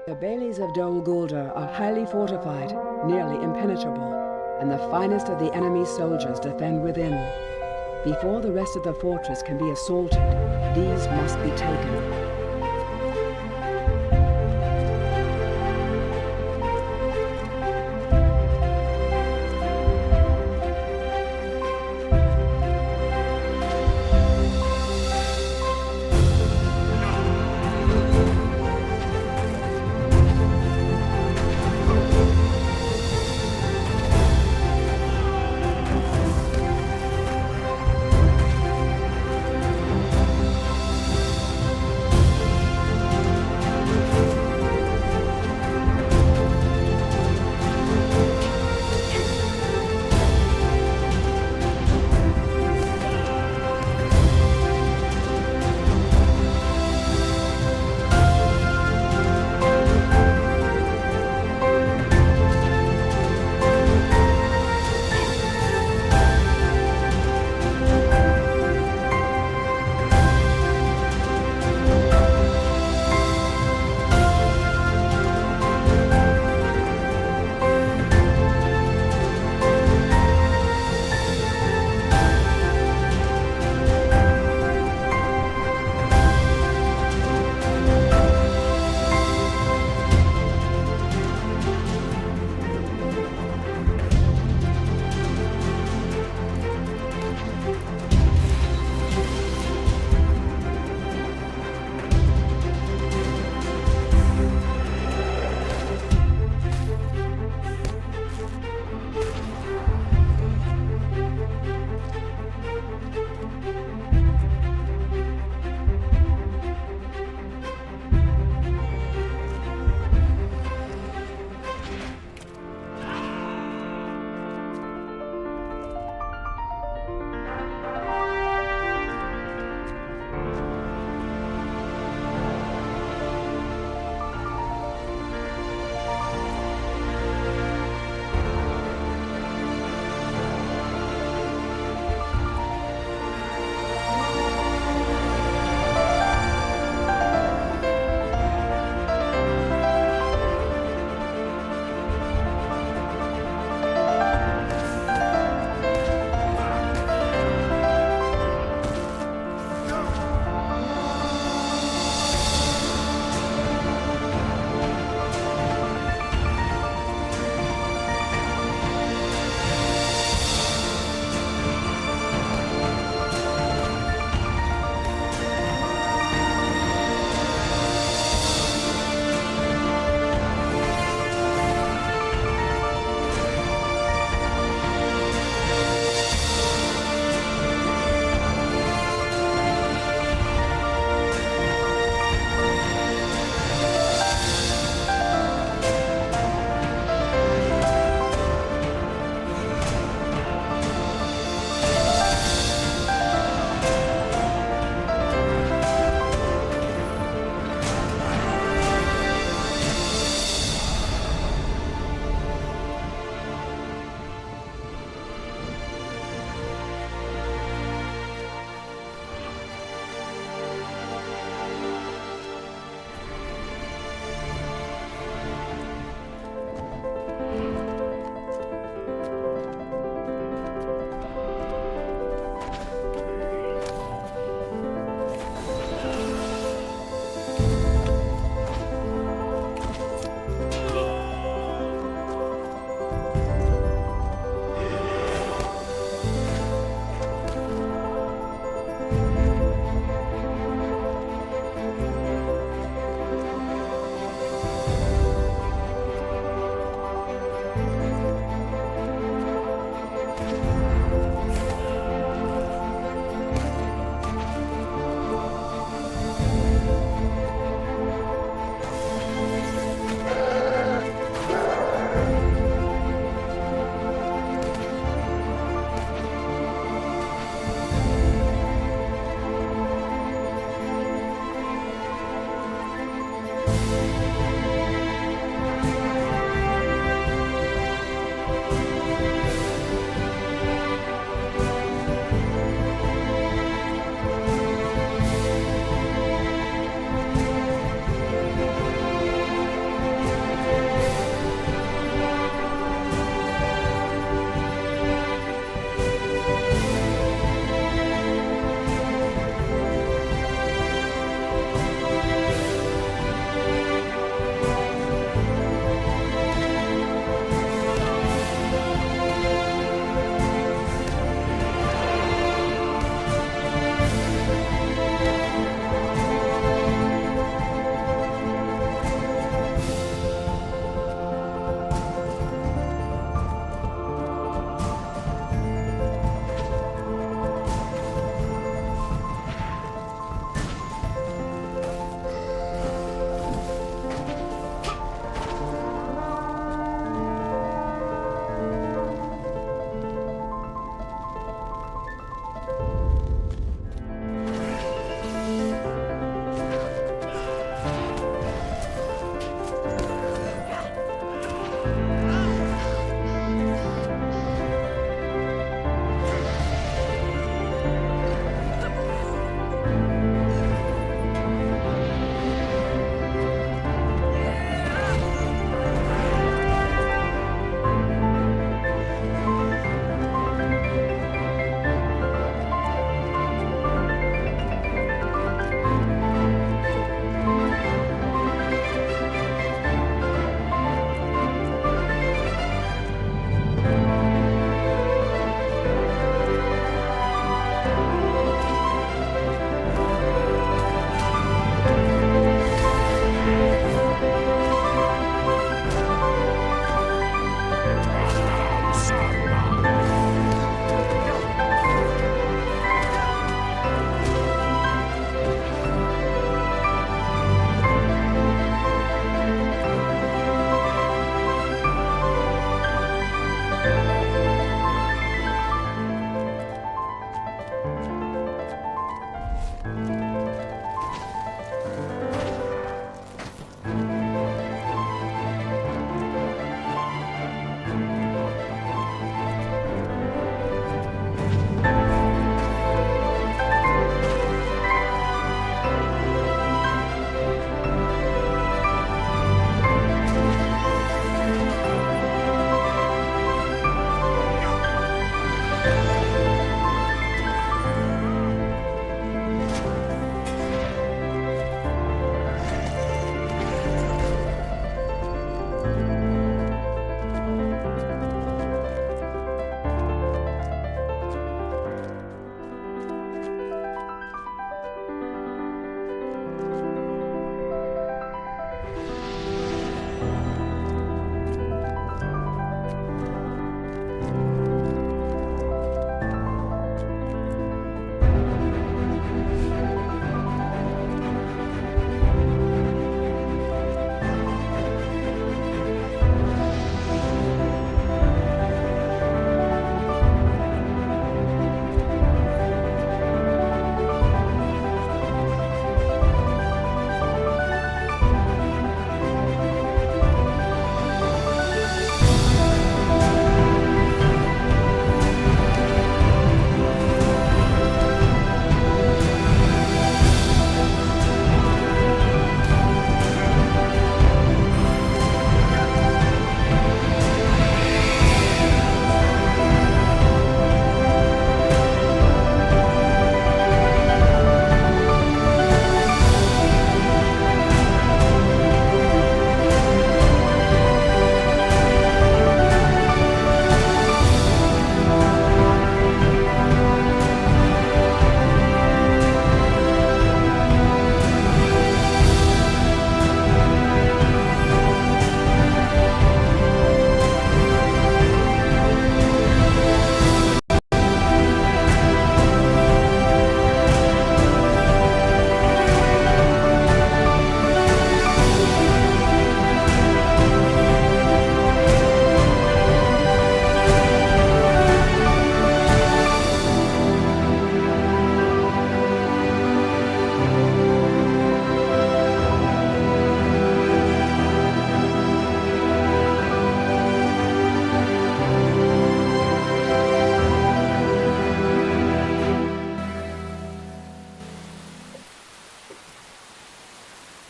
The bailies of Dol Guldur are highly fortified, nearly impenetrable, and the finest of the enemy's soldiers defend within. Before the rest of the fortress can be assaulted, these must be taken.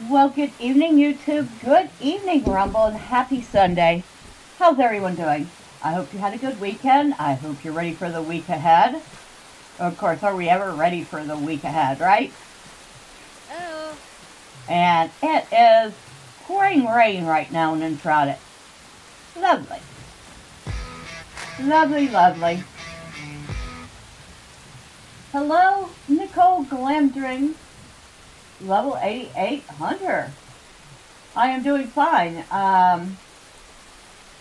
Well, good evening, YouTube. Good evening, Rumble, and happy Sunday. How's everyone doing? I hope you had a good weekend. I hope you're ready for the week ahead. Of course, are we ever ready for the week ahead, right? Oh. And it is pouring rain right now in Enshrouded. Lovely. Lovely, lovely. Hello, Nicole Glamdring, level 88 Hunter. I am doing fine.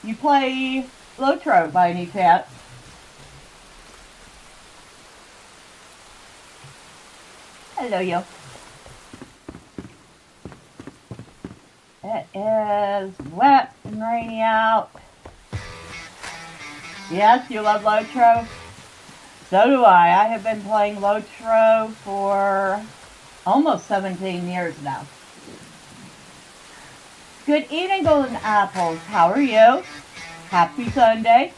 You play Lotro by any chance? Hello, you. It is wet and rainy out. Yes, you love Lotro? So do I. I have been playing Lotro for almost 17 years now. Good evening, Golden Apples. How are you? Happy Sunday.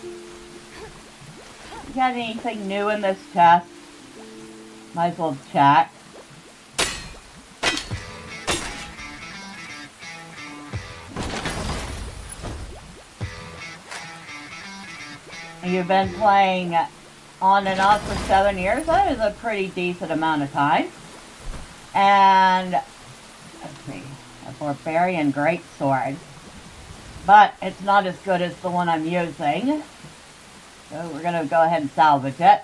You got anything new in this chest? Might as well check. You've been playing on and off for 7 years. That is a pretty decent amount of time. And let's see, a barbarian greatsword, but it's not as good as the one I'm using. So we're gonna go ahead and salvage it.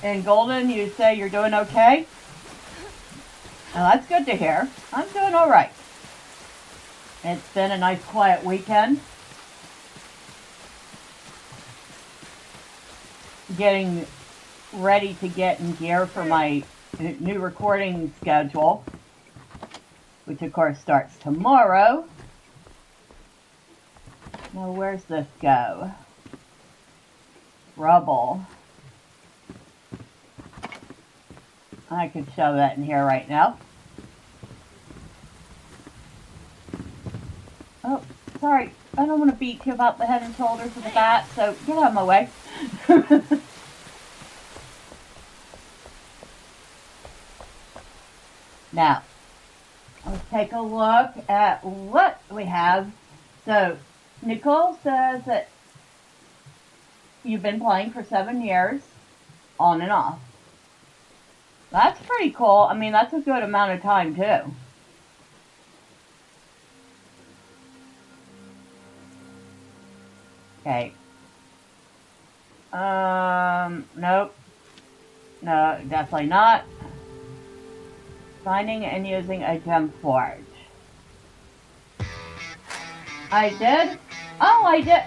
And Golden, you say you're doing okay? Well, that's good to hear. I'm doing all right. It's been a nice quiet weekend. Getting ready to get in gear for my new recording schedule, which of course starts tomorrow. Now where's this go? Rubble. I could show that in here right now. Oh, sorry. I don't want to beat you about the head and shoulders of the bat, so get out of my way. Now, let's take a look at what we have. So, Nicole says that you've been playing for 7 years, on and off. That's pretty cool. I mean, that's a good amount of time, too. Okay. Nope. No, definitely not. Finding and using a gem forge. I did? Oh, I did.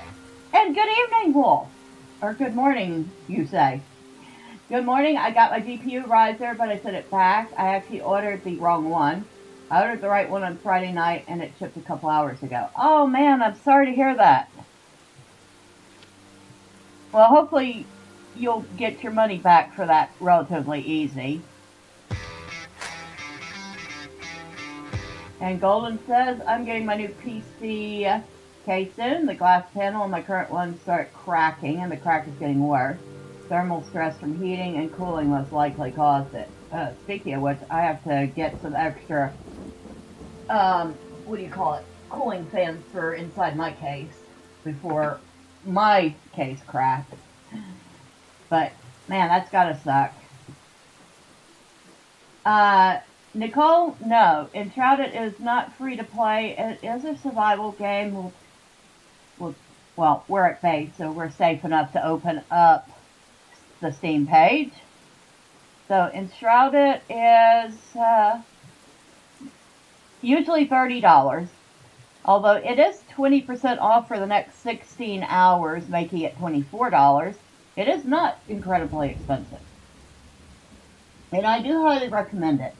And good evening, Wolf. Or good morning, you say. Good morning. I got my GPU riser, but I sent it back. I actually ordered the wrong one. I ordered the right one on Friday night, and it shipped a couple hours ago. Oh, man, I'm sorry to hear that. Well, hopefully you'll get your money back for that relatively easy. And Golden says, I'm getting my new PC case soon. The glass panel on my current one started cracking, and the crack is getting worse. Thermal stress from heating and cooling most likely caused it. Speaking of which, I have to get some extra, cooling fans for inside my case before my case cracks. But, man, that's gotta suck. Nicole, no. Enshrouded is not free to play. It is a survival game. Well, we're at base, so we're safe enough to open up the Steam page. So Enshrouded is usually $30, although it is 20% off for the next 16 hours, making it $24. It is not incredibly expensive. And I do highly recommend it.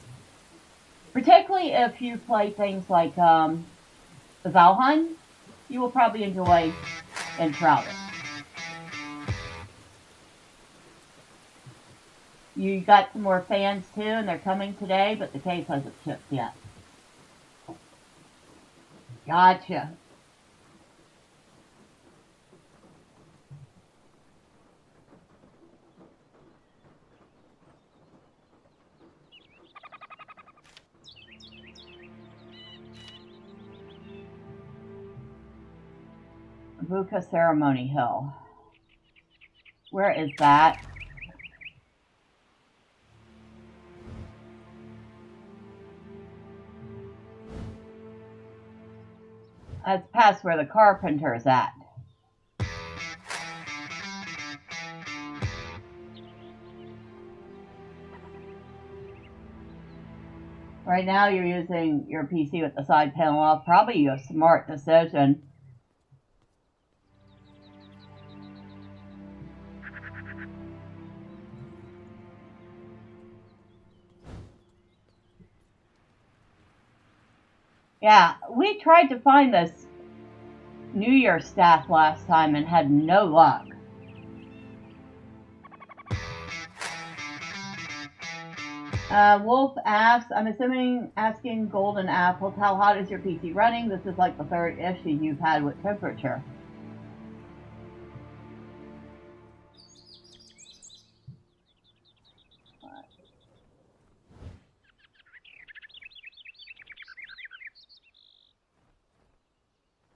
Particularly if you play things like Valheim, you will probably enjoy Enshrouded. You got some more fans too, and they're coming today, but the case hasn't shipped yet. Gotcha. Vuka Ceremony Hill. Where is that? That's past where the carpenter's at. Right now you're using your PC with the side panel off. Probably a smart decision. Yeah, we tried to find this New Year staff last time and had no luck. Wolf asks, I'm assuming asking Golden Apples, how hot is your PC running? This is like the third issue you've had with temperature.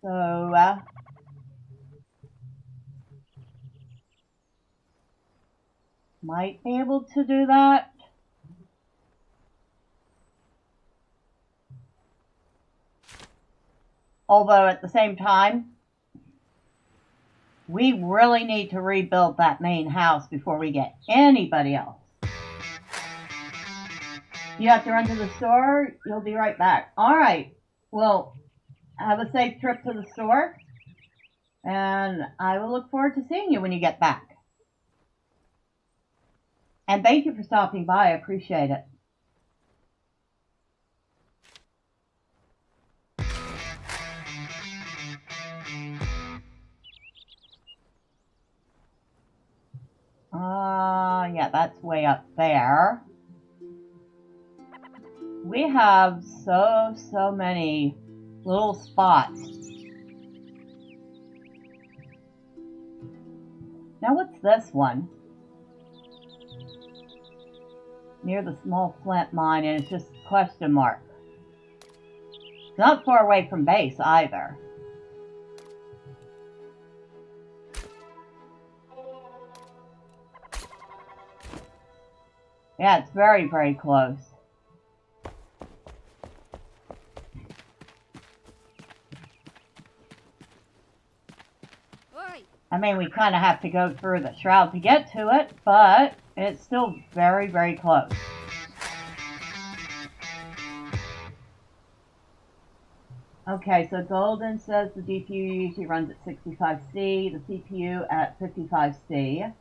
So, might be able to do that. Although at the same time, we really need to rebuild that main house before we get anybody else. You have to run to the store? You'll be right back. Alright, well, have a safe trip to the store. And I will look forward to seeing you when you get back. And thank you for stopping by. I appreciate it. Yeah, that's way up there. We have so many little spots. Now what's this one? Near the small flint mine, and it's just question mark. It's not far away from base either. Yeah, it's very, very close. I mean, we kind of have to go through the shroud to get to it, but it's still very, very close. Okay, so Golden says the GPU usually runs at 65C, the CPU at 55C.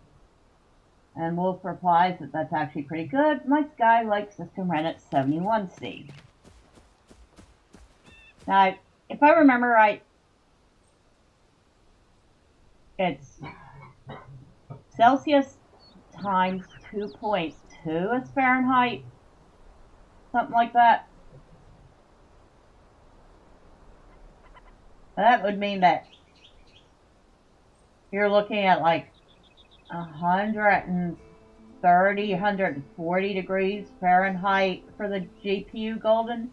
And Wolf replies that that's actually pretty good. My Skylake system ran at 71C. Now, if I remember right, it's Celsius times 2.2 is Fahrenheit. Something like that. That would mean that you're looking at like 130, 140 degrees Fahrenheit for the GPU, Golden.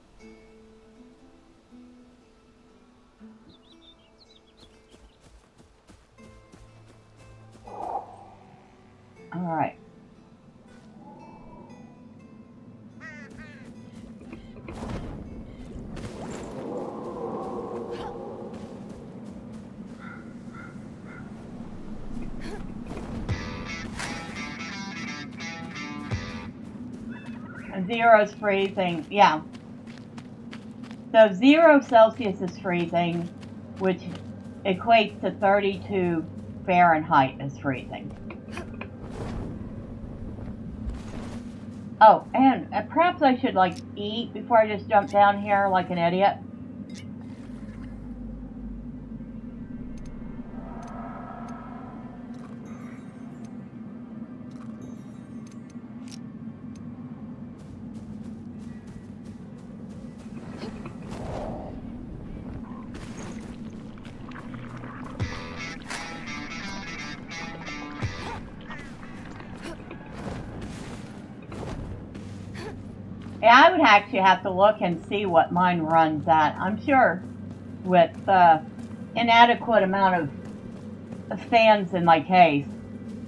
Alright. Zero's freezing, yeah. So 0 Celsius is freezing, which equates to 32 Fahrenheit is freezing. Oh, and perhaps I should like eat before I just jump down here like an idiot. Yeah, I would actually have to look and see what mine runs at. I'm sure with inadequate amount of fans in my case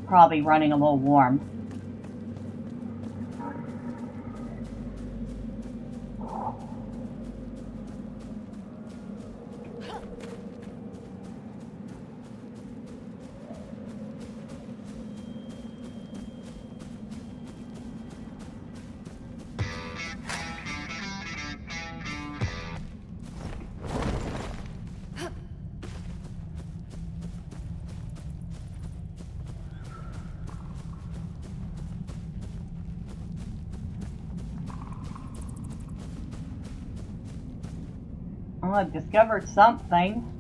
probably running a little warm. Well, I've discovered something.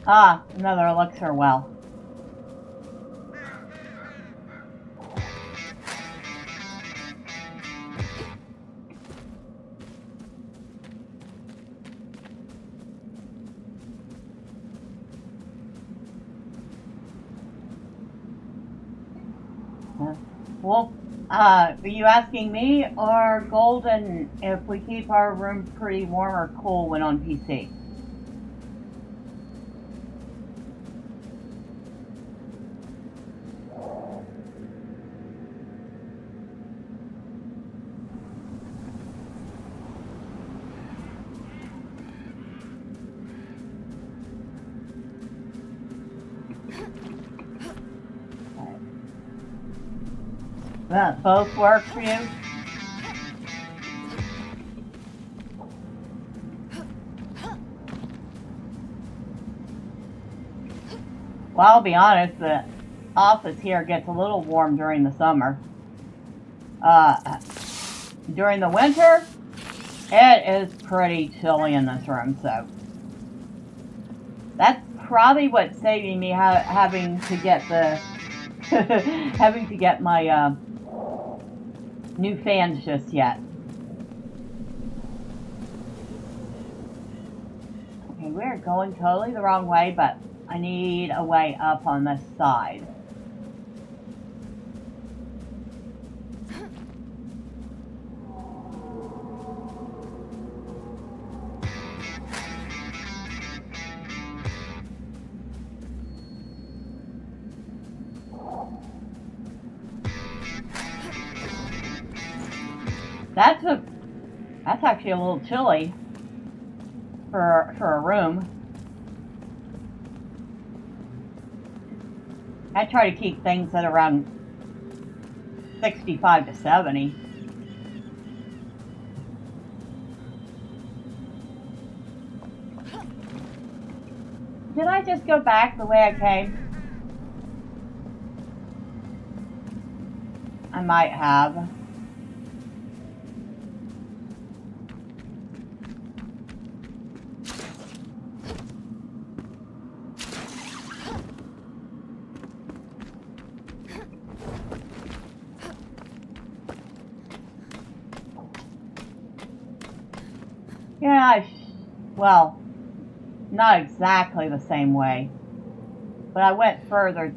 Ah, another elixir well. Well, are you asking me or Golden if we keep our room pretty warm or cool when on PC? That both work for you? Well, I'll be honest, the office here gets a little warm during the summer. During the winter, it is pretty chilly in this room, so that's probably what's saving me having to get the having to get my new fans just yet. Okay, we're going totally the wrong way, but I need a way up on this side. That's actually a little chilly for a room. I try to keep things at around 65 to 70. Did I just go back the way I came? I might have. Yeah, well, not exactly the same way, but I went further.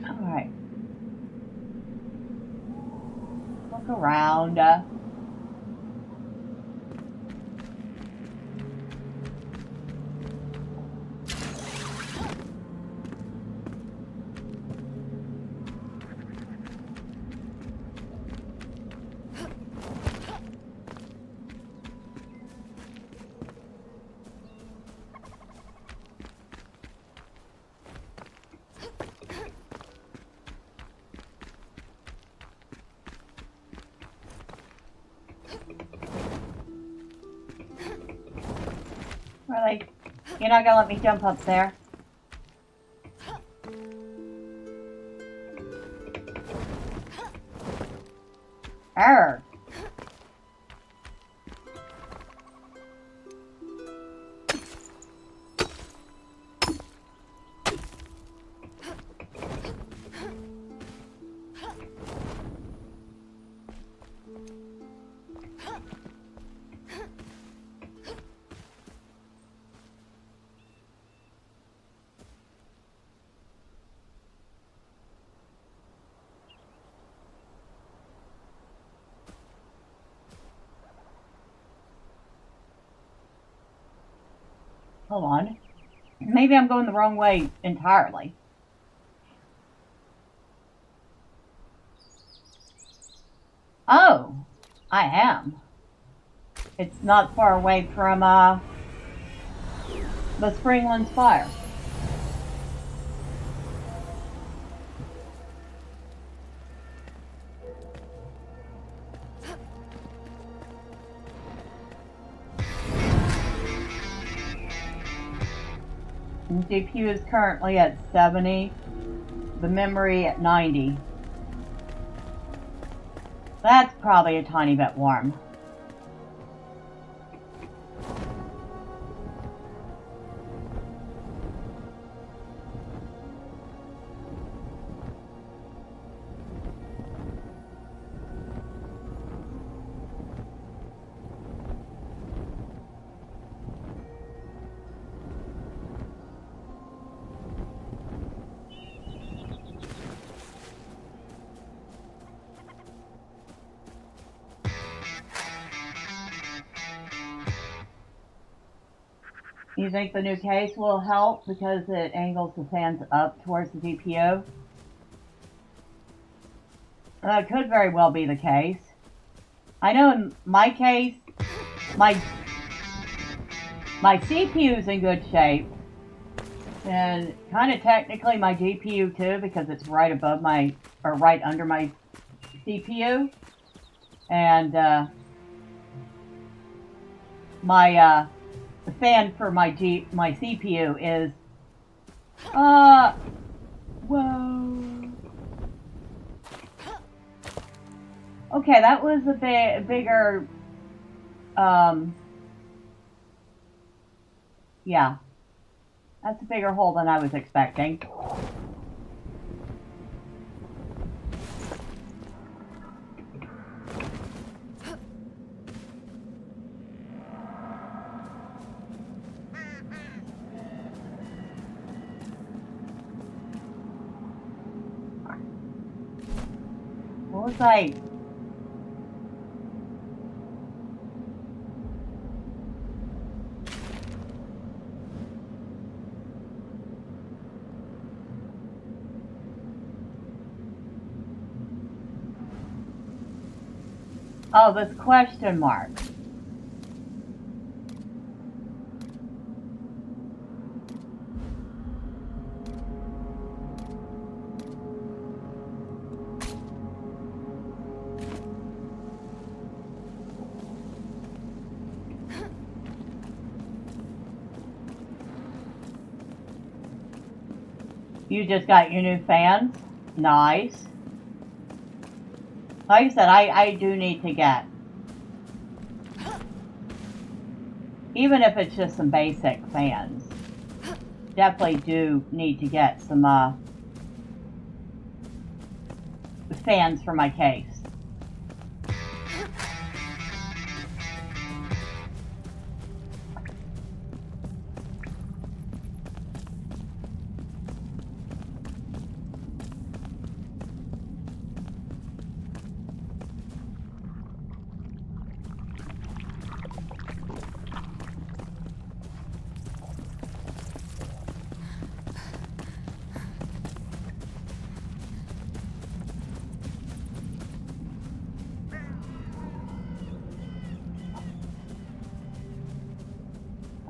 All right. Look around. Really? You're not gonna let me jump up there? Err. Hold on. Maybe I'm going the wrong way entirely. Oh, I am. It's not far away from the Springlands fire. The GPU is currently at 70, the memory at 90. That's probably a tiny bit warm. You think the new case will help because it angles the fans up towards the GPU? That could very well be the case. I know in my case, my CPU is in good shape. And kind of technically my GPU too, because it's right above my, or right under my CPU. And the fan for my CPU is, whoa. Okay, that was a bit bigger, yeah. That's a bigger hole than I was expecting. What was I? Oh, this question mark. You just got your new fans? Nice. Like I said, I do need to get, even if it's just some basic fans, definitely do need to get some fans for my case.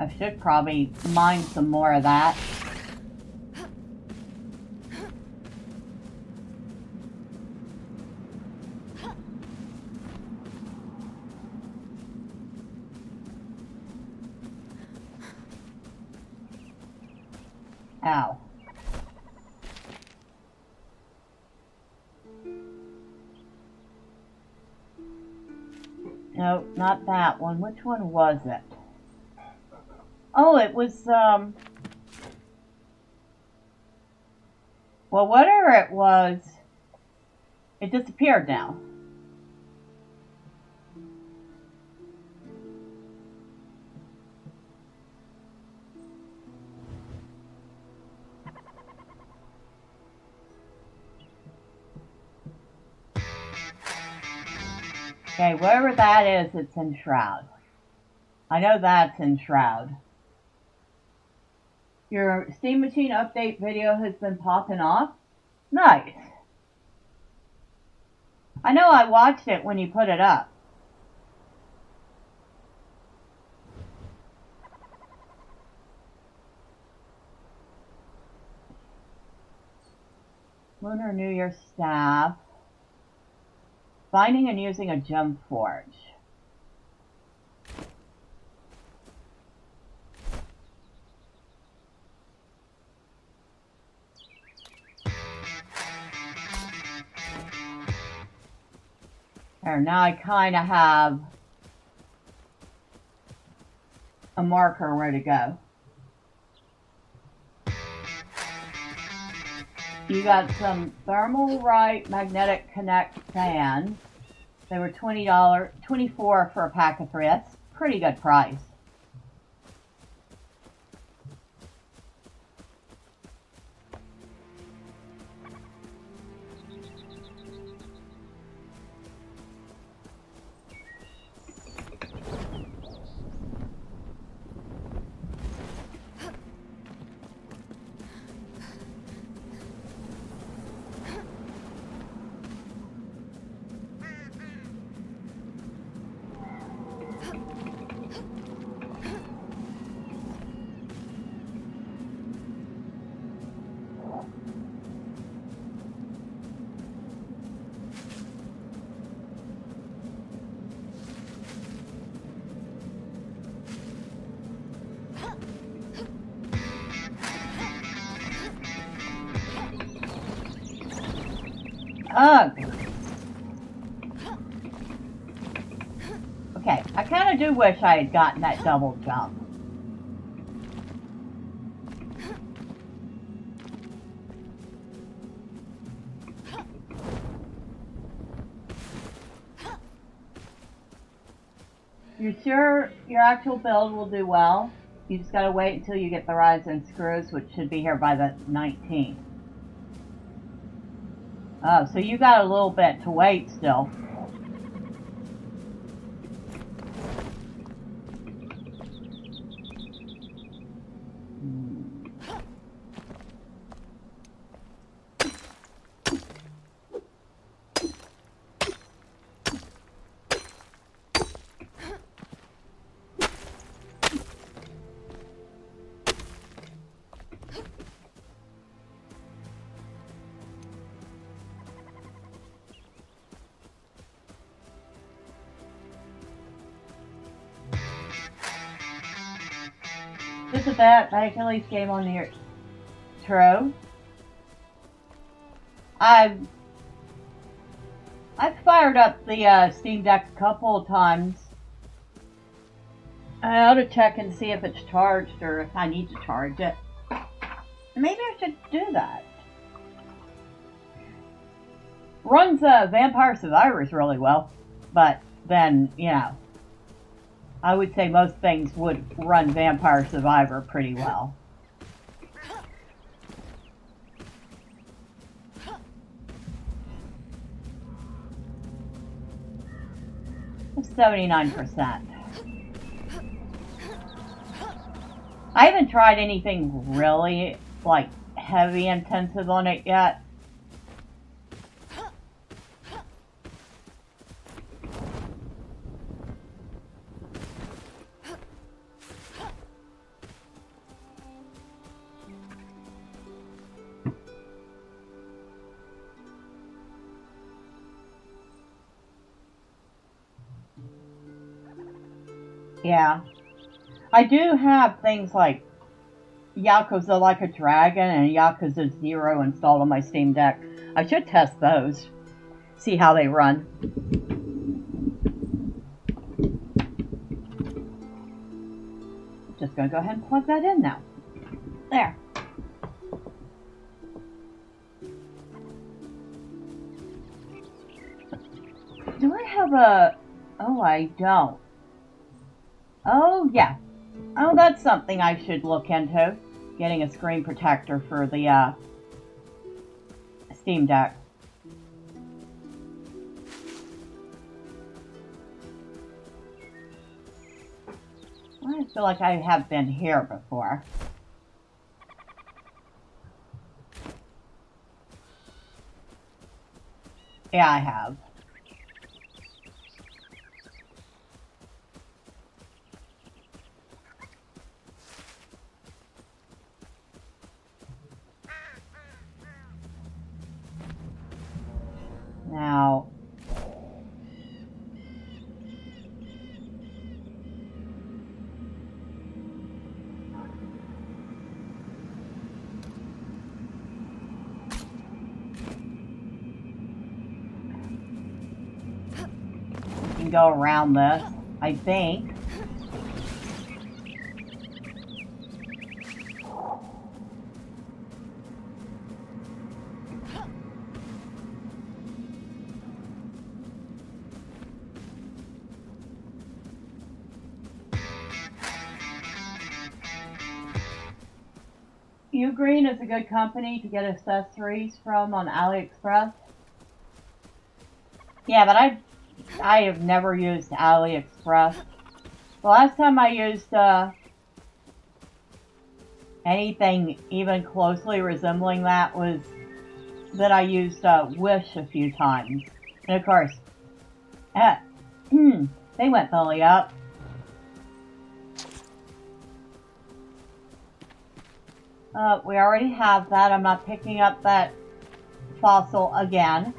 I should probably mine some more of that. Ow. No, not that one. Which one was it? Oh, it was, well, whatever it was, it disappeared now. Okay, wherever that is, it's Enshrouded. I know that's Enshrouded. Your Steam Machine update video has been popping off. Nice. I know I watched it when you put it up. Lunar New Year staff. Finding and using a gem forge. There, now I kind of have a marker where to go. You got some thermal right magnetic connect fans. They were $20, $24 for a pack of 3. That's a pretty good price. Ugh. Okay, I kind of do wish I had gotten that double jump. You sure your actual build will do well? You just gotta wait until you get the rods and screws, which should be here by the 19th. Oh, so you got a little bit to wait still. Just a bit, I can at least game on the True. I've fired up the Steam Deck a couple of times. I ought to check and see if it's charged or if I need to charge it. Maybe I should do that. Runs Vampire Survivors really well, but then, you know, I would say most things would run Vampire Survivor pretty well. It's 79%. I haven't tried anything really, like, heavy intensive on it yet. Yeah. I do have things like Yakuza Like a Dragon and Yakuza 0 installed on my Steam Deck. I should test those. See how they run. Just gonna go ahead and plug that in now. There. Do I have a... Oh, I don't. Oh, yeah. Oh, that's something I should look into. Getting a screen protector for the Steam Deck. I feel like I have been here before. Yeah, I have. Now, we can go around this, I think. Green is a good company to get accessories from on AliExpress. Yeah, but I have never used AliExpress. The last time I used anything even closely resembling that was that I used Wish a few times. And of course, they went belly up. We already have that. I'm not picking up that fossil again.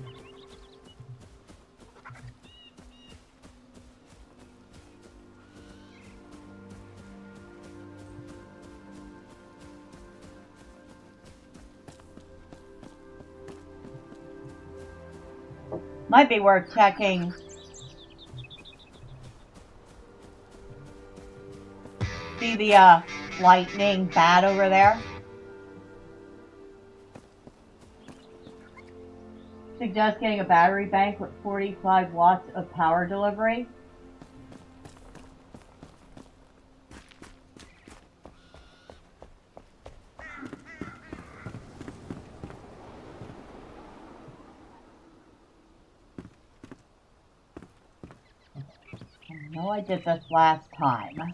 Might be worth checking. See the lightning bat over there? Suggest getting a battery bank with 45 watts of power delivery. I know I did this last time.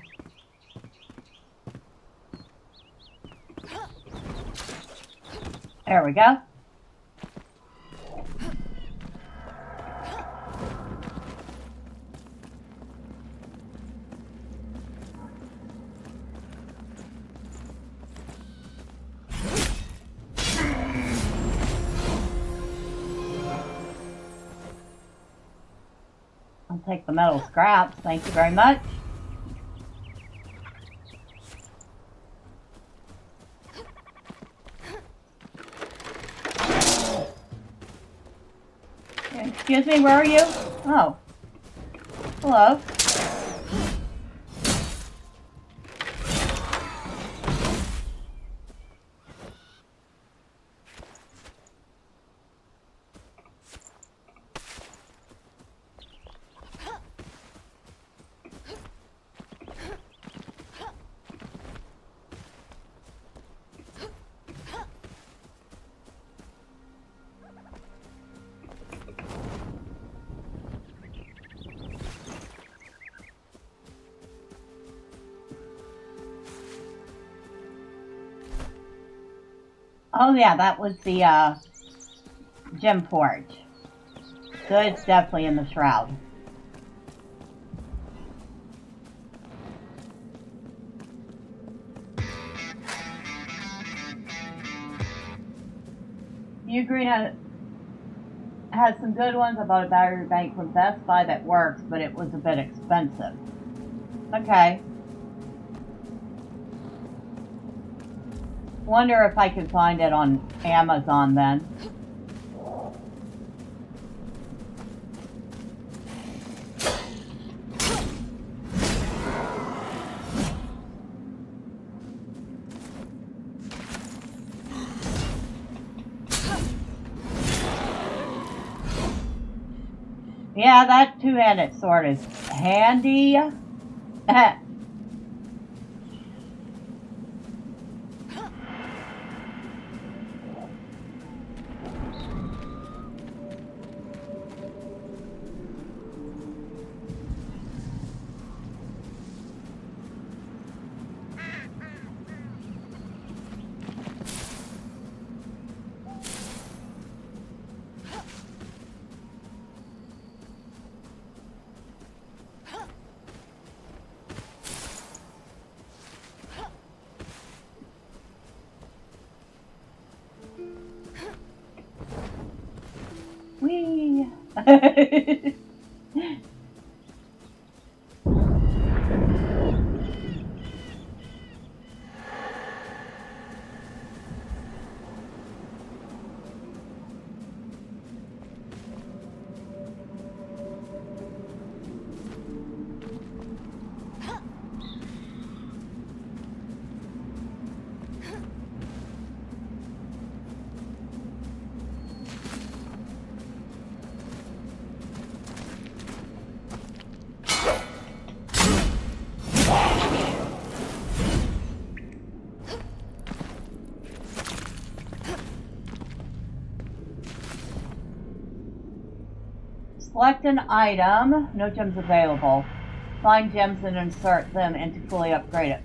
There we go. I'll take the metal scraps, thank you very much. Excuse me, where are you? Oh. Hello. Oh yeah, that was the gem forge. So it's definitely in the shroud. Green has some good ones. I bought a battery bank from Best Buy that works, but it was a bit expensive. Okay. Wonder if I could find it on Amazon then. Yeah, that two-handed sword is handy. Whee! Select an item. No gems available. Find gems and insert them into fully upgraded.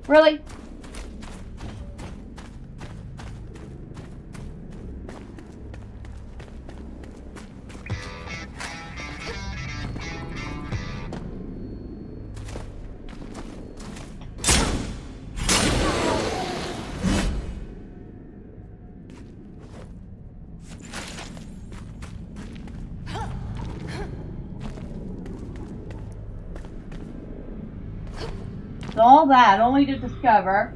Really? So all that only to discover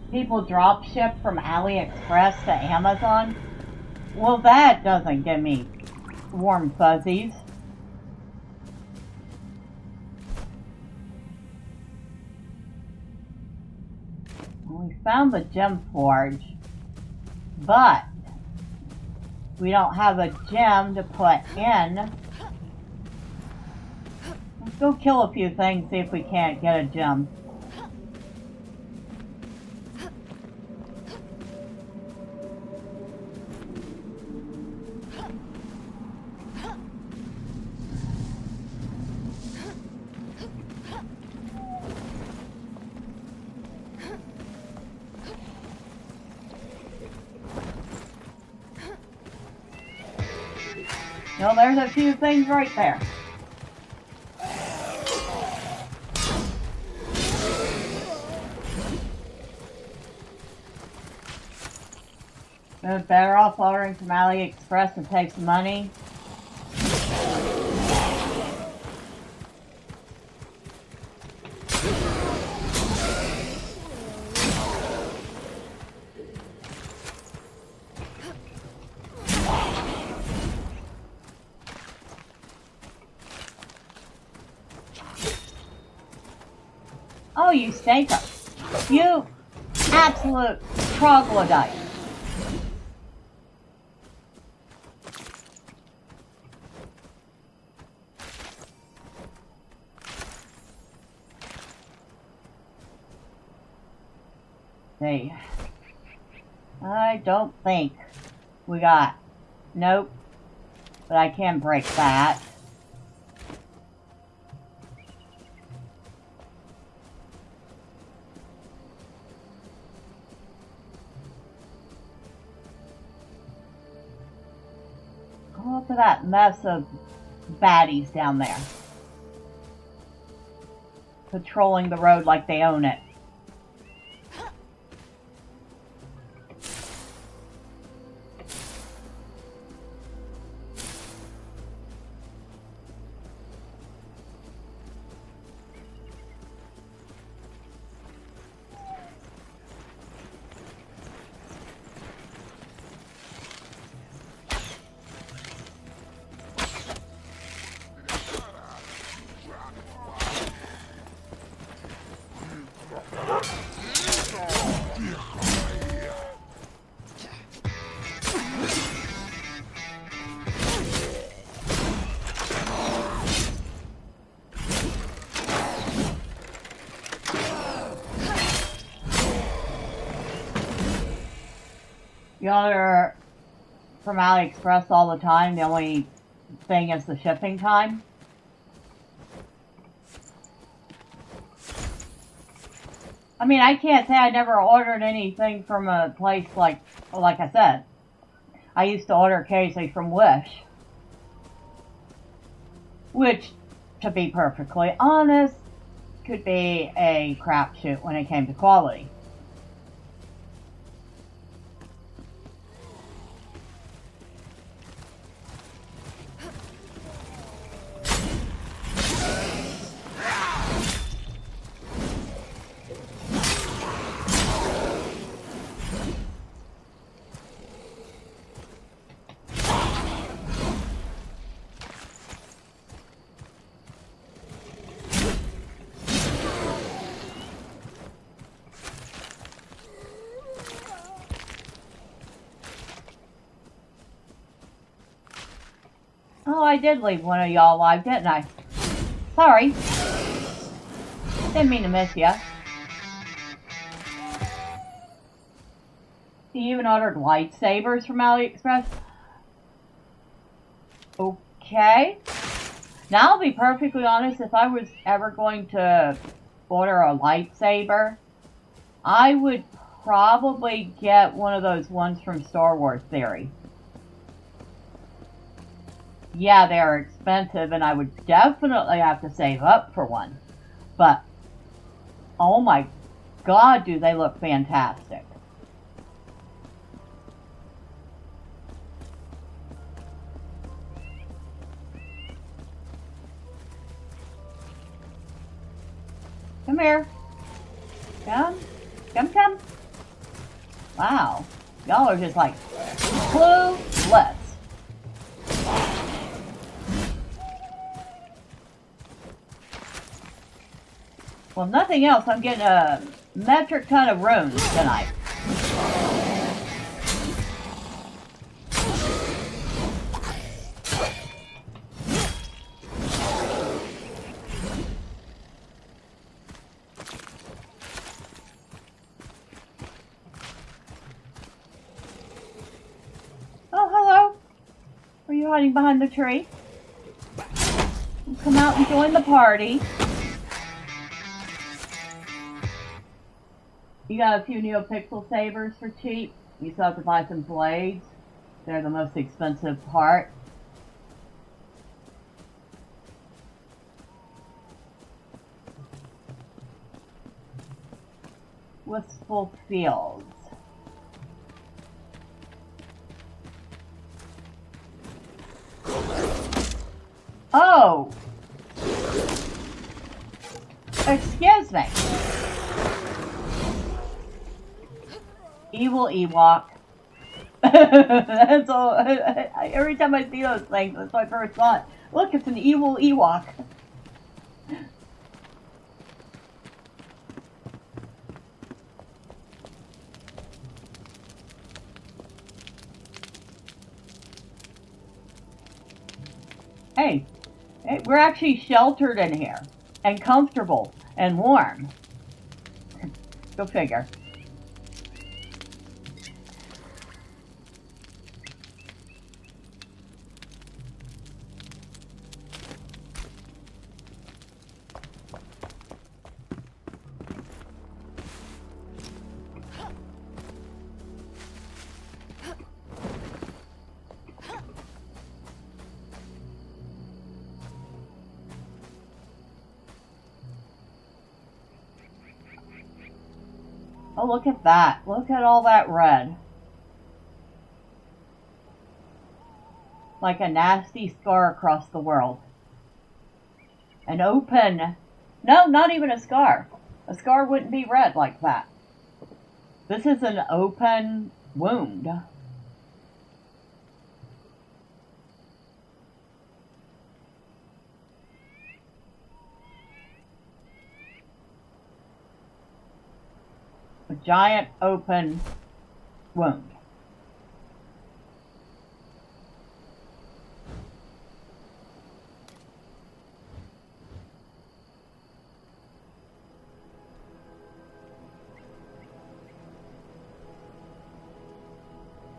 people drop ship from AliExpress to Amazon. Well, that doesn't give me warm fuzzies. We found the gem forge, but we don't have a gem to put in. Let's go kill a few things, see if we can't get a gem. No, there's a few things right there. Better off ordering from AliExpress and take some money. Oh, you stinker. You absolute troglodyte. See, I don't think we got, nope, but I can break that. Oh, look at that mess of baddies down there, patrolling the road like they own it. Y'all are from AliExpress all the time. The only thing is the shipping time. I mean, I can't say I never ordered anything from a place like I said. I used to order occasionally from Wish. Which, to be perfectly honest, could be a crapshoot when it came to quality. Oh, I did leave one of y'all alive, didn't I? Sorry. Didn't mean to miss ya. He even ordered lightsabers from AliExpress. Okay. Now, I'll be perfectly honest, if I was ever going to order a lightsaber, I would probably get one of those ones from Star Wars Theory. Yeah, they're expensive, and I would definitely have to save up for one. But, oh my god, do they look fantastic. Come here. Come. Come. Wow. Y'all are just like clueless. Well, nothing else. I'm getting a metric ton of runes tonight. Oh, hello. Are you hiding behind the tree? Come out and join the party. You got a few NeoPixel sabers for cheap. You still have to buy some blades. They're the most expensive part. Wistful Fields. Oh! Excuse me. Evil Ewok. That's all. Every time I see those things, that's my first thought. Look, it's an evil Ewok. Hey, we're actually sheltered in here, and comfortable, and warm. Go figure. Oh, look at that. Look at all that red. Like a nasty scar across the world. An open... No, not even a scar. A scar wouldn't be red like that. This is an open wound. A giant open wound.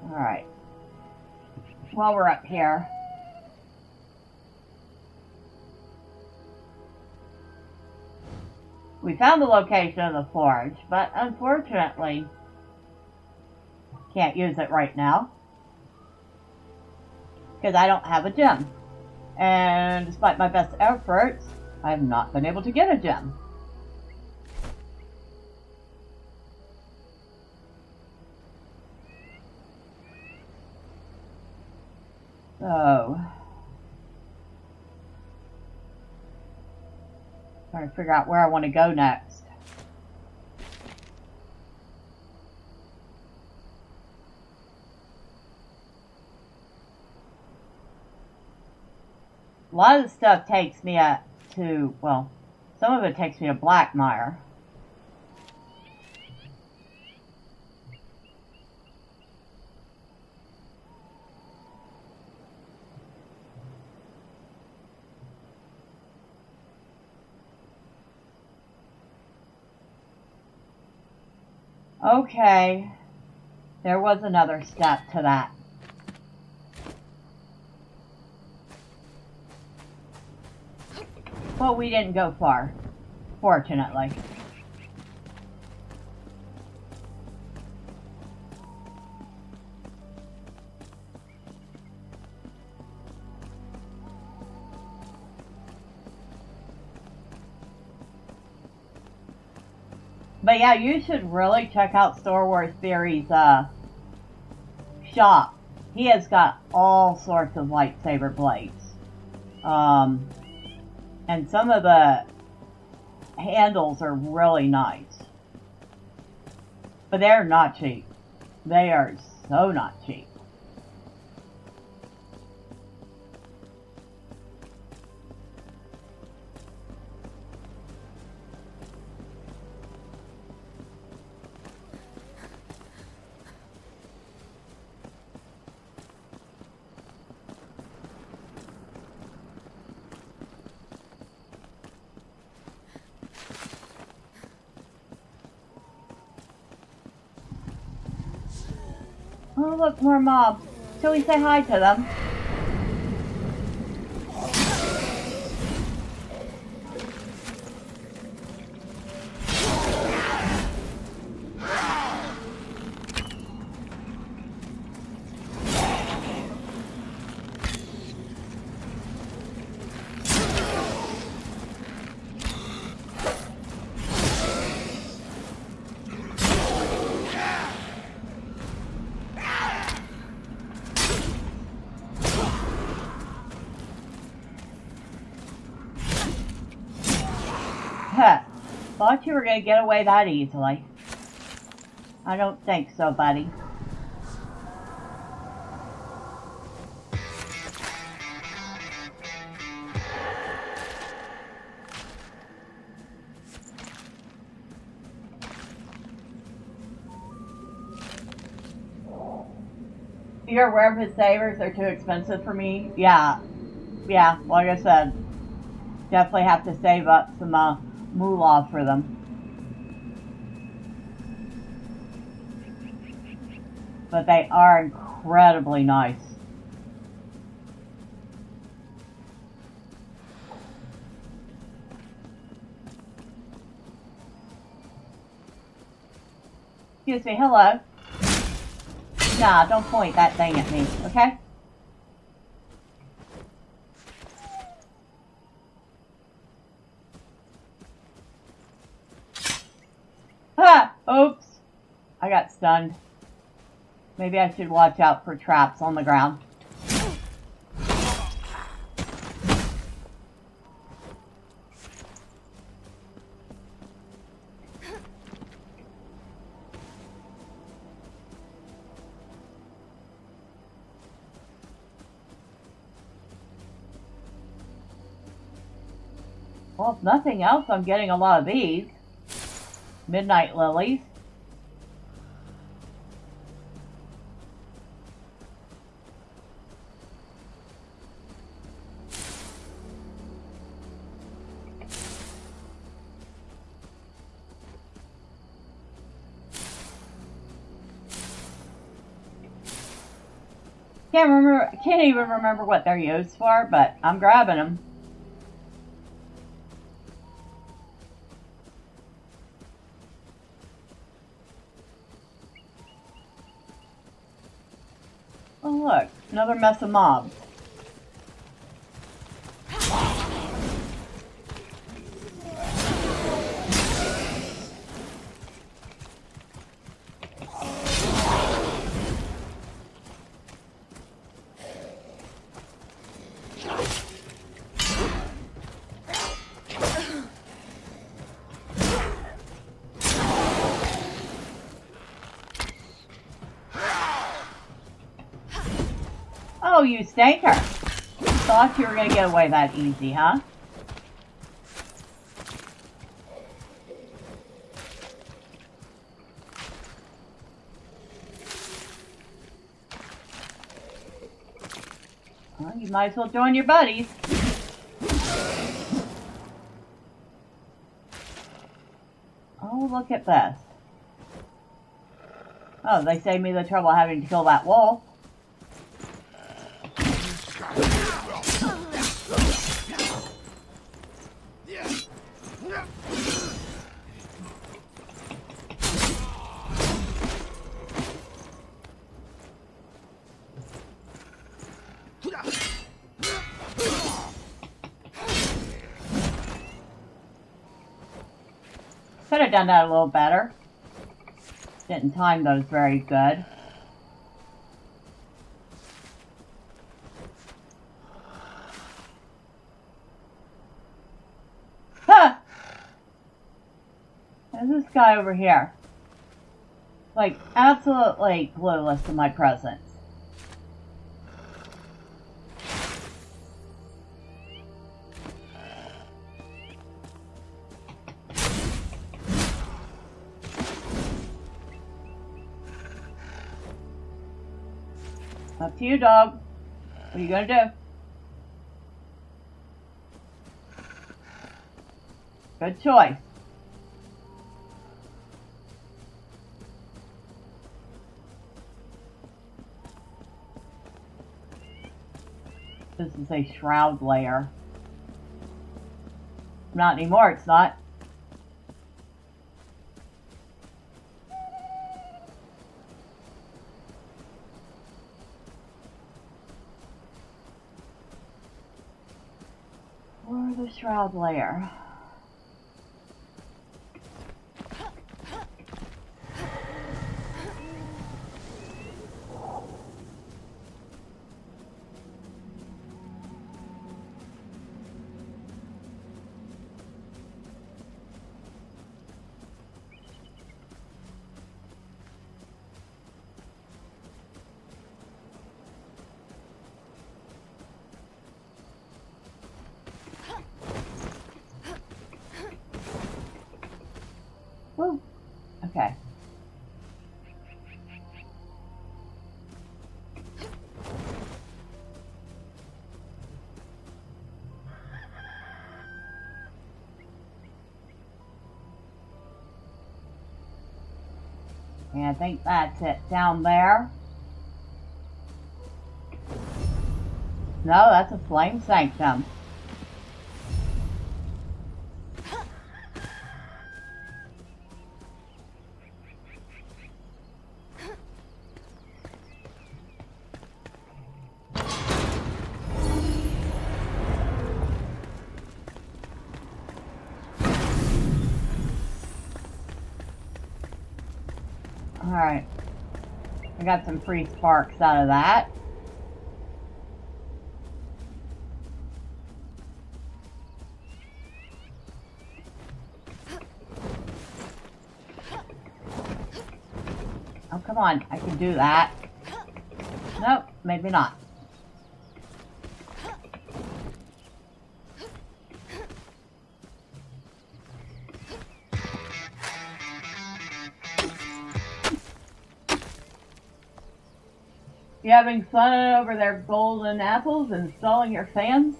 Alright. While we're up here, we found the location of the forge, but unfortunately, can't use it right now because I don't have a gem. And despite my best efforts, I have not been able to get a gem. So, trying to figure out where I want to go next. A lot of the stuff takes me to, well, some of it takes me to Blackmire. Okay. There was another step to that. But we didn't go far, fortunately. But yeah, you should really check out Star Wars Theory's shop. He has got all sorts of lightsaber blades. And some of the handles are really nice. But they're not cheap. They are so not cheap. Oh, look, more mobs. Shall we say hi to them? Thought you were going to get away that easily. I don't think so, buddy. You're aware of his savers are too expensive for me? Yeah, like I said, definitely have to save up some moolah for them. But they are incredibly nice. Excuse me, hello? Nah, don't point that thing at me, okay? Ah! Oops! I got stunned. Maybe I should watch out for traps on the ground. Well, if nothing else, I'm getting a lot of these. Midnight lilies. Can't even remember what they're used for, but I'm grabbing them. Oh look, another mess of mobs. Oh, you stinker. Thought you were going to get away that easy, huh? Well, you might as well join your buddies. Oh, look at this. Oh, they saved me the trouble of having to kill that wolf. Could have done that a little better. Didn't time those very good. Huh! There's this guy over here. Like, absolutely clueless to my presence. Up to you, dog. What are you gonna do? Good choice. This is a shroud layer. Not anymore, it's not. Or the shroud layer. Woo. Okay. And I think that's it down there. No, that's a flame sanctum. Alright. I got some free sparks out of that. Oh, come on. I can do that. Nope, maybe not. You having fun over their golden apples installing your fans?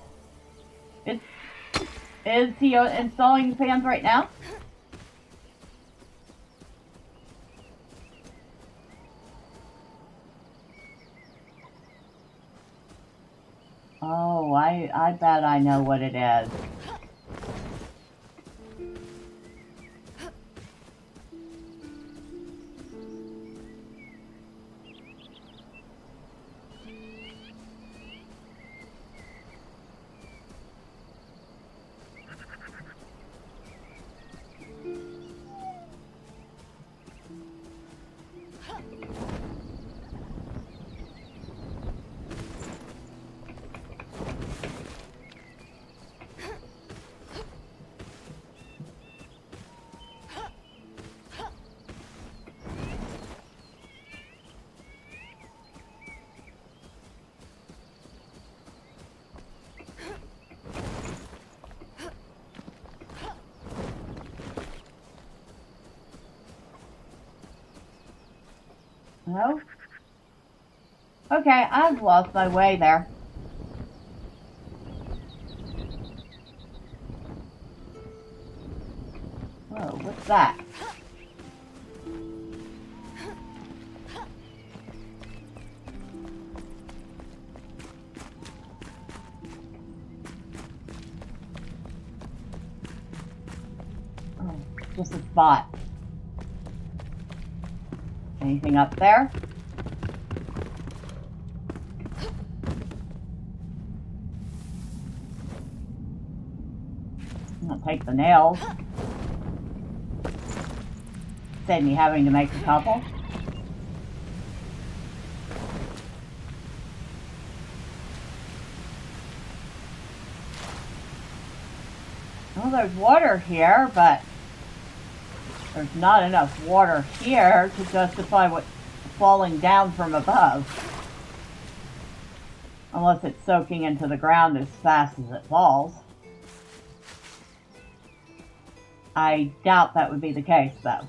Is he installing fans right now? Oh, I bet I know what it is. No? Okay, I've lost my way there. Whoa, what's that? Just a spot. Anything up there? I'll take the nails. Save me having to make a couple. Well, there's water here, but there's not enough water here to justify what's falling down from above. Unless it's soaking into the ground as fast as it falls. I doubt that would be the case, though.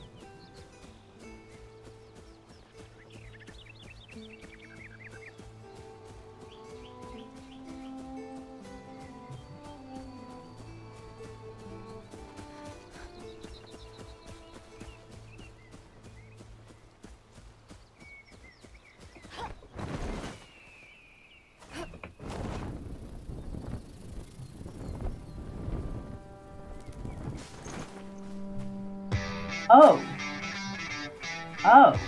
Oh. Oh.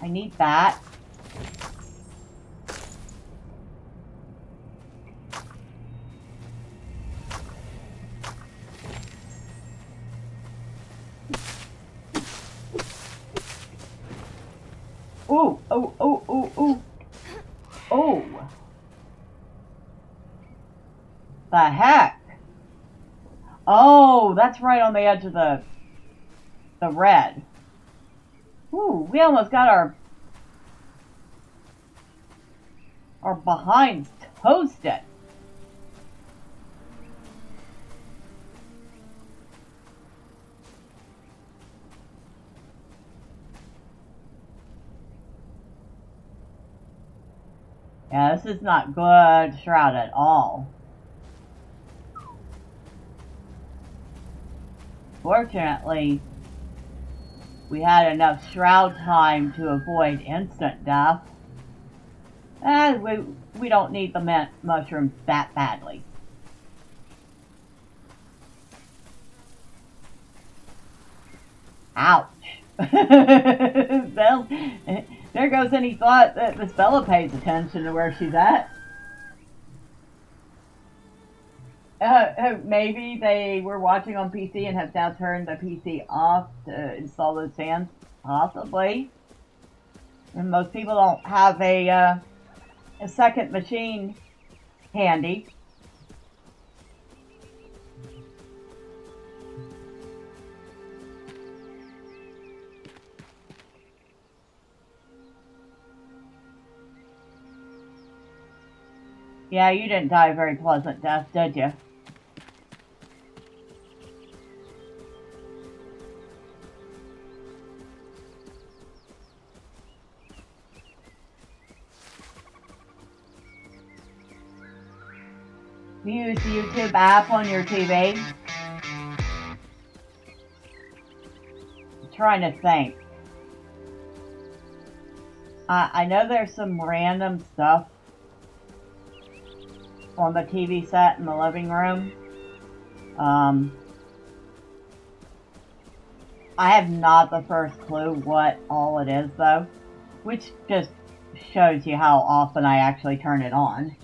I need that. Ooh, oh, oh, oh, oh. Oh. The heck? Oh, that's right on the edge of the red. Ooh, we almost got our behinds toasted. Yeah, this is not good shroud at all. Fortunately, we had enough shroud time to avoid instant death. And we don't need the mint mushrooms that badly. Ouch. Well, there goes any thought that Miss Bella pays attention to where she's at. Maybe they were watching on PC and have now turned the PC off to install those fans. Possibly. And most people don't have a second machine handy. Yeah, you didn't die a very pleasant death, did you? Do you use the YouTube app on your TV? I'm trying to think. I know there's some random stuff on the TV set in the living room. I have not the first clue what all it is, though, which just shows you how often I actually turn it on.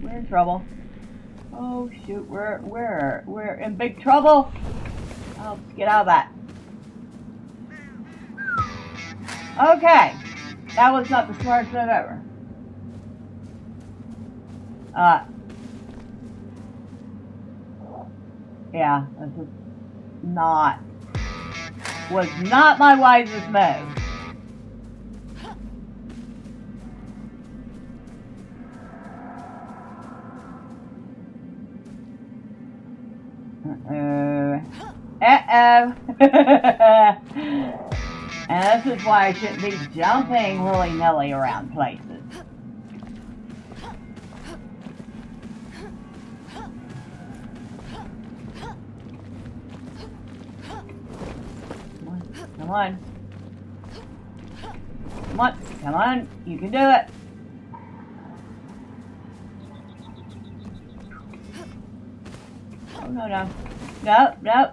We're in trouble. Oh shoot, we're in big trouble. Oh, get out of that. Okay. That was not the smartest move ever. Yeah, this is was not my wisest move. Uh-oh. And this is why I shouldn't be jumping willy-nilly around places. Come on. Come on. Come on. You can do it. Oh, no, no. Nope, nope.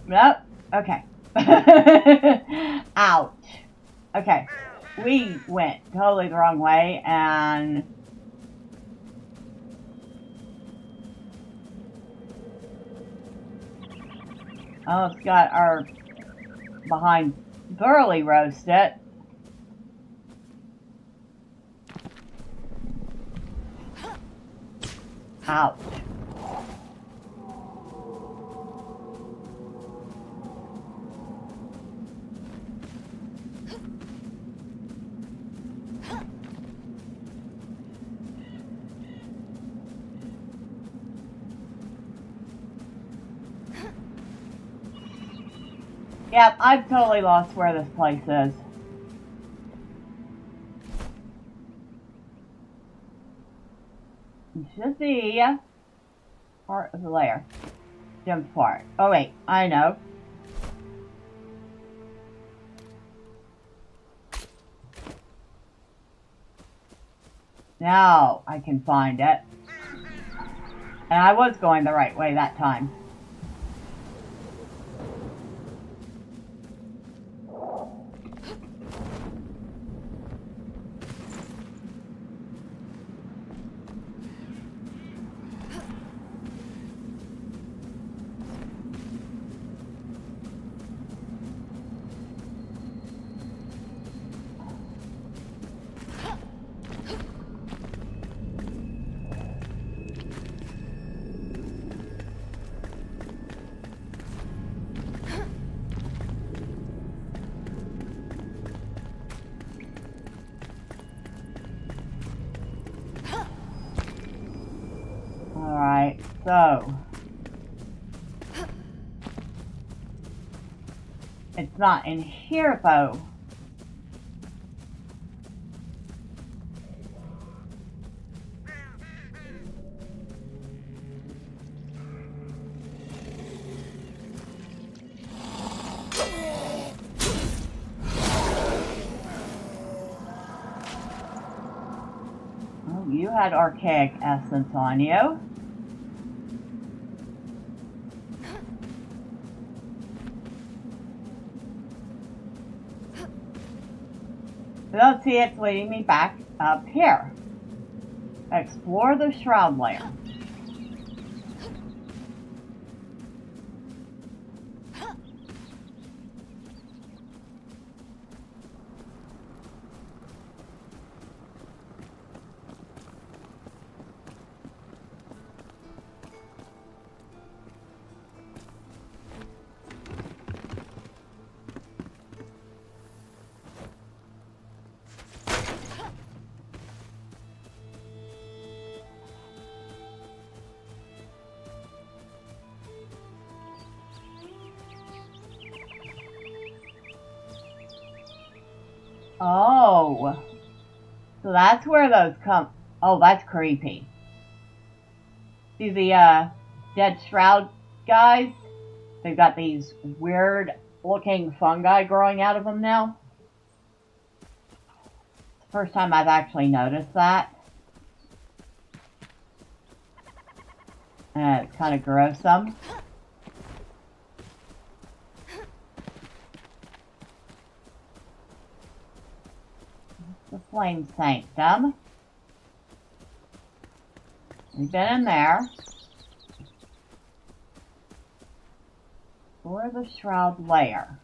Nope. Okay. Ouch. Okay. We went totally the wrong way, and... almost got our behind thoroughly roasted. Ouch. Yep, I've totally lost where this place is. It should be part of the layer. Jump part. Oh wait, I know. Now I can find it. And I was going the right way that time. Alright, so it's not in here though. Oh, you had archaic essence on you. I don't see it's leading me back up here. Explore the shroud layer. Oh, so that's where those come. Oh, that's creepy. See the dead shroud guys? They've got these weird looking fungi growing out of them now. It's the first time I've actually noticed that. And it's kind of gruesome. The flame sanctum. We've been in there. For the shroud layer.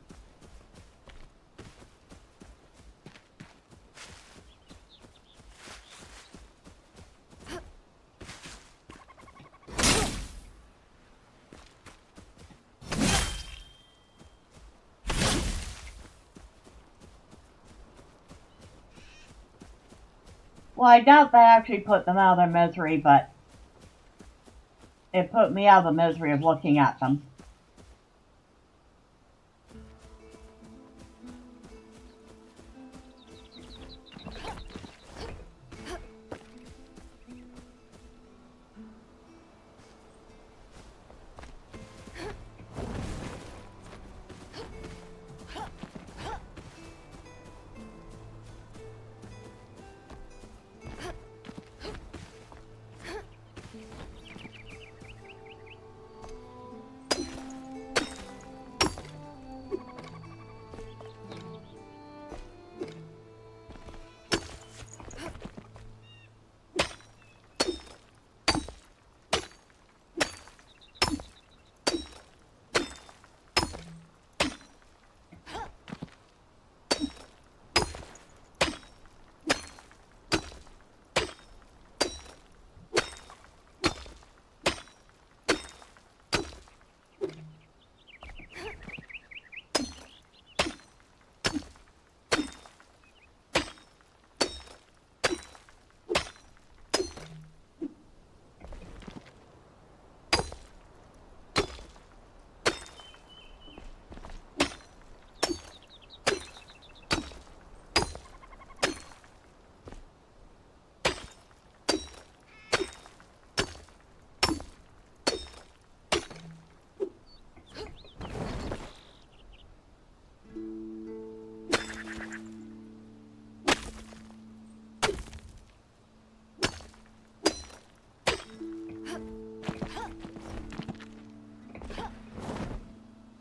Well, I doubt that actually put them out of their misery, but it put me out of the misery of looking at them.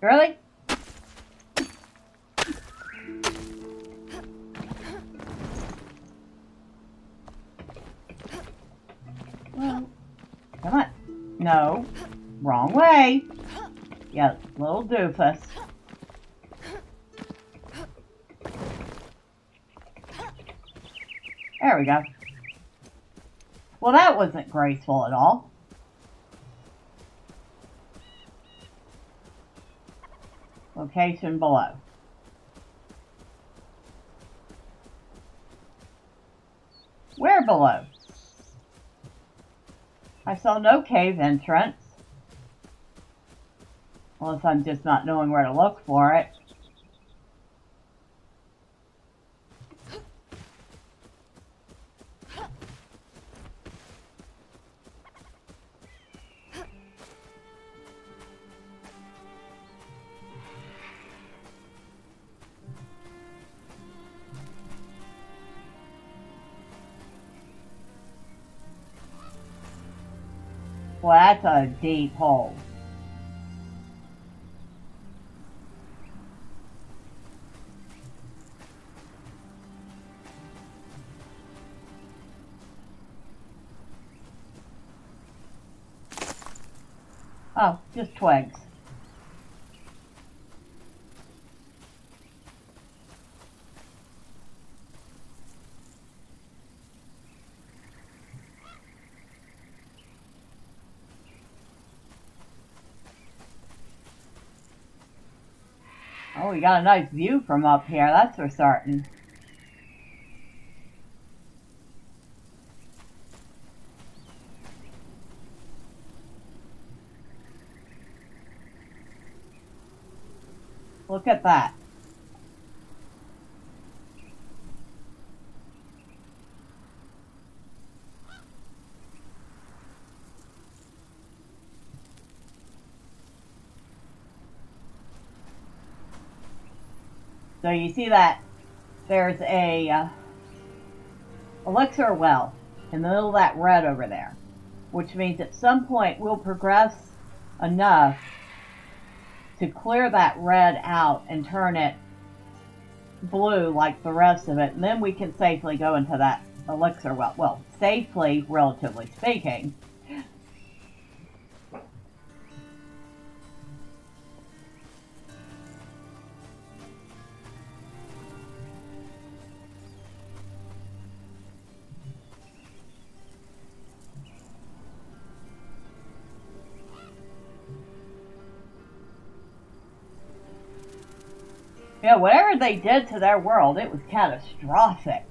Really? Well, come on. No. Wrong way. Yeah, little doofus. There we go. Well, that wasn't graceful at all. Location below. Where below? I saw no cave entrance. Unless I'm just not knowing where to look for it. Well, that's a deep hole. Oh, just twigs. Oh, we got a nice view from up here, that's for certain. Look at that. So you see that there's a elixir well in the middle of that red over there, which means at some point we'll progress enough to clear that red out and turn it blue like the rest of it, and then we can safely go into that elixir well. Well, safely, relatively speaking. Yeah, whatever they did to their world, it was catastrophic.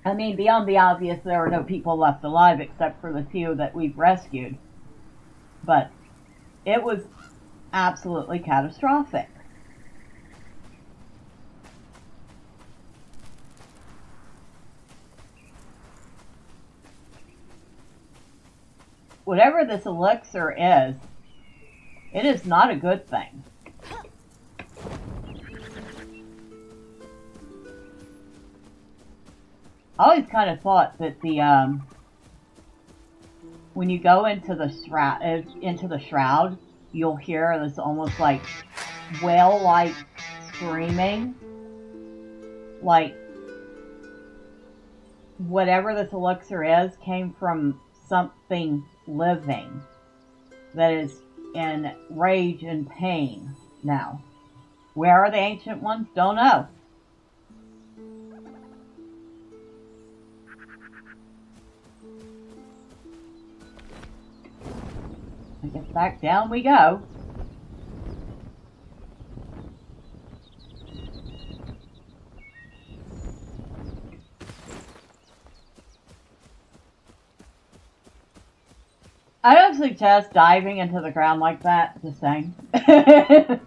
I mean, beyond the obvious, there were no people left alive except for the few that we've rescued. But it was absolutely catastrophic. Whatever this elixir is, it is not a good thing. I always kind of thought that the when you go into the shroud, you'll hear this almost like whale-like screaming, like whatever this elixir is came from something living that is in rage and pain now. Where are the ancient ones? Don't know. I guess back down we go. I don't suggest diving into the ground like that, just saying. I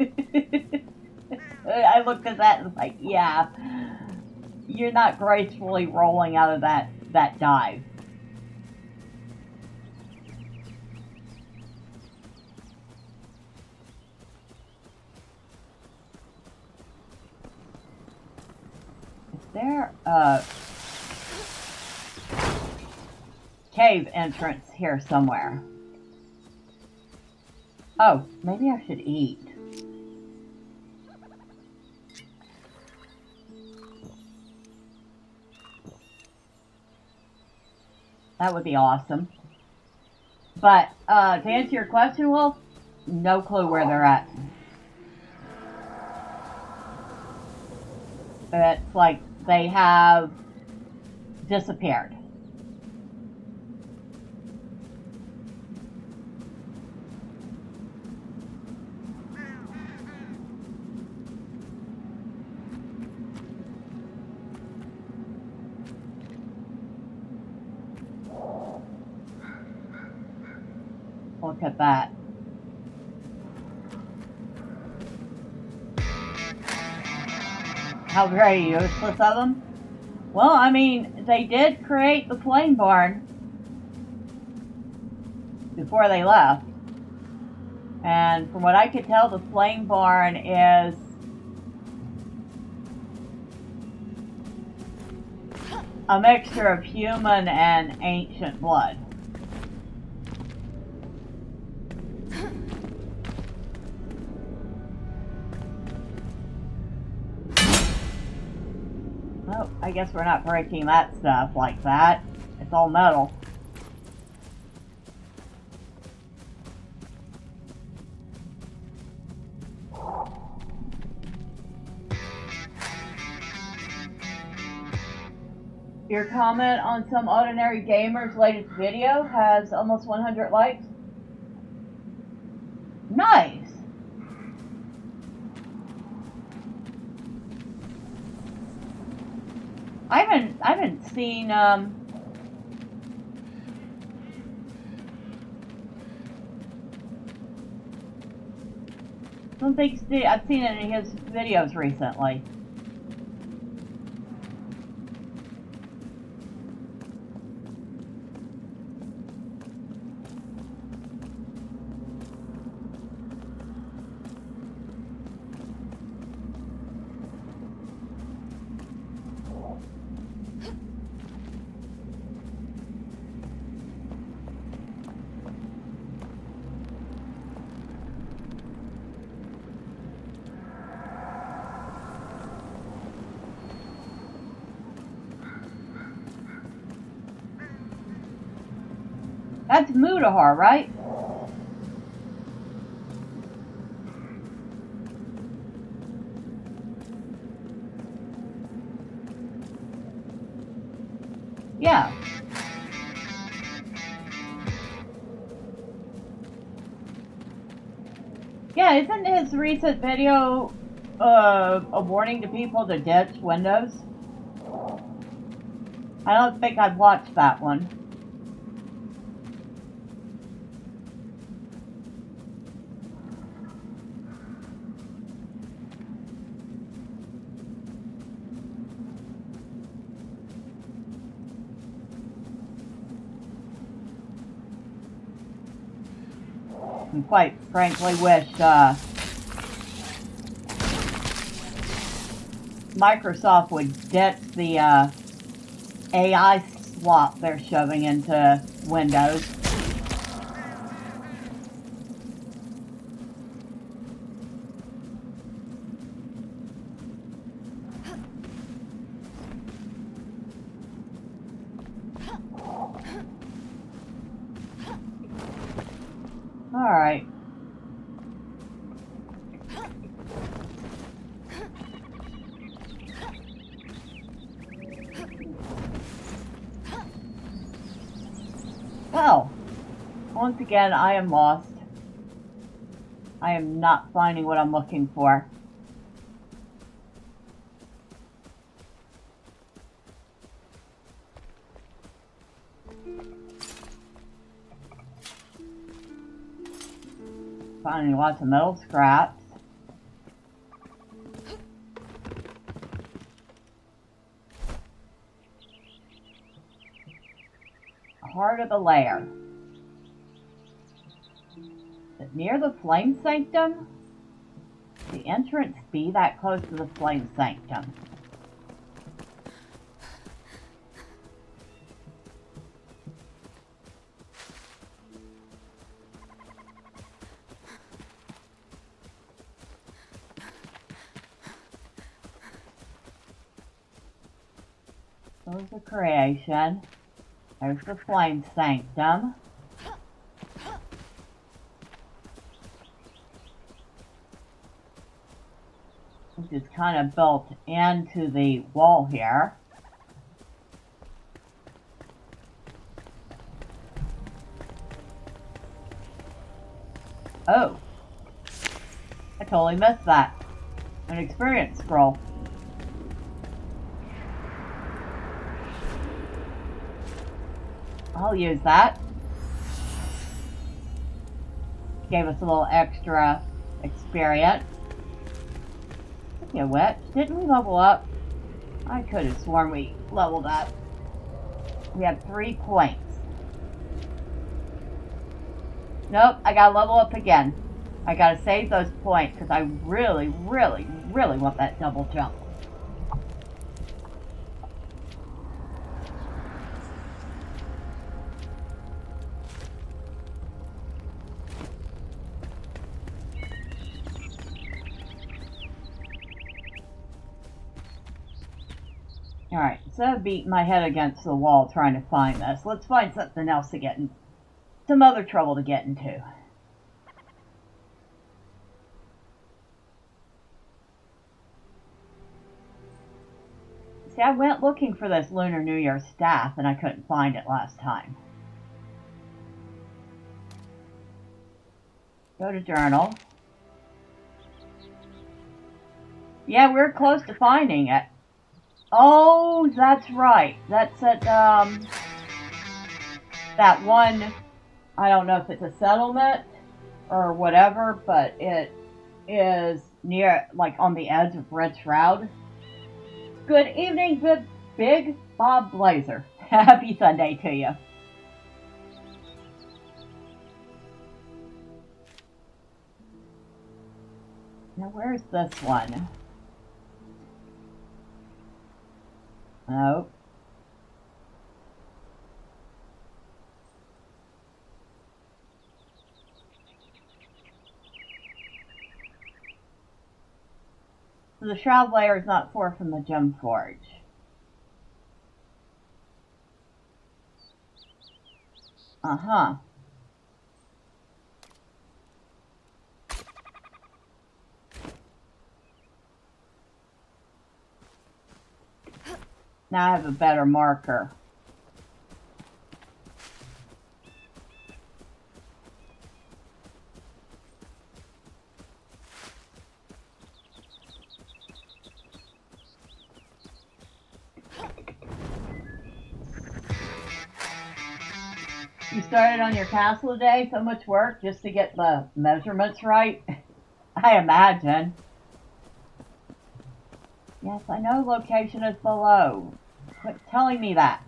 looked at that and was like, yeah, you're not gracefully rolling out of that dive. Is there cave entrance here somewhere. Oh, maybe I should eat. That would be awesome. But, to answer your question, Wolf, no clue where they're at. It's like they have disappeared. Look at that. How very useless of them. Well, I mean, they did create the flame barn before they left. And from what I could tell, the flame barn is a mixture of human and ancient blood. Oh, I guess we're not breaking that stuff like that. It's all metal. Your comment on some ordinary gamer's latest video has almost 100 likes. Nice! I haven't seen I don't think I've seen any of his videos recently. That's Mudahar, right? Yeah. Yeah, isn't his recent video a warning to people to ditch Windows? I don't think I've watched that one. And quite frankly wish Microsoft would ditch the AI swap they're shoving into Windows. Alright. Well, once again, I am lost. I am not finding what I'm looking for. Finding lots of metal scraps. Heart of the lair. Is it near the flame sanctum? The entrance be that close to the flame sanctum? There's the creation. There's the flame sanctum. Which is kind of built into the wall here. Oh. I totally missed that. An experience scroll. I'll use that. Gave us a little extra experience. Okay, what? Didn't we level up? I could have sworn we leveled up. We have 3 points. Nope, I gotta level up again. I gotta save those points because I really, really, really want that double jump. Alright, instead of beating my head against the wall trying to find this, let's find something else to get in. Some other trouble to get into. See, I went looking for this Lunar New Year staff and I couldn't find it last time. Go to journal. Yeah, we're close to finding it. Oh, that's right. That's at, that one, I don't know if it's a settlement or whatever, but it is near, like, on the edge of Enshrouded. Good evening, good Big Bob Blazer. Happy Sunday to you. Now, where's this one? Oh. So the shroud layer is not far from the gem forge. Uh-huh. Now I have a better marker. You started on your castle today? So much work just to get the measurements right? I imagine. Yes, I know location is below. Quit telling me that.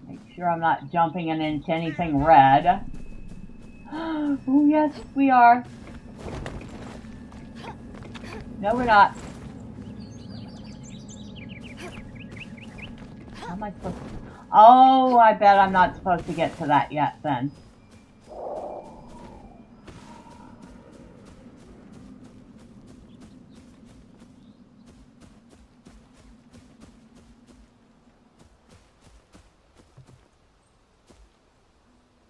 Make sure I'm not jumping into anything red. Oh, yes, we are. No, we're not. How am I supposed to... Oh, I bet I'm not supposed to get to that yet, then.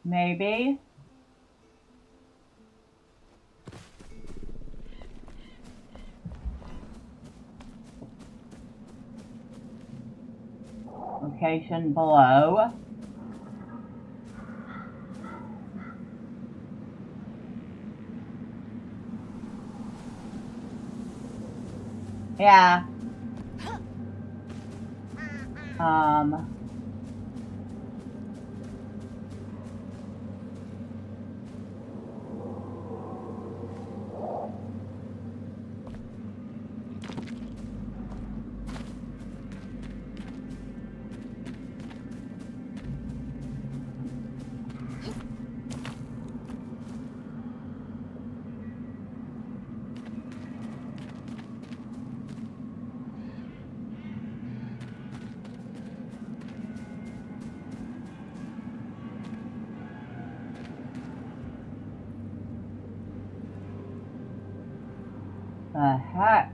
Maybe. Location below. Yeah. The heck?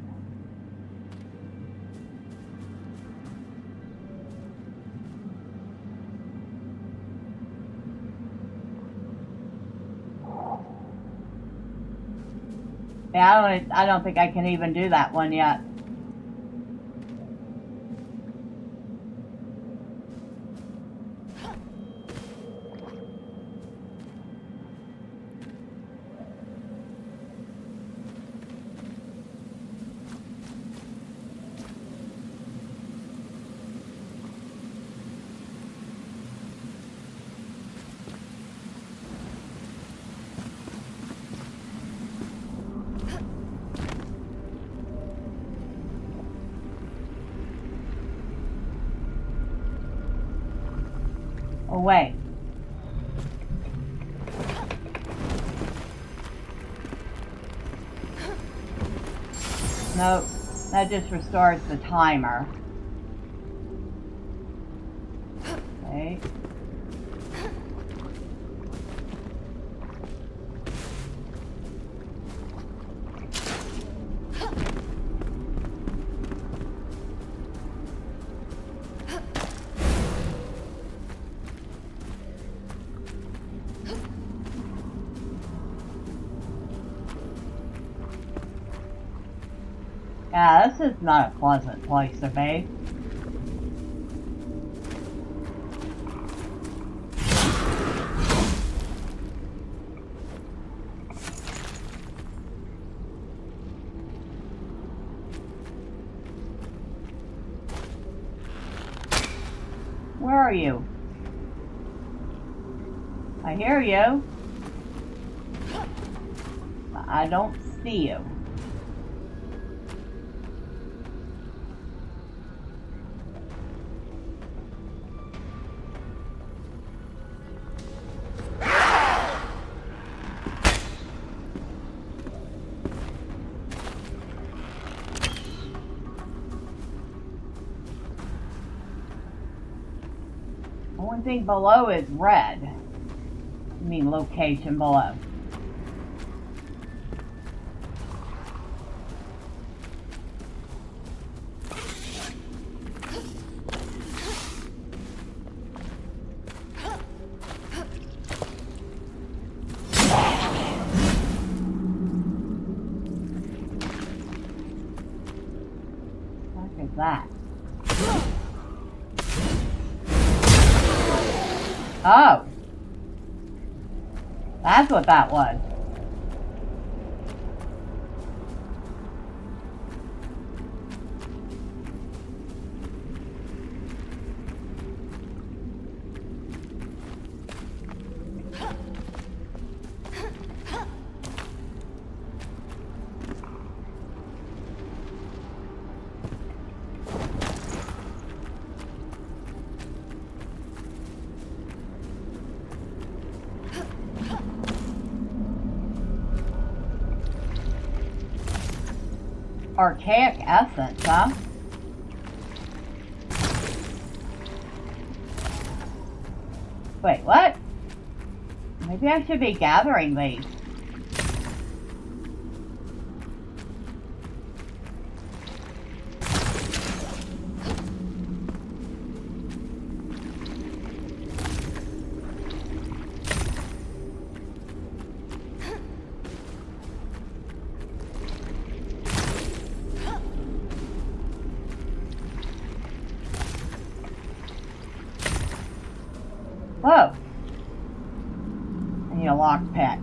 Yeah, I don't think I can even do that one yet. Oh, wait. Nope, that just restores the timer. Okay. Yeah, this is not a pleasant place to be. Where are you? I hear you. I don't see you. Only thing below is red. I mean location below. What is that? Oh, that's what that was. Archaic essence, huh? Wait, what? Maybe I should be gathering these. Whoa. I need a lockpick.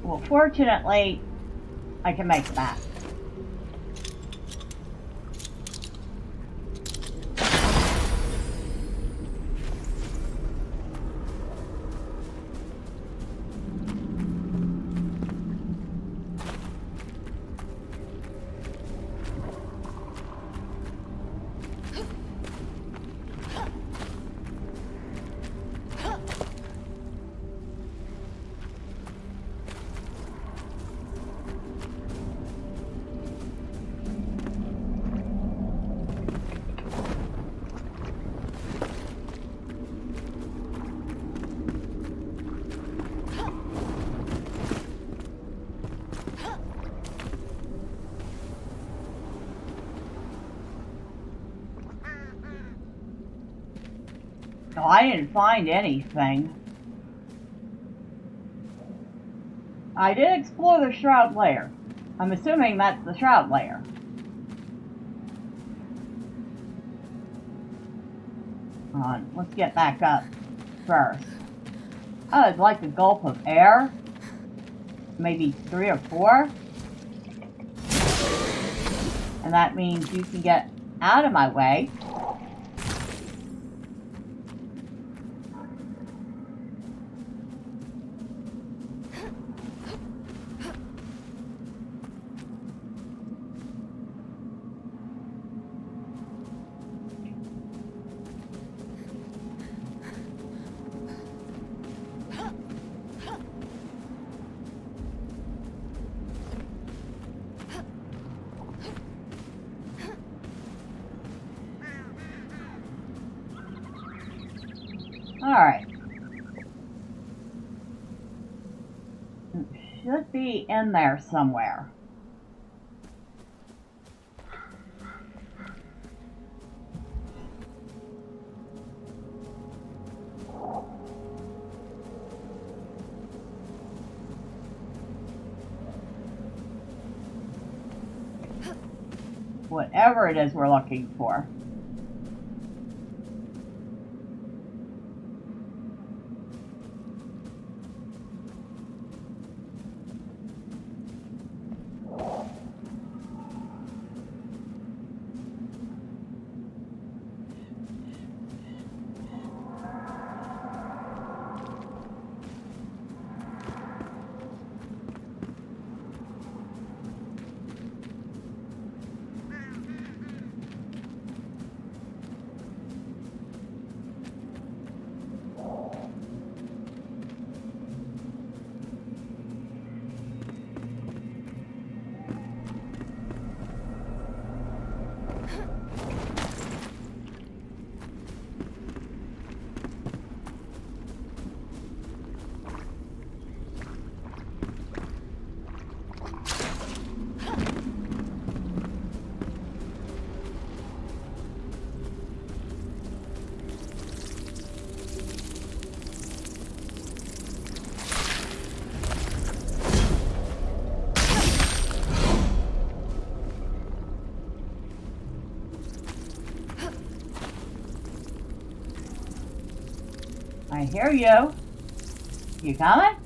Well, fortunately, I can make that. Oh, I didn't find anything. I did explore the shroud layer. I'm assuming that's the shroud layer. Hold on, let's get back up first. Oh, it's like a gulp of air. Maybe 3 or 4. And that means you can get out of my way. Alright. It should be in there somewhere. Whatever it is we're looking for. I hear you. You coming?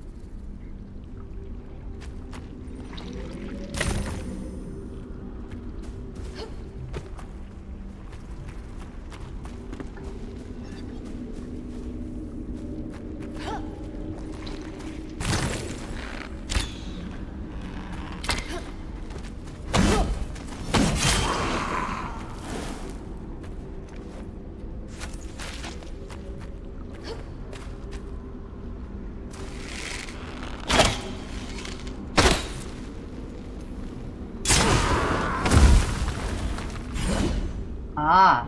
Ah.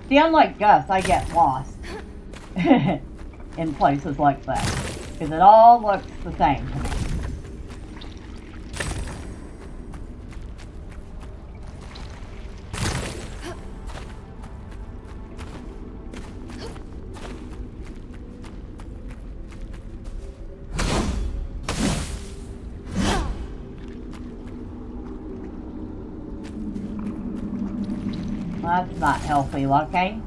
See, unlike Gus, I get lost in places like that, because it all looks the same to me. That's not healthy looking.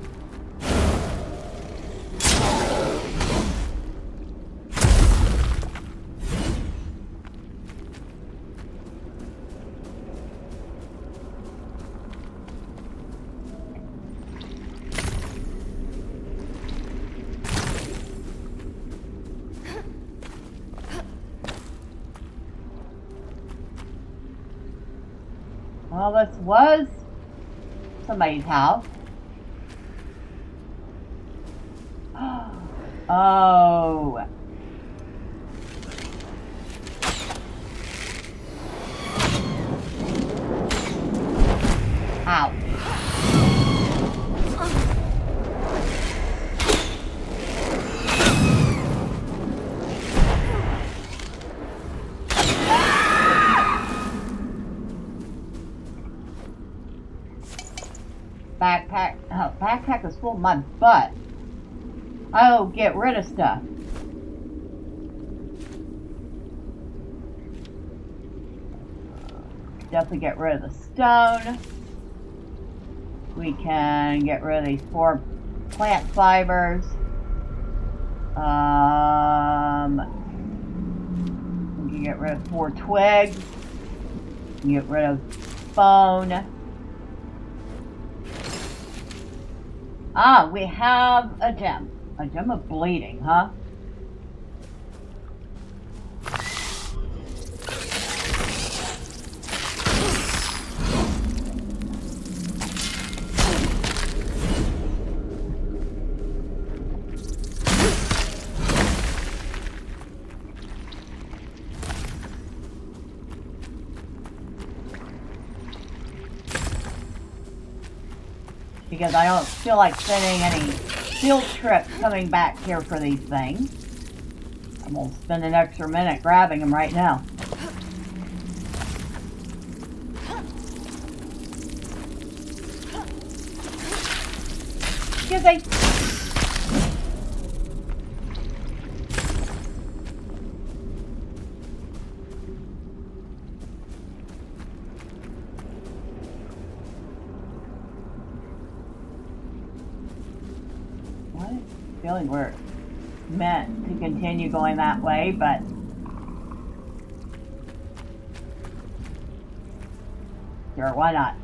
Well, this was somebody's house. Oh. Ow. Backpack. Oh, backpack is full of my butt. Oh, get rid of stuff. Definitely get rid of the stone. We can get rid of these 4 plant fibers. We can get rid of 4 twigs. We can get rid of bone. Ah, we have a gem. A gem of bleeding, huh? Because I don't feel like spending any field trips coming back here for these things. I'm going to spend an extra minute grabbing them right now. Excuse me. Feeling we're meant to continue going that way, but sure, why not?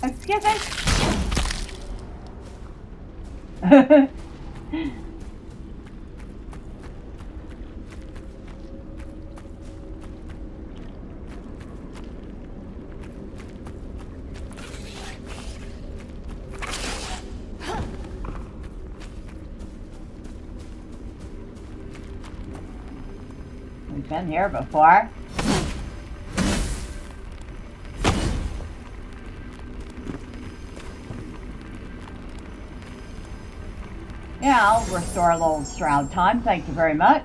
Excuse me. We've been here before. Yeah, I'll restore a little shroud time. Thank you very much.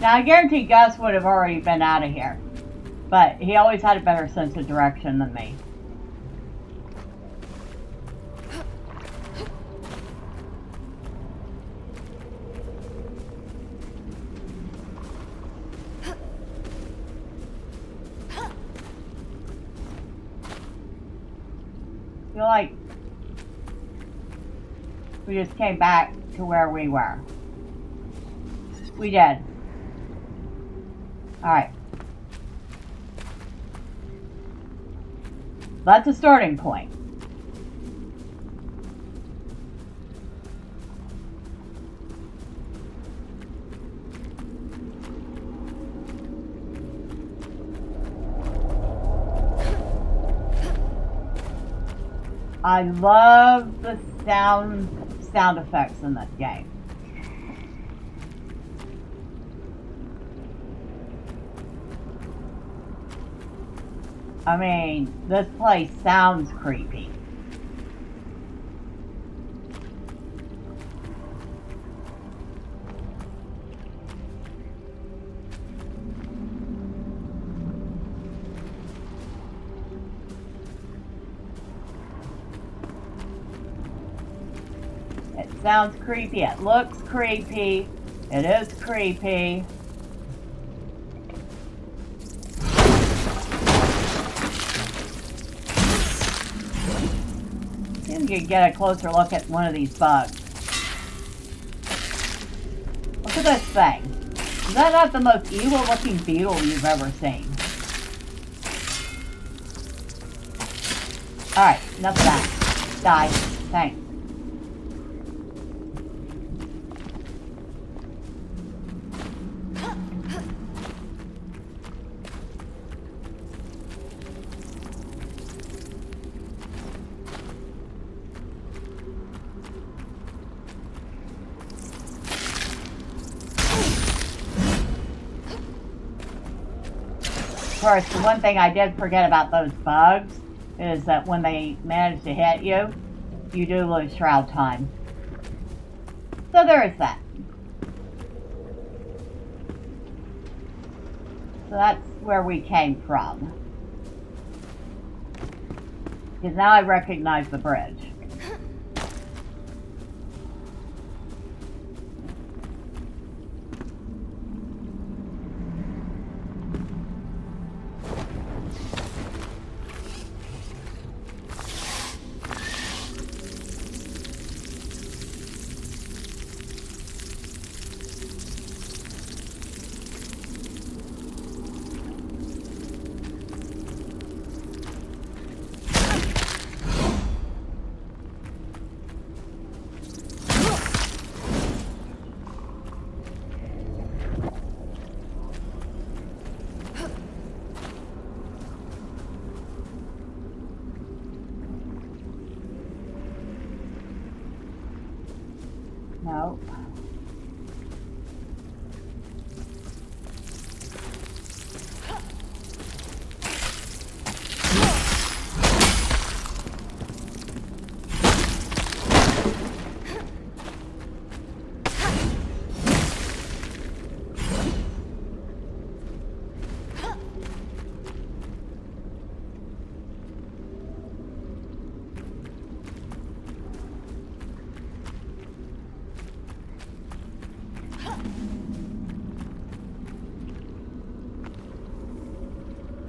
Now, I guarantee Gus would have already been out of here. But he always had a better sense of direction than me. I feel like we just came back to where we were. We did. Alright. That's a starting point. I love the sound effects in this game. I mean, this place sounds creepy. It sounds creepy. It looks creepy. It is creepy. You can get a closer look at one of these bugs. Look at this thing. Is that not the most evil looking beetle you've ever seen? Alright, enough of that. Die. Thanks. Of course, the one thing I did forget about those bugs is that when they manage to hit you, you do lose shroud time. So there is that. So that's where we came from. Because now I recognize the bridge. No.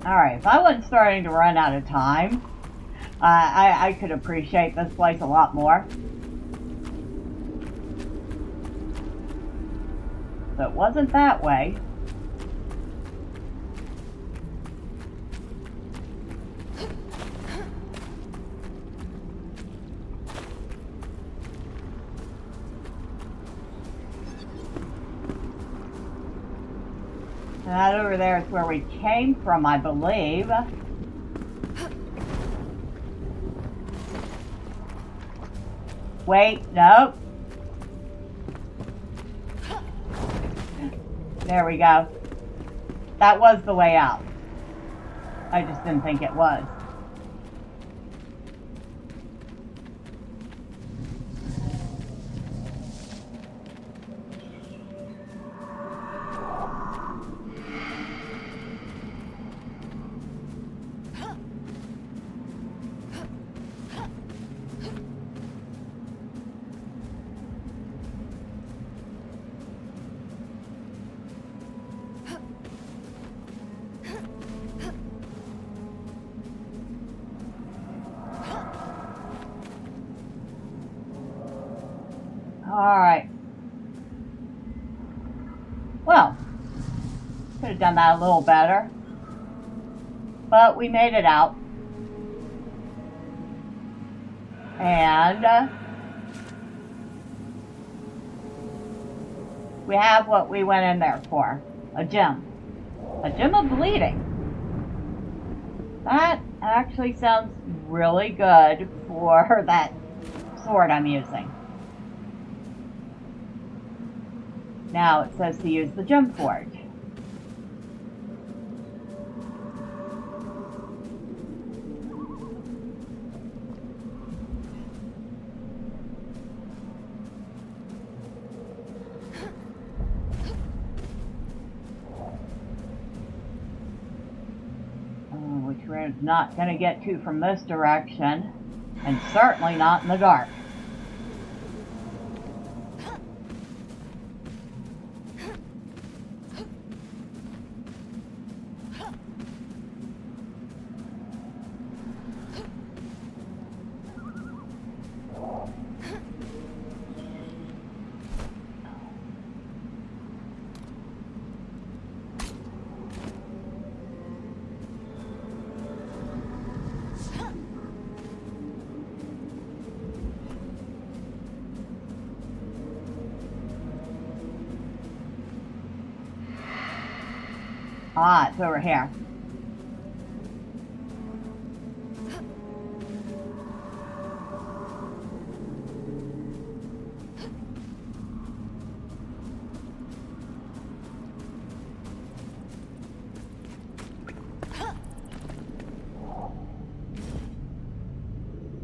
Alright, if I wasn't starting to run out of time, I could appreciate this place a lot more. So it wasn't that way. That over there is where we came from, I believe. Wait, nope. There we go. That was the way out. I just didn't think it was. Well, could have done that a little better. But we made it out. And we have what we went in there for. A gem. A gem of bleeding. That actually sounds really good for that sword I'm using. Now it says to use the gem forge. Which we're not going to get to from this direction, and certainly not in the dark. Ah, it's over here.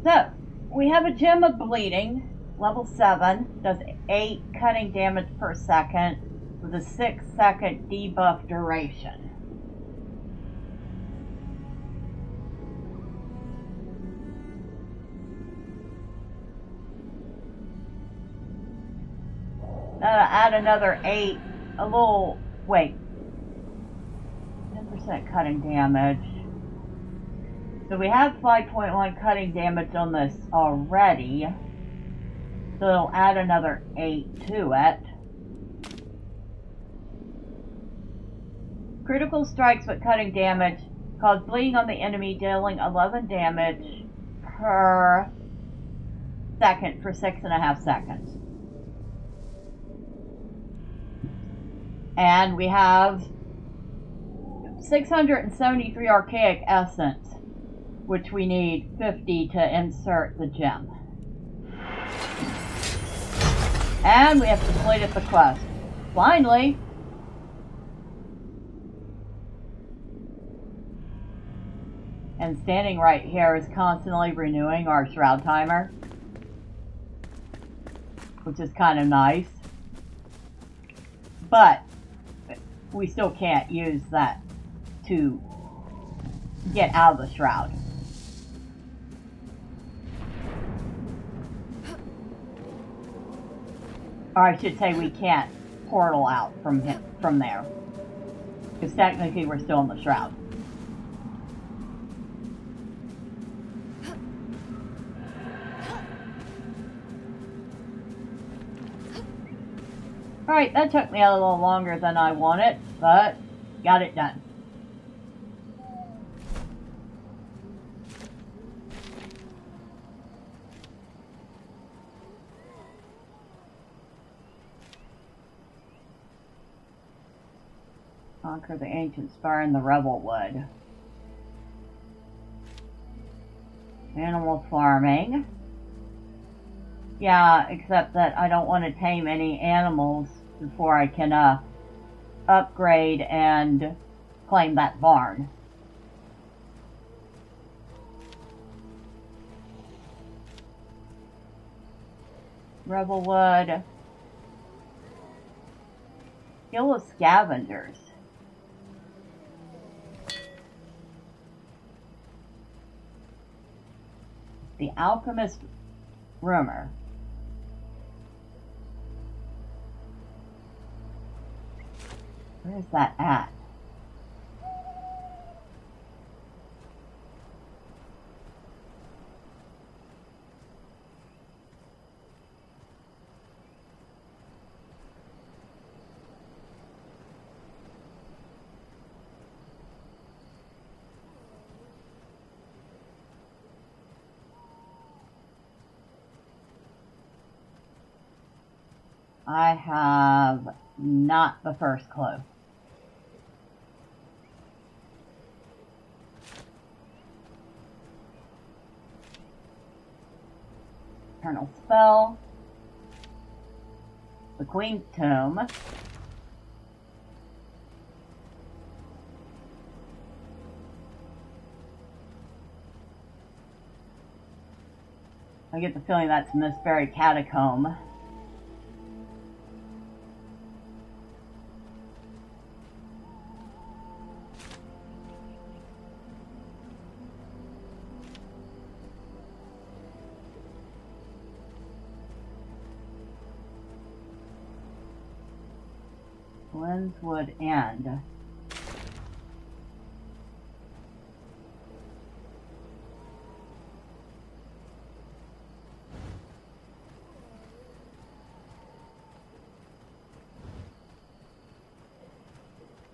So, we have a gem of bleeding, level 7, does 8 cutting damage per second with a 6-second debuff duration. Add another 8, a little, wait, 10% cutting damage. So we have 5.1 cutting damage on this already. So it'll add another 8 to it. Critical strikes with cutting damage cause bleeding on the enemy, dealing 11 damage per second for 6.5 seconds. And we have 673 archaic essence, which we need 50 to insert the gem. And we have completed the quest. Finally! And standing right here is constantly renewing our shroud timer, which is kind of nice. But we still can't use that to get out of the shroud. Or I should say we can't portal out from there. Because technically we're still in the shroud. Alright, that took me a little longer than I wanted, but got it done. Conquer the ancient spire in the rebel wood. Animal farming. Yeah, except that I don't want to tame any animals before I can upgrade and claim that barn. Rebel wood. Kill of scavengers. The alchemist rumor. Where is that at? I have not the first clue. Eternal Spell. The Queen's Tomb. I get the feeling that's in this very catacomb. Would end.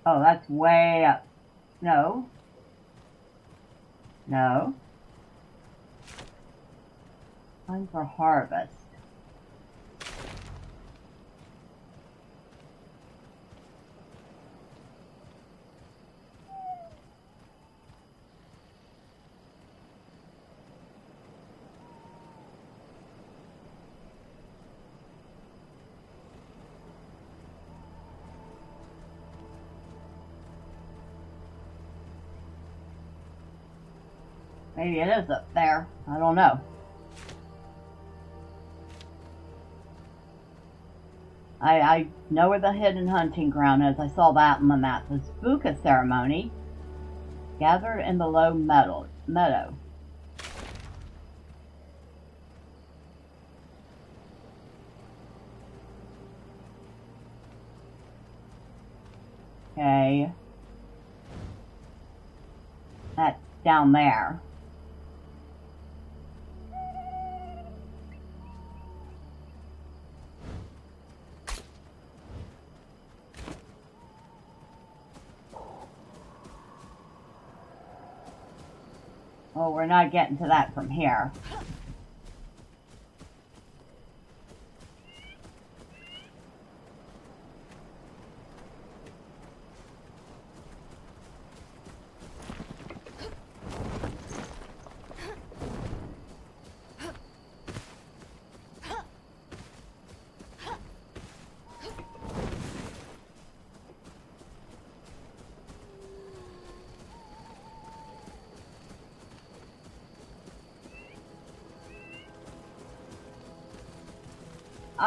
Oh, that's way up. No. No. Time for harvest. Maybe it is up there. I don't know. I know where the hidden hunting ground is. I saw that on the map. The Spooka ceremony. Gather in the low meadow. Okay. That's down there. Oh, we're not getting to that from here.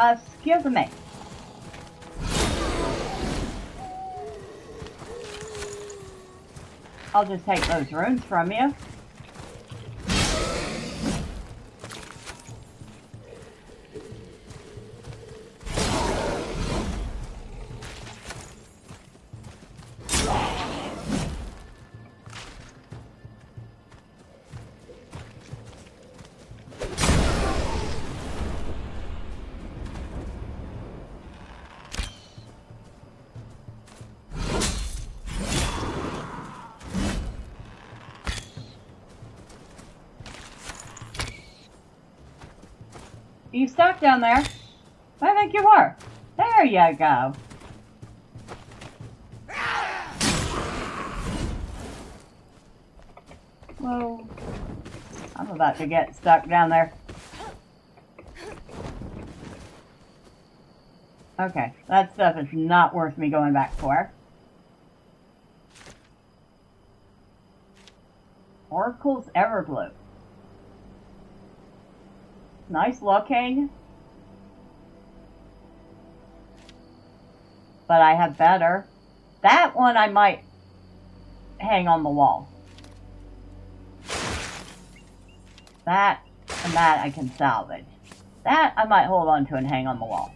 Excuse me. I'll just take those runes from you. You stuck down there? I think you are. There you go. Whoa. I'm about to get stuck down there. Okay, that stuff is not worth me going back for. Oracle's Everblue. Nice looking. But I have better. That one I might hang on the wall. That and that I can salvage. That I might hold on to and hang on the wall.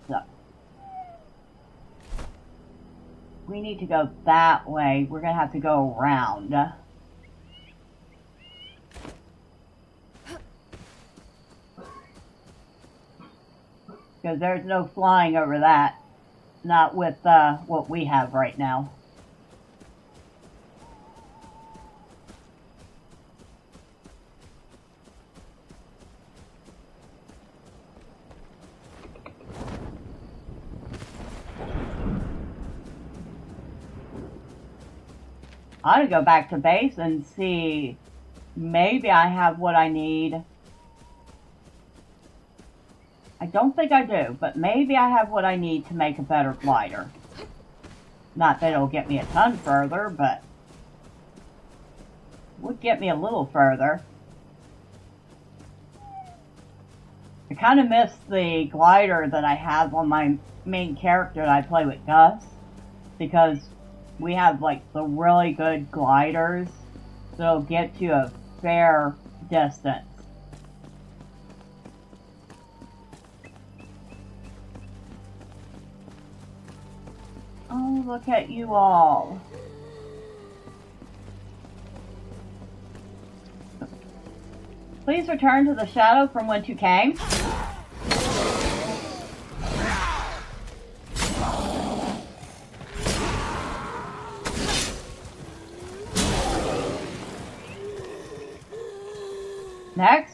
So, we need to go that way. We're going to have to go around. Because there's no flying over that. Not with what we have right now. I ought to go back to base and see. Maybe I have what I need. I don't think I do, but maybe I have what I need to make a better glider. Not that it'll get me a ton further, but would get me a little further. I kind of miss the glider that I have on my main character that I play with Gus, because we have like the really good gliders that'll get you a fair distance. Oh, look at you all. Please return to the shadow from whence you came. Next.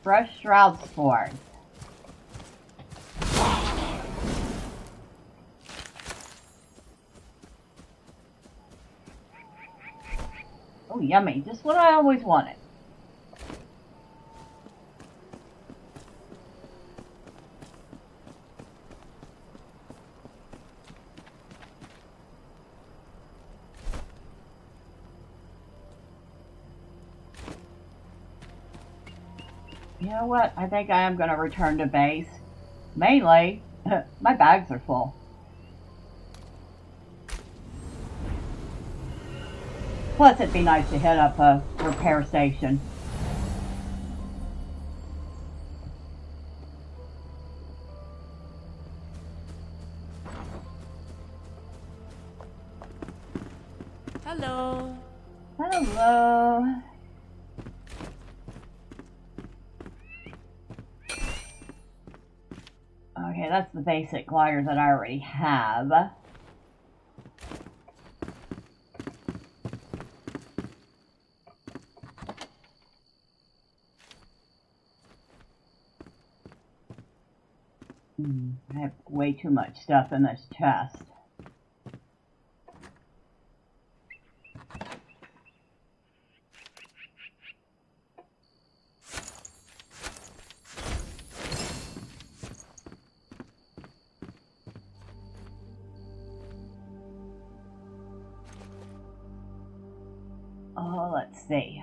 Fresh shroud spores. Oh, yummy. Just what I always wanted. You know what? I think I am going to return to base. Mainly, my bags are full. Plus, it'd be nice to hit up a repair station. Hello. Hello. Okay, that's the basic glider that I already have. I have way too much stuff in this chest. Oh, let's see.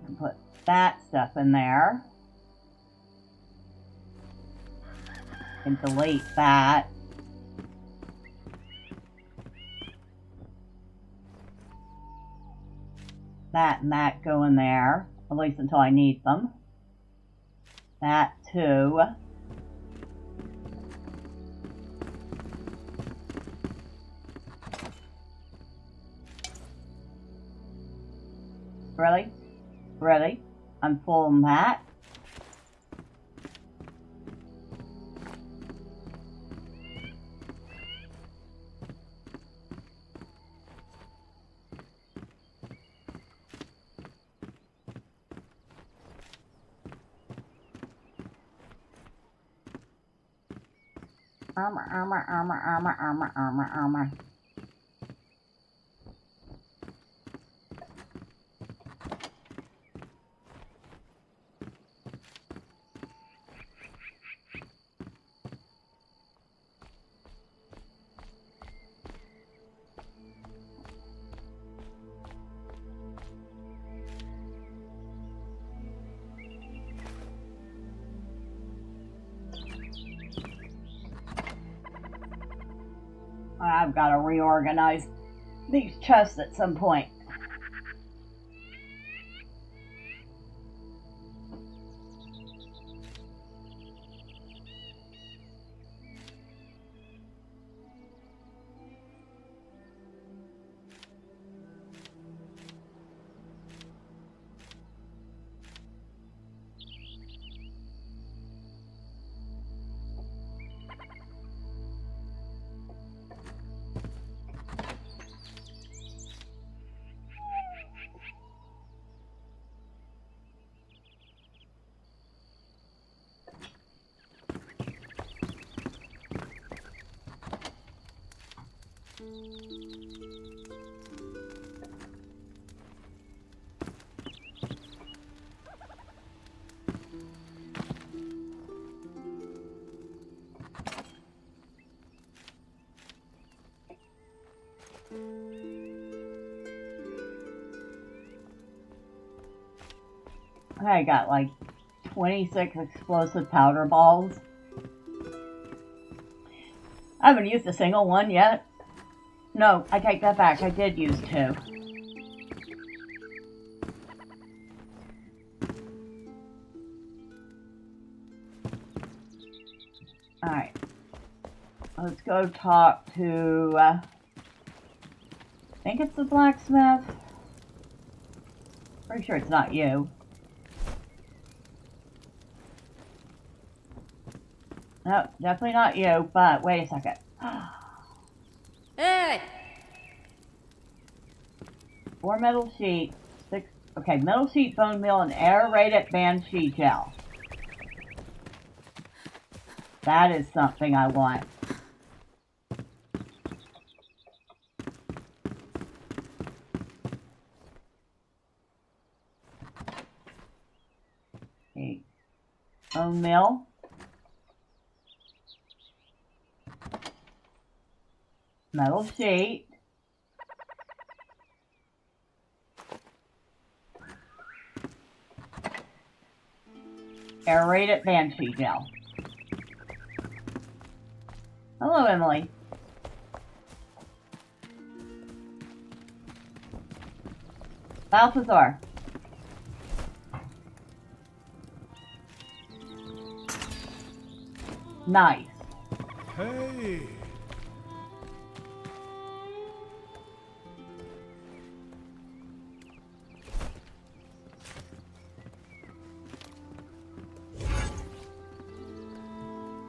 And put that stuff in there. And delete that. That and that go in there, at least until I need them. That too. Really? Really? I'm full on that. Armor. I've got to reorganize these chests at some point. I got like 26 explosive powder balls. I haven't used a single one yet. No, I take that back. I did use 2. Alright. Let's go talk to, I think it's the blacksmith. Pretty sure it's not you. No, definitely not you, but wait a second. Hey! 4 metal sheet, 6, okay, metal sheet, bone meal, and aerated banshee gel. That is something I want. Okay, bone meal. Metal sheet. Aerated banshee gel. Hello, Emily. Balthazar. Nice. Hey!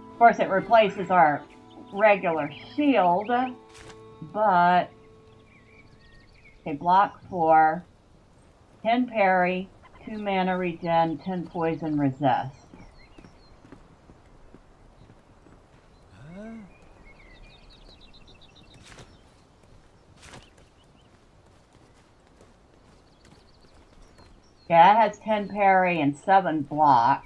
Of course, it replaces our regular shield, but okay, block 4, 10 parry, 2 mana regen, 10 poison resist. Yeah, that has 10 parry and 7 block.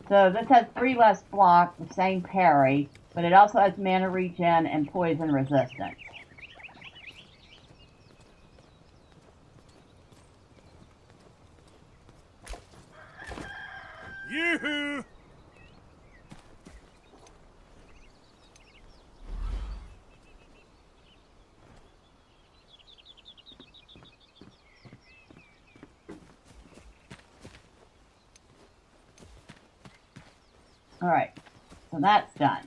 So this has 3 less block, the same parry, but it also has mana regen and poison resistance. Yoo-hoo! Alright, so that's done.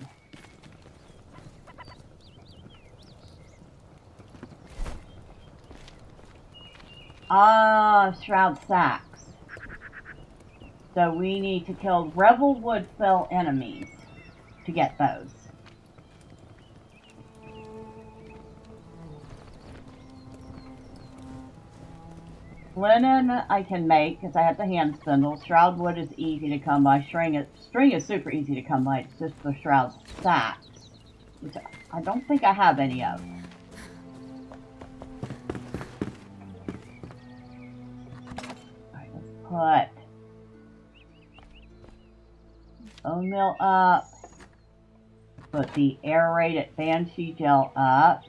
Shroud sacks. So we need to kill Rebel Woodfell enemies to get those. Linen I can make because I have the hand spindle. Shroud wood is easy to come by. String is super easy to come by. It's just the shroud sacks, which I don't think I have any of. Alright, let's put bone meal up. Put the aerated banshee gel up.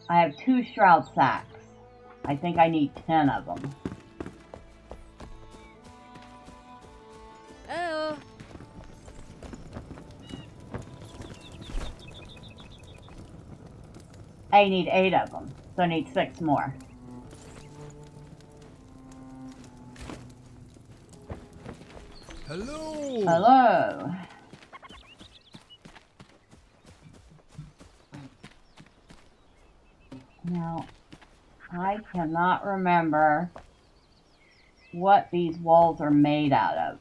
I have 2 shroud sacks. I think I need 10 of them. I need 8 of them, so I need 6 more. Hello. Hello. Now, I cannot remember what these walls are made out of.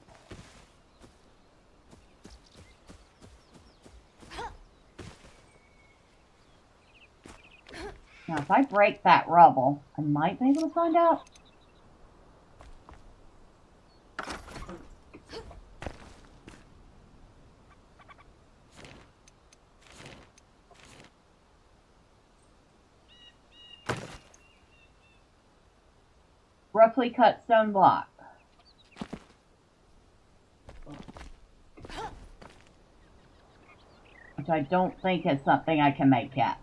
Now, if I break that rubble, I might be able to find out. Roughly cut stone block. Which I don't think is something I can make yet.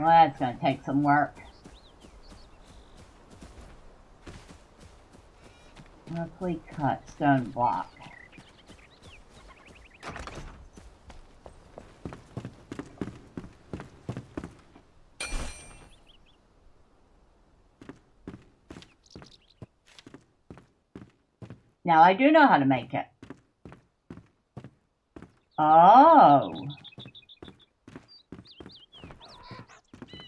Well, that's going to take some work. Roughly cut stone block. Now I do know how to make it. Oh.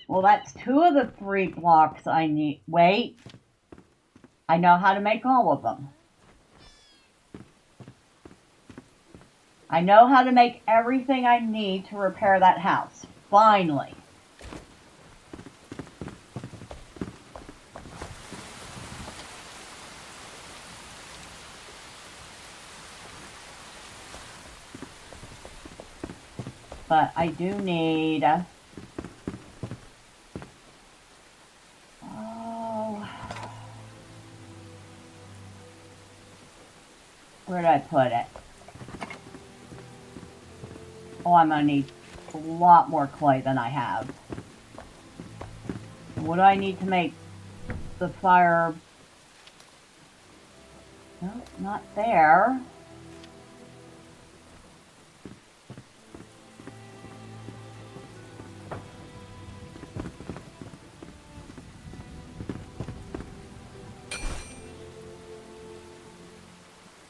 Well, that's 2 of the 3 blocks I need. Wait. I know how to make all of them. I know how to make everything I need to repair that house. Finally. But I do need... where did I put it? Oh, I'm going to need a lot more clay than I have. What do I need to make the fire? No, not there.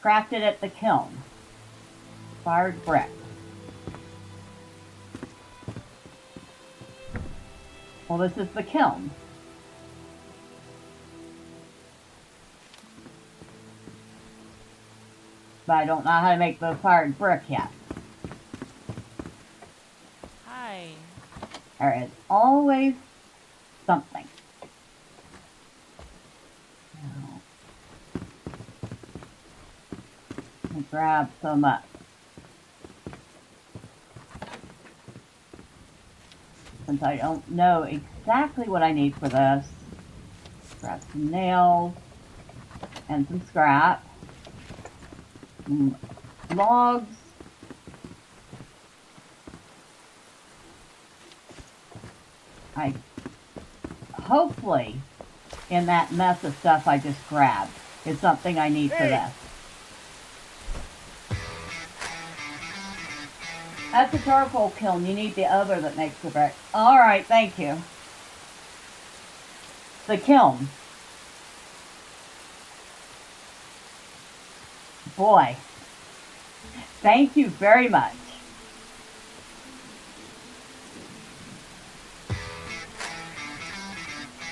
Crafted at the kiln. Fired brick. Well, this is the kiln. But I don't know how to make the fired brick yet. Hi. There is always something. Let me grab some up. Since I don't know exactly what I need for this, grab some nails and some scrap, some logs, hopefully in that mess of stuff I just grabbed is something I need for this. That's a charcoal kiln. You need the other that makes the brick. Alright, thank you. The kiln. Boy. Thank you very much.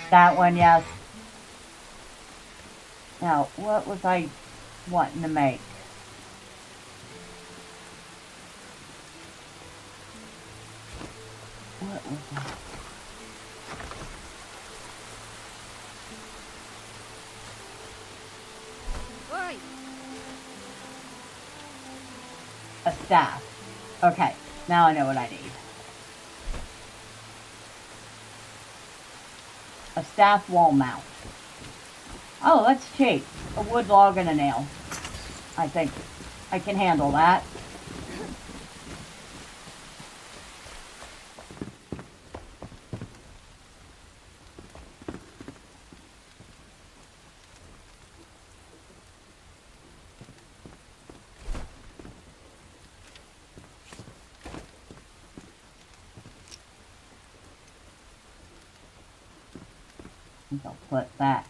That one, yes. Now, what was I wanting to make? What was that? Oi! A staff. Okay, now I know what I need. A staff wall mount. Oh, that's cheap. A wood log and a nail. I think I can handle that. I'll put that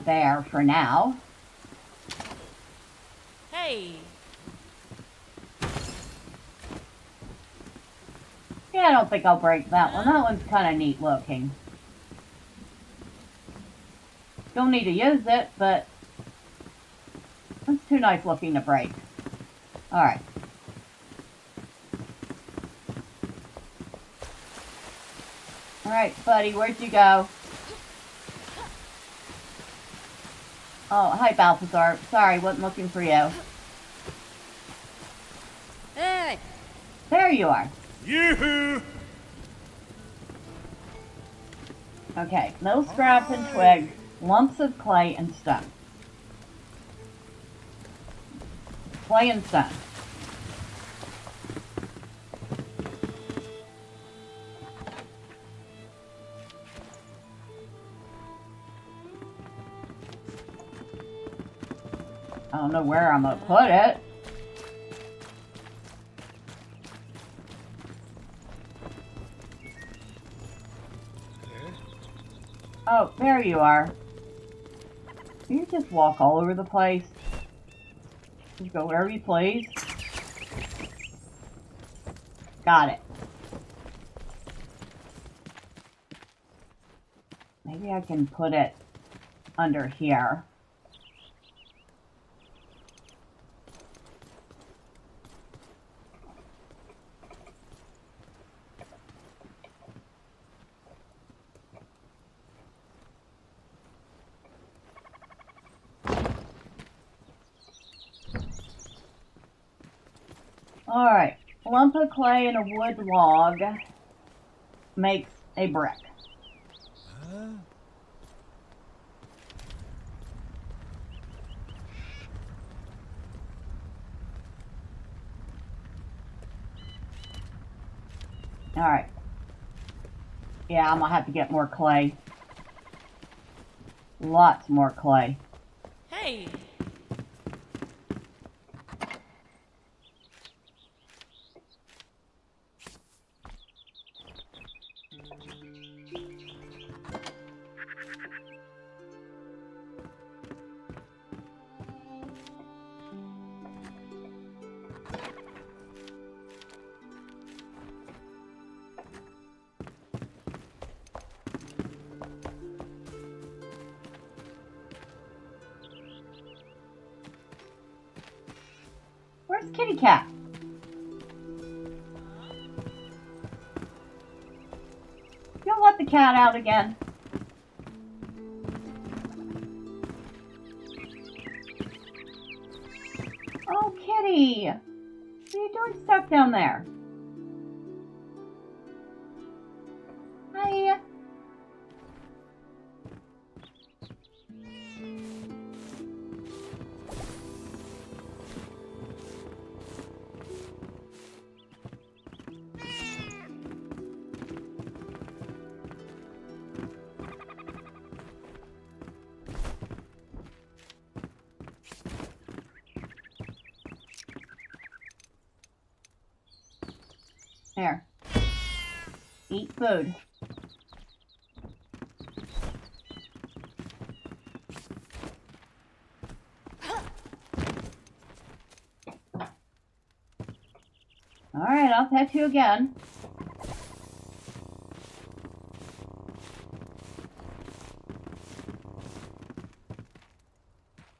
there for now. Hey! Yeah, I don't think I'll break that one. That one's kind of neat looking. Don't need to use it, but it's too nice looking to break. Alright. Alright, buddy, where'd you go? Oh, hi, Balthazar. Sorry, wasn't looking for you. Hey! There you are. Yoo-hoo! Okay, no scrap and twig, lumps of clay and stone. Clay and stone. I don't know where I'm gonna put it. Oh, there you are. You just walk all over the place. Just go wherever you please. Got it. Maybe I can put it under here. Alright, a lump of clay and a wood log makes a brick. Alright. Yeah, I'm gonna have to get more clay. Lots more clay. Hey! Where's Kitty Cat? You'll let the cat out again. Oh, Kitty! What are you doing stuck down there? Hi. There. Eat food. Alright, I'll pet you again.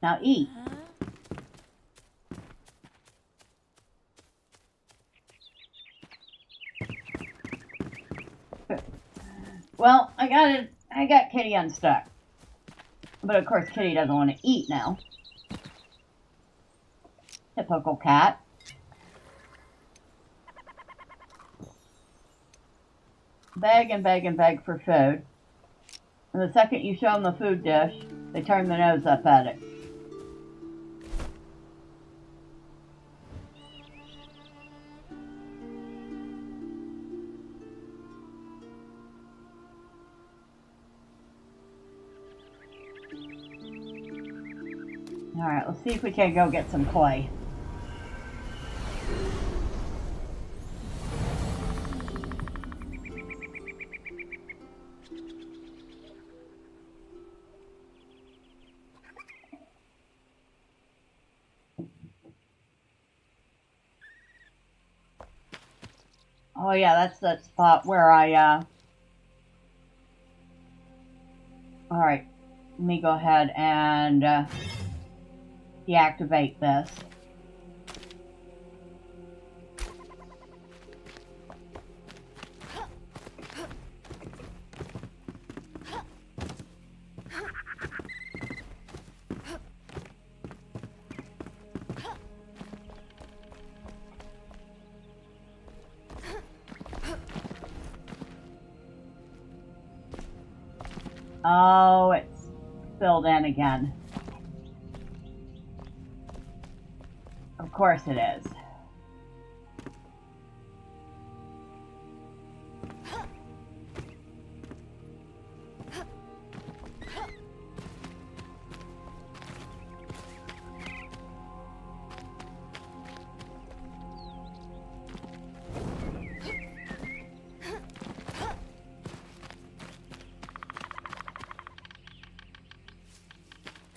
Now eat. Well, I got Kitty unstuck. But of course Kitty doesn't want to eat now. Typical cat. Beg and beg and beg for food. And the second you show them the food dish, they turn their nose up at it. Alright, let's see if we can go get some clay. Oh yeah, that's that spot where I, Alright, let me go ahead and, deactivate this. Oh, it's filled in again. Of course it is.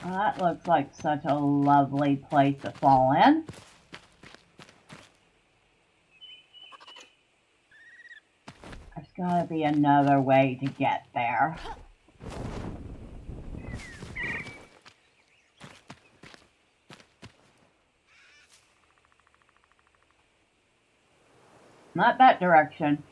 Well, that looks like such a lovely place to fall in. There's gotta be another way to get there. Not that direction.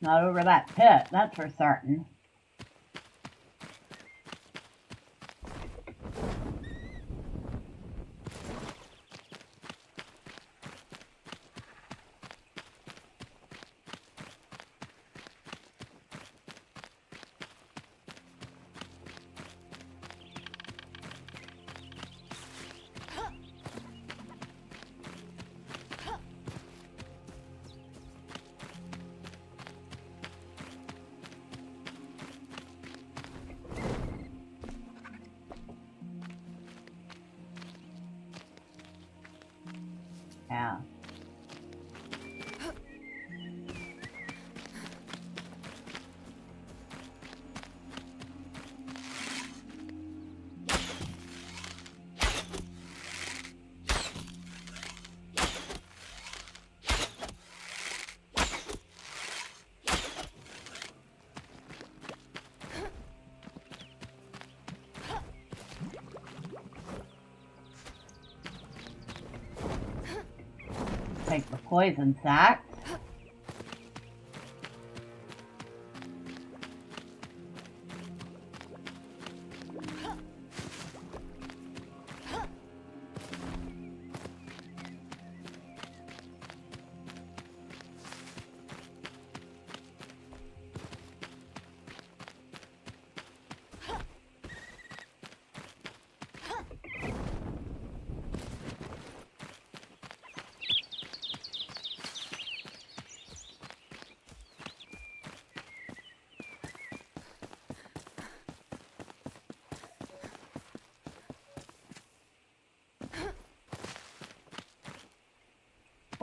Not over that pit, that's for certain. Yeah. Take the poison sack.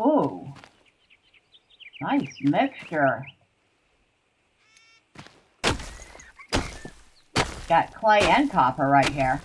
Ooh. Nice mixture. Got clay and copper right here.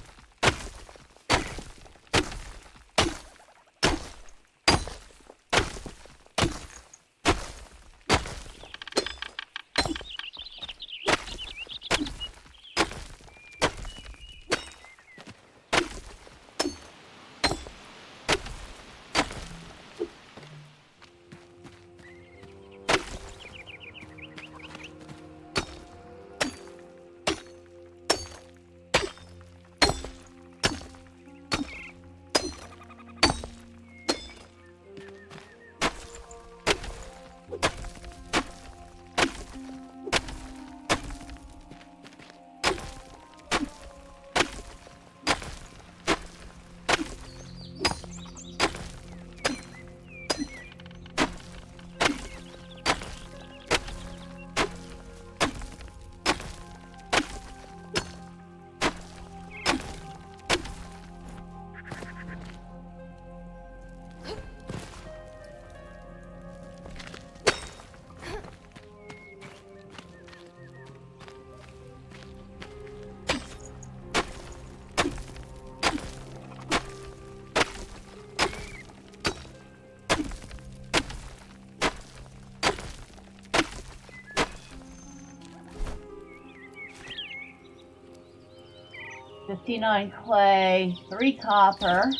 $59 clay, 3 copper.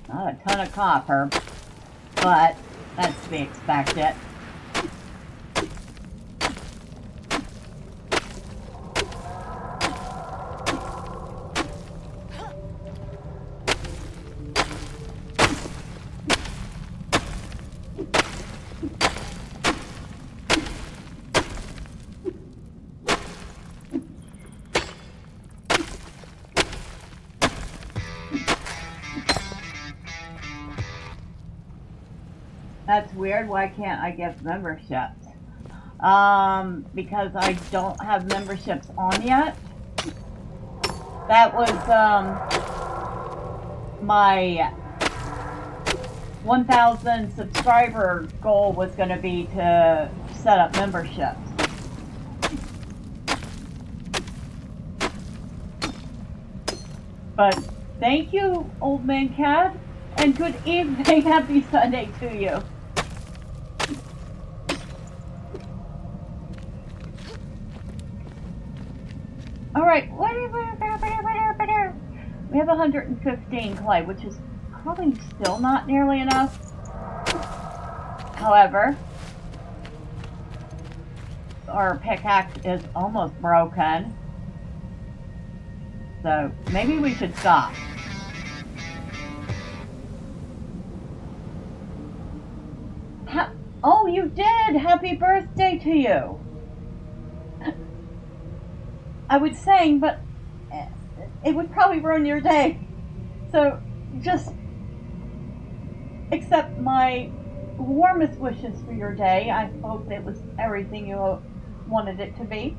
Not a ton of copper, but that's to be expected. That's weird. Why can't I get memberships? Because I don't have memberships on yet. That was my 1,000 subscriber goal was going to be to set up memberships. But thank you, Old Man Cat, and good evening. Happy Sunday to you. Alright, we have 115 clay, which is probably still not nearly enough. However, our pickaxe is almost broken. So maybe we should stop. Oh, you did! Happy birthday to you! I would sing, but it would probably ruin your day. So just accept my warmest wishes for your day. I hope it was everything you wanted it to be.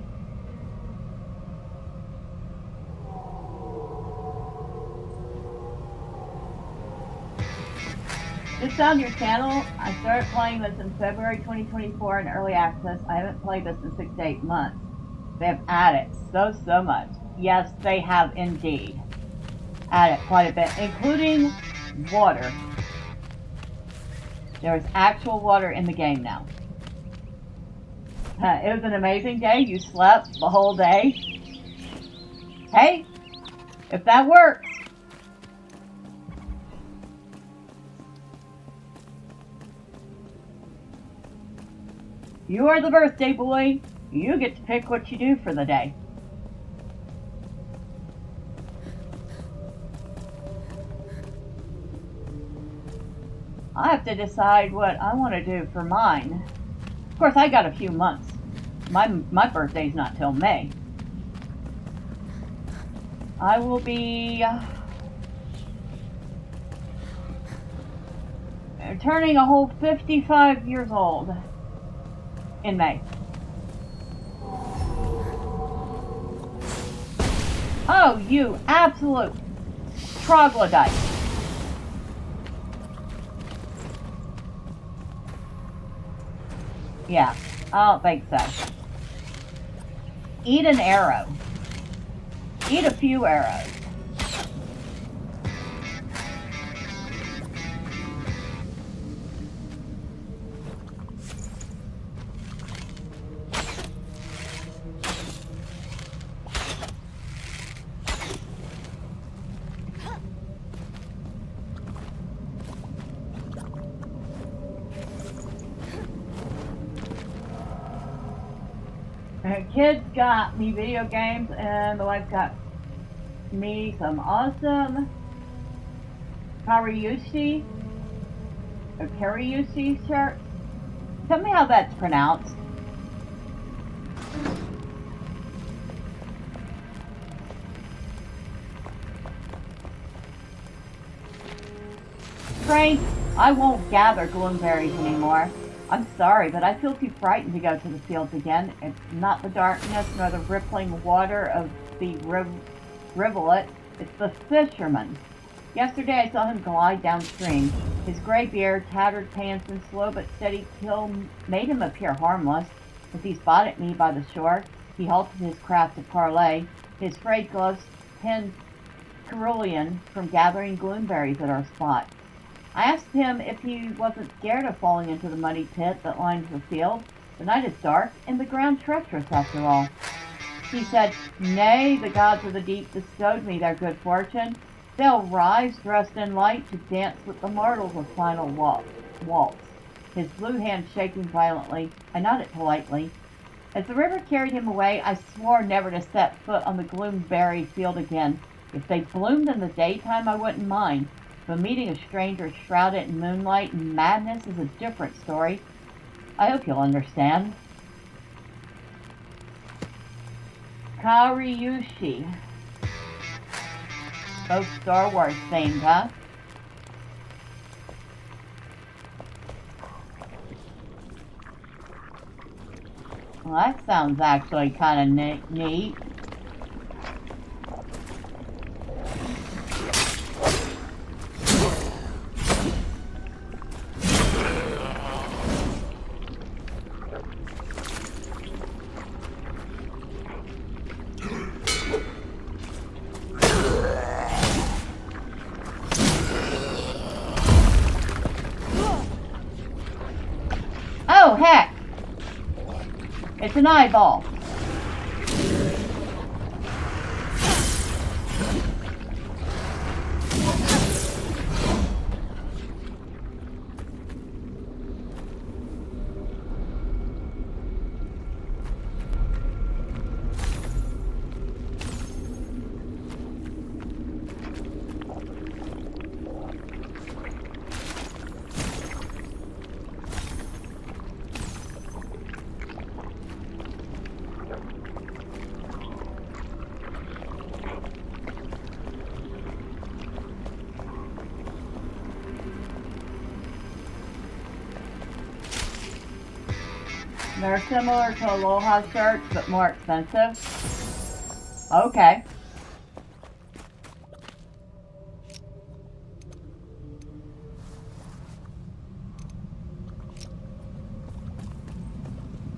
Just found your channel. I started playing this in February 2024 in early access. I haven't played this in 6 to 8 months. They have added so much. Yes, they have indeed added quite a bit, including water. There is actual water in the game now. It was an amazing day. You slept the whole day. Hey, if that works. You are the birthday boy. You get to pick what you do for the day. I have to decide what I want to do for mine. Of course, I got a few months. My birthday's not till May. I will be turning a whole 55 years old in May. Oh, you absolute troglodyte. Yeah, I don't think so. Eat an arrow. Eat a few arrows. The kids got me video games, and the wife got me some awesome Kariushi or Kariushi shirt. Tell me how that's pronounced. Frank, I won't gather gloomberries anymore. I'm sorry, but I feel too frightened to go to the fields again. It's not the darkness nor the rippling water of the rivulet. It's the fisherman. Yesterday I saw him glide downstream. His gray beard, tattered pants, and slow but steady kill made him appear harmless. As he spotted me by the shore, he halted his craft to parley. His frayed gloves pinned Cerulean from gathering gloomberries at our spot. I asked him if he wasn't scared of falling into the muddy pit that lines the field. The night is dark, and the ground treacherous after all. He said, "Nay, the gods of the deep bestowed me their good fortune. They'll rise, dressed in light, to dance with the mortals of final waltz." His blue hand shaking violently, I nodded politely. As the river carried him away, I swore never to set foot on the gloomberry field again. If they bloomed in the daytime, I wouldn't mind. But meeting a stranger shrouded in moonlight and madness is a different story. I hope you'll understand. Kariushi. Both Star Wars themed, huh? Well, that sounds actually kind of neat. Oh, heck! It's an eyeball. They're similar to Aloha shirts, but more expensive. Okay.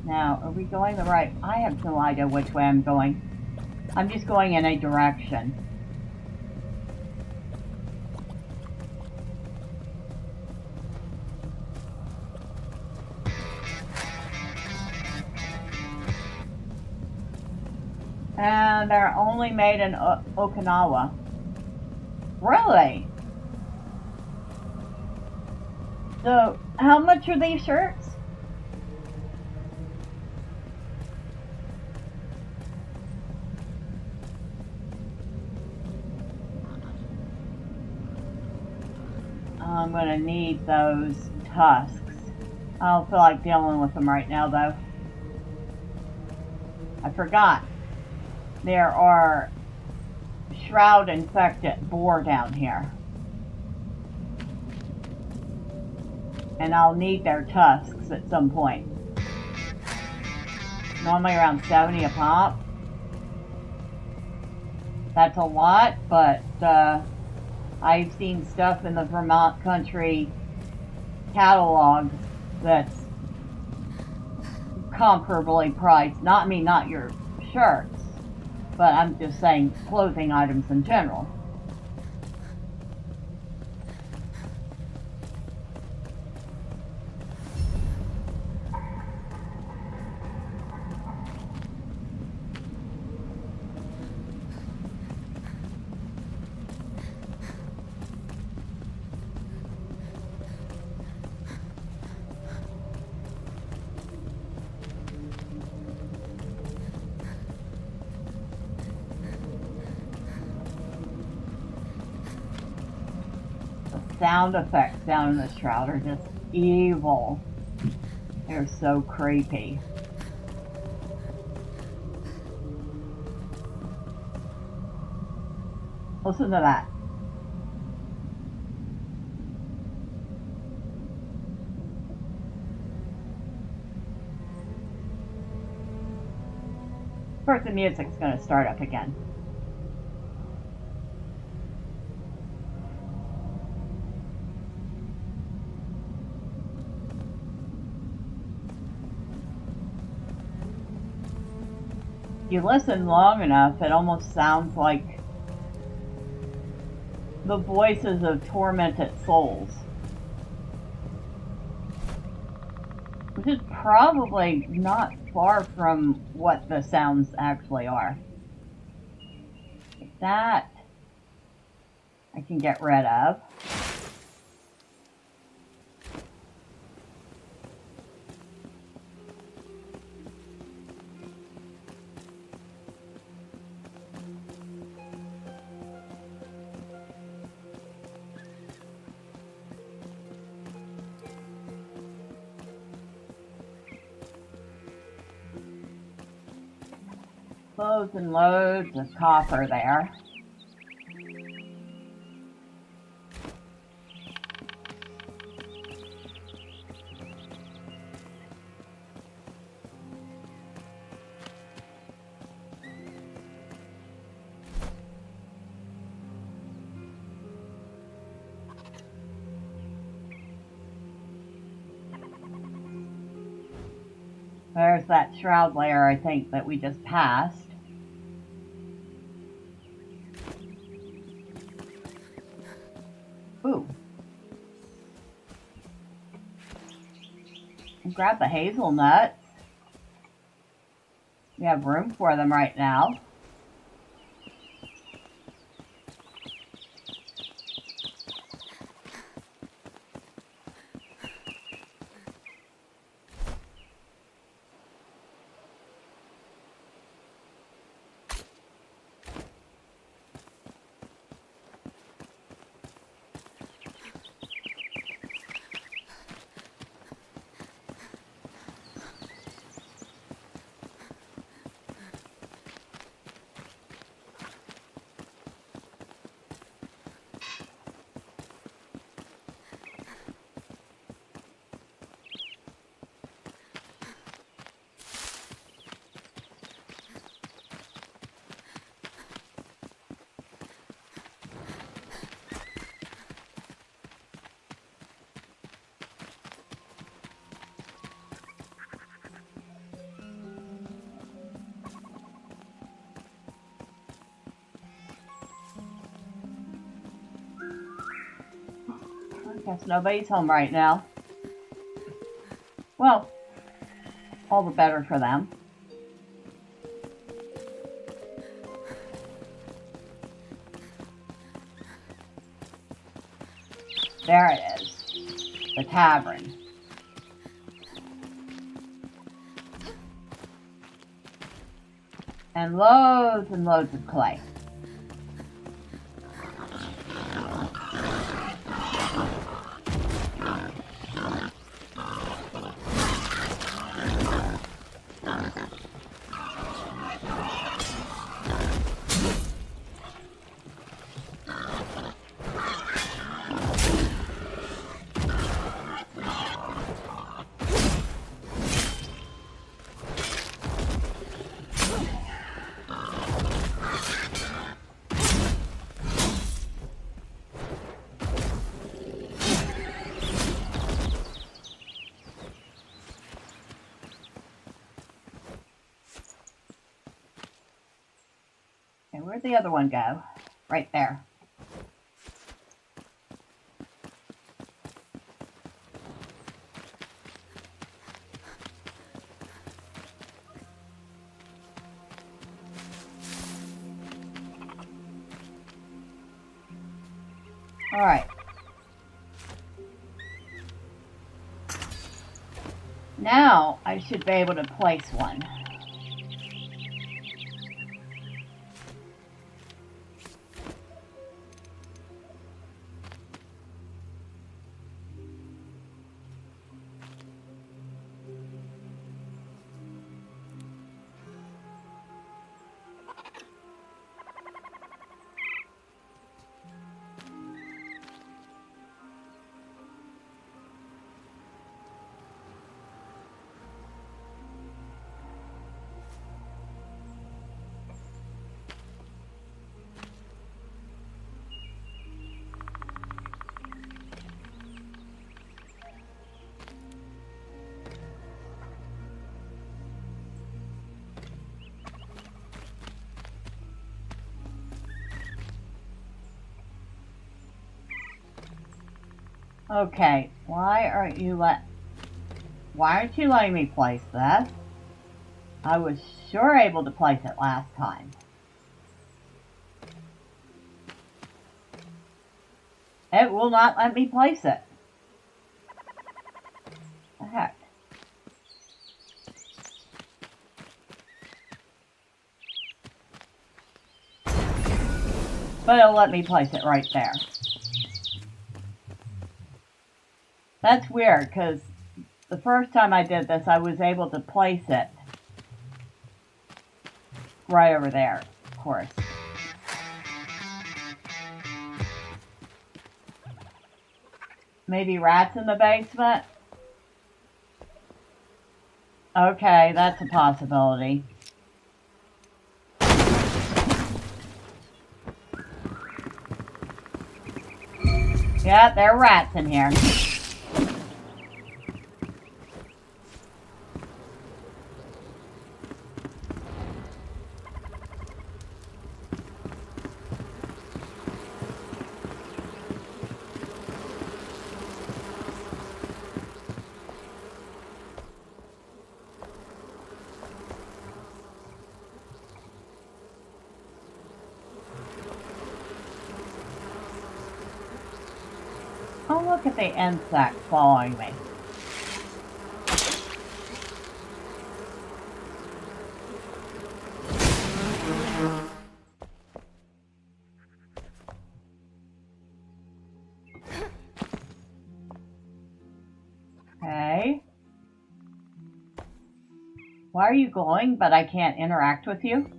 Now, are we going the right? I have no idea which way I'm going. I'm just going in a direction. And they're only made in Okinawa. Really? So, how much are these shirts? I'm gonna need those tusks. I don't feel like dealing with them right now, though. I forgot. There are shroud infected boar down here. And I'll need their tusks at some point. Normally around 70 a pop. That's a lot, but I've seen stuff in the Vermont country catalog that's comparably priced. Not your shirts, but I'm just saying clothing items in general. Sound effects down in this shroud are just evil. They're so creepy. Listen to that. Of course, the music's going to start up again. You listen long enough, it almost sounds like the voices of tormented souls. Which is probably not far from what the sounds actually are. Like that, I can get rid of. Loads and loads of copper there. There's that shroud layer, I think, that we just passed. Ooh. Grab the hazelnuts. We have room for them right now. Guess nobody's home right now. Well, all the better for them. There it is. The tavern. And loads of clay. Okay, where'd the other one go? Right there. Alright. Now I should be able to place one. Okay, why aren't you letting me place this? I was sure able to place it last time. It will not let me place it. The heck? But it'll let me place it right there. That's weird, because the first time I did this, I was able to place it right over there, of course. Maybe rats in the basement? Okay, that's a possibility. Yeah, there are rats in here. Oh, look at the insect following me. Okay. Why are you glowing, but I can't interact with you?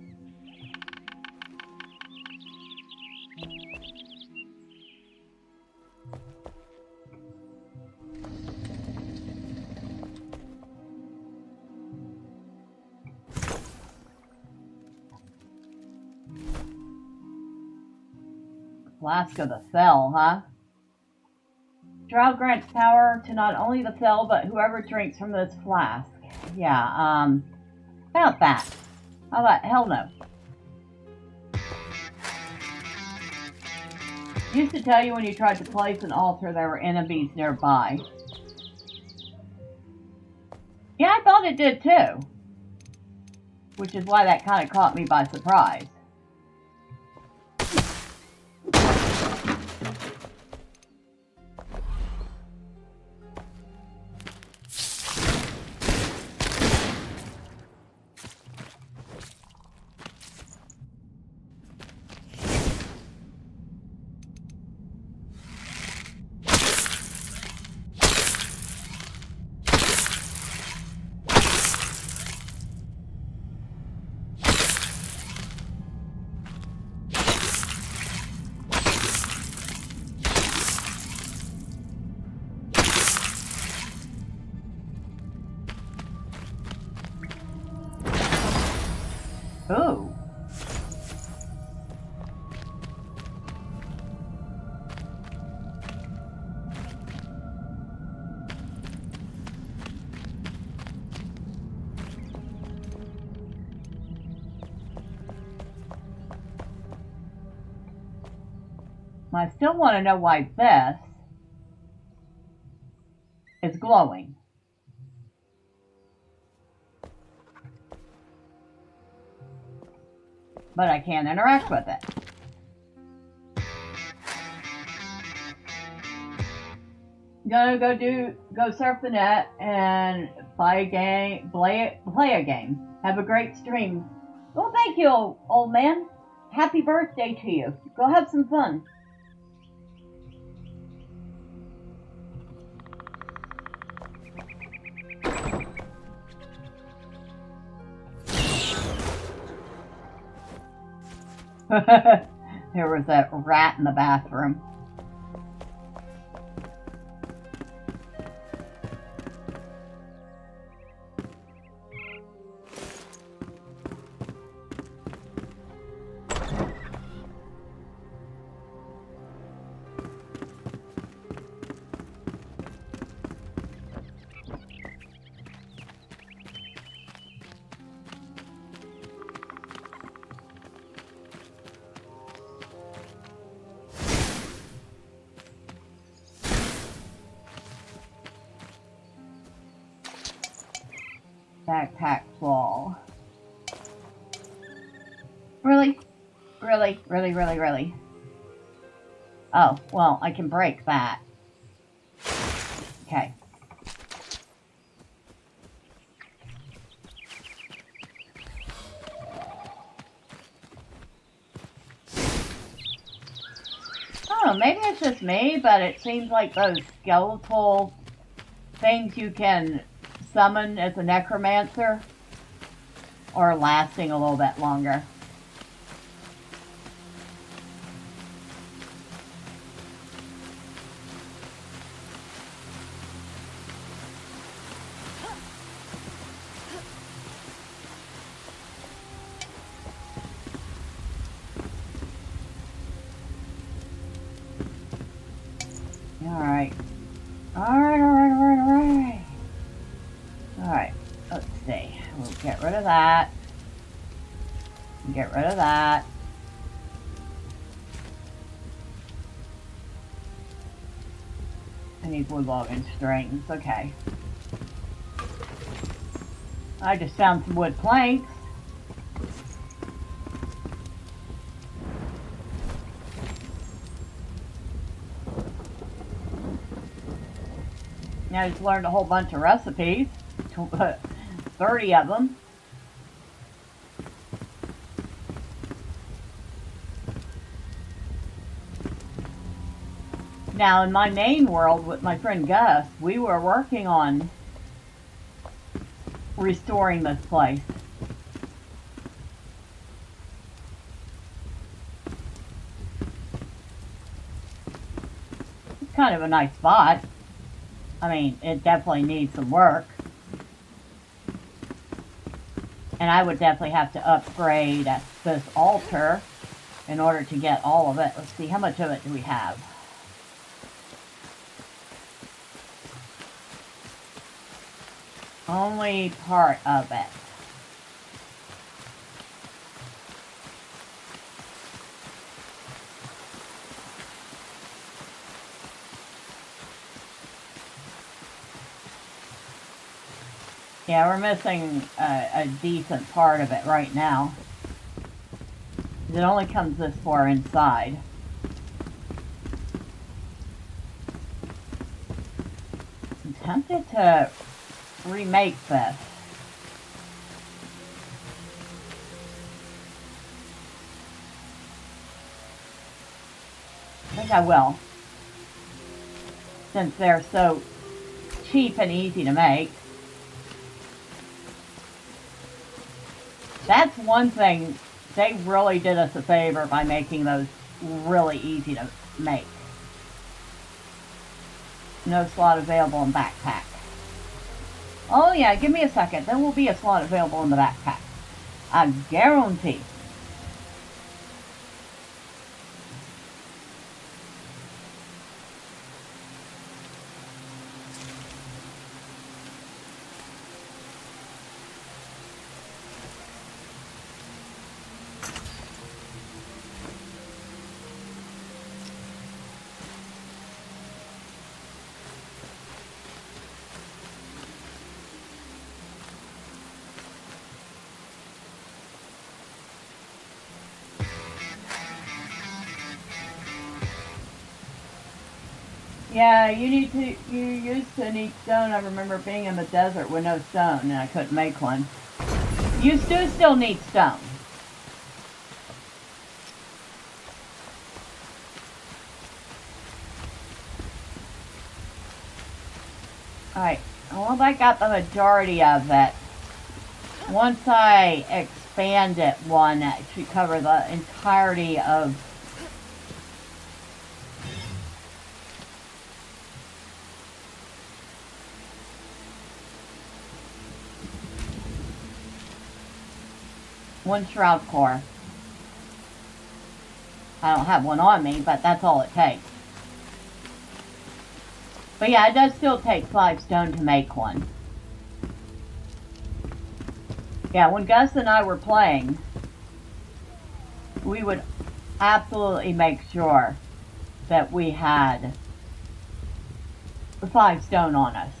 Flask of the Cell, huh? Drow grants power to not only the Cell, but whoever drinks from this flask. Yeah, about that. How about hell no? Used to tell you when you tried to place an altar there were enemies nearby. Yeah, I thought it did too. Which is why that kind of caught me by surprise. I still want to know why this is glowing. But I can't interact with it. Go surf the net and play a game. Have a great stream. Well, thank you, old man. Happy birthday to you. Go have some fun. There was that rat in the bathroom. Backpack wall. Really? Really? Really, really, really? Oh, well, I can break that. Okay. Oh, maybe it's just me, but it seems like those skeletal things you can summon as a necromancer are lasting a little bit longer. Alright. Alright, let's see. We'll get rid of that. Get rid of that. I need wood logging strings. Okay. I just found some wood planks. Now I just learned a whole bunch of recipes. 30 of them. Now, in my main world with my friend Gus, we were working on restoring this place. It's kind of a nice spot. I mean, it definitely needs some work. And I would definitely have to upgrade this altar in order to get all of it. Let's see, how much of it do we have? Only part of it. Yeah, we're missing a decent part of it right now. It only comes this far inside. I'm tempted to remake this. I think I will. Since they're so cheap and easy to make. That's one thing, they really did us a favor by making those really easy to make. No slot available in backpack. Oh yeah, give me a second. There will be a slot available in the backpack. I guarantee. Yeah, you used to need stone. I remember being in the desert with no stone and I couldn't make one. You do still need stone. Alright, well I got the majority of it. Once I expand it one, it should cover the entirety of one shroud core. I don't have one on me, but that's all it takes. But yeah, it does still take 5 stone to make one. Yeah, when Gus and I were playing, we would absolutely make sure that we had the 5 stone on us.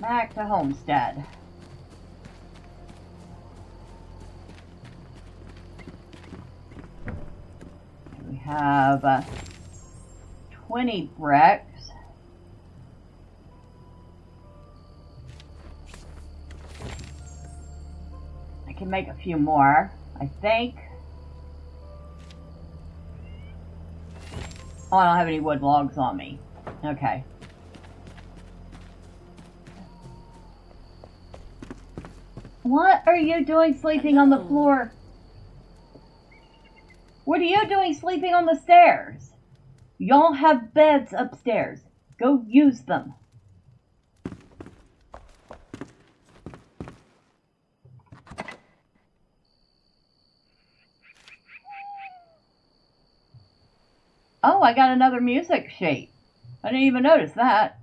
Back to Homestead. We have 20 bricks. I can make a few more, I think. Oh, I don't have any wood logs on me. Okay. What are you doing sleeping on the floor? What are you doing sleeping on the stairs? Y'all have beds upstairs. Go use them. Oh, I got another music sheet. I didn't even notice that.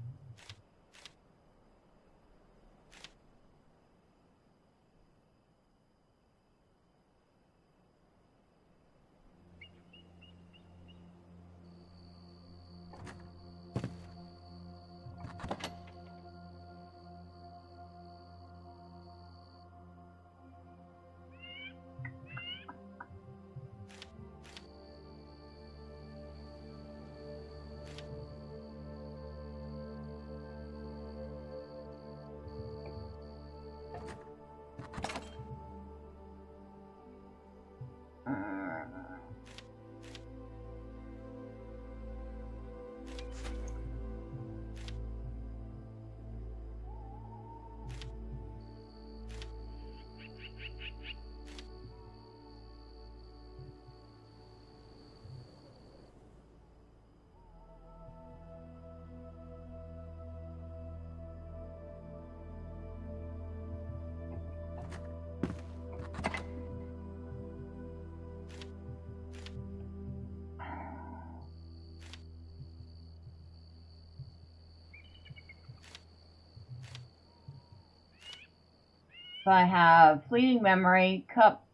So I have Fleeting Memory, Cup.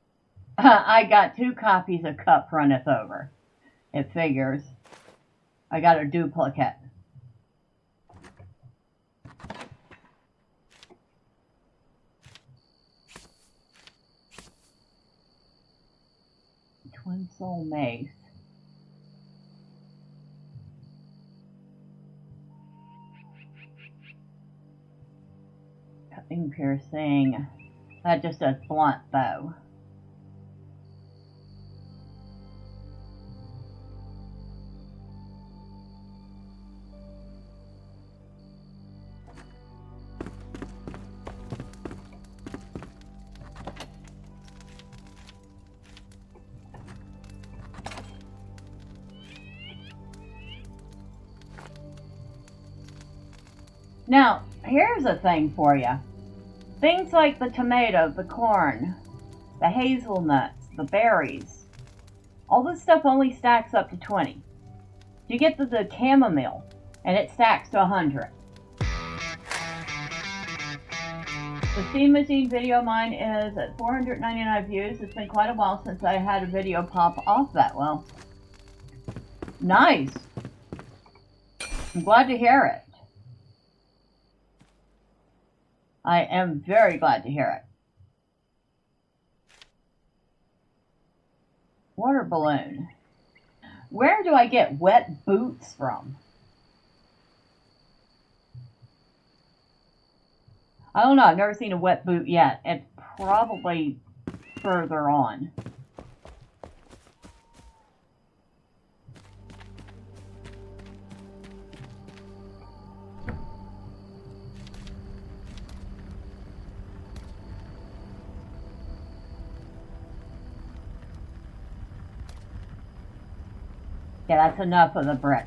I got 2 copies of Cup Runneth Over. It figures. I got a duplicate. Twin Soul Mace. Cutting Piercing. That just does blunt though. Now, here's a thing for you. Things like the tomato, the corn, the hazelnuts, the berries, all this stuff only stacks up to 20. You get the chamomile, and it stacks to 100. The Steam Machine video mine is at 499 views. It's been quite a while since I had a video pop off that well. Nice. I'm glad to hear it. I am very glad to hear it. Water balloon. Where do I get wet boots from? I don't know. I've never seen a wet boot yet. It's probably further on. Yeah, that's enough of the brick.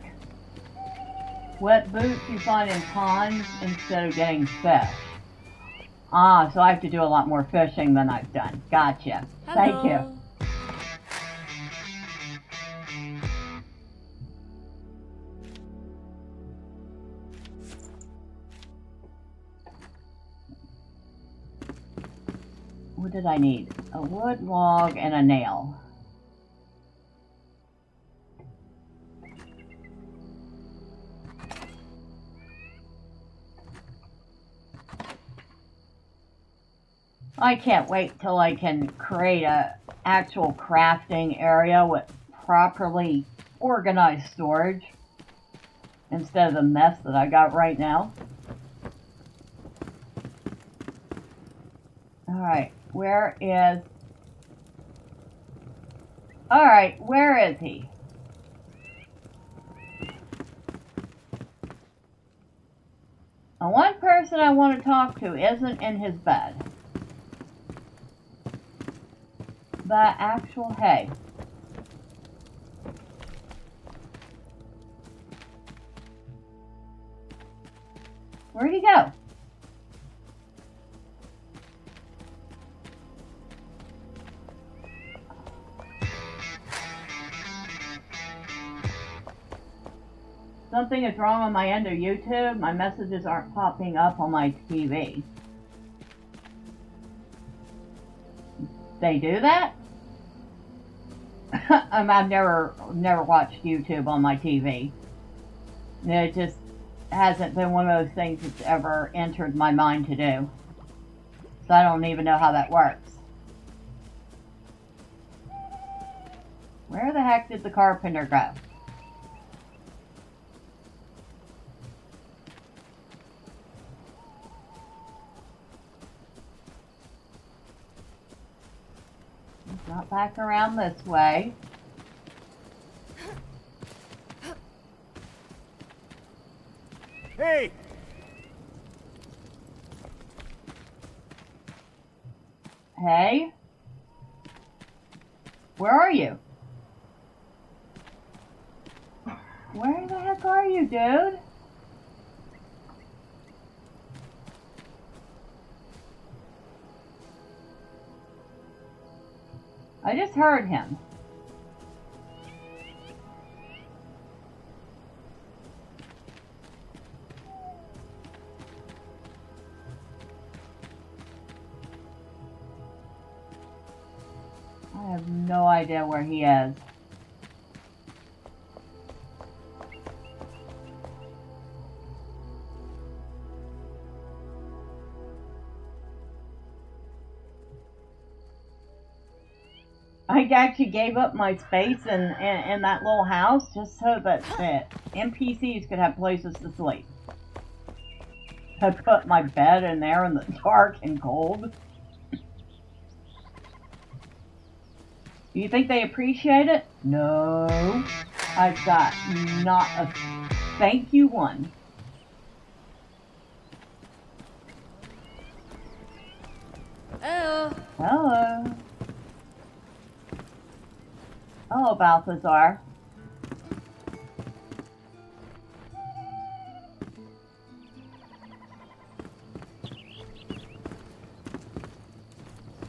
Wet boots you find in ponds instead of getting fish. Ah, so I have to do a lot more fishing than I've done. Gotcha. Hello. Thank you. What did I need? A wood log and a nail. I can't wait till I can create a actual crafting area with properly organized storage instead of the mess that I got right now. Alright, where is... Alright, where is he? The one person I want to talk to isn't in his bed. But actual hay. Where'd he go? Something is wrong on my end of YouTube. My messages aren't popping up on my TV. They do that? I've never watched YouTube on my TV. It just hasn't been one of those things that's ever entered my mind to do. So I don't even know how that works. Where the heck did the carpenter go? He's not back around this way. Hey! Hey? Where are you? Where the heck are you, dude? I just heard him. I have no idea where he is. I actually gave up my space in that little house just so that the NPCs could have places to sleep. I put my bed in there in the dark and cold. Do you think they appreciate it? No. I've got not a thank you one. Hello. Hello. Hello, Balthazar.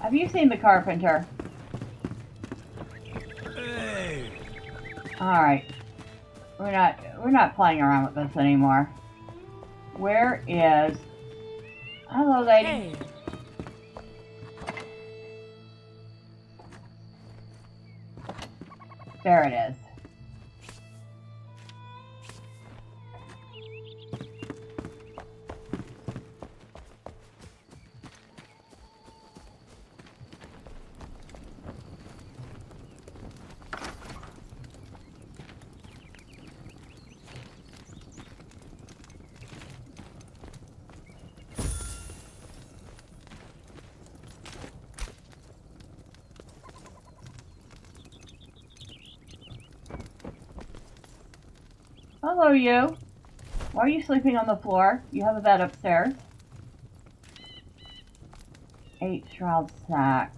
Have you seen the carpenter? Hey! Alright. We're not playing around with this anymore. Where is... Hello, lady. Hey. There it is. Hello, you. Why are you sleeping on the floor? You have a bed upstairs. 8 shroud sacks.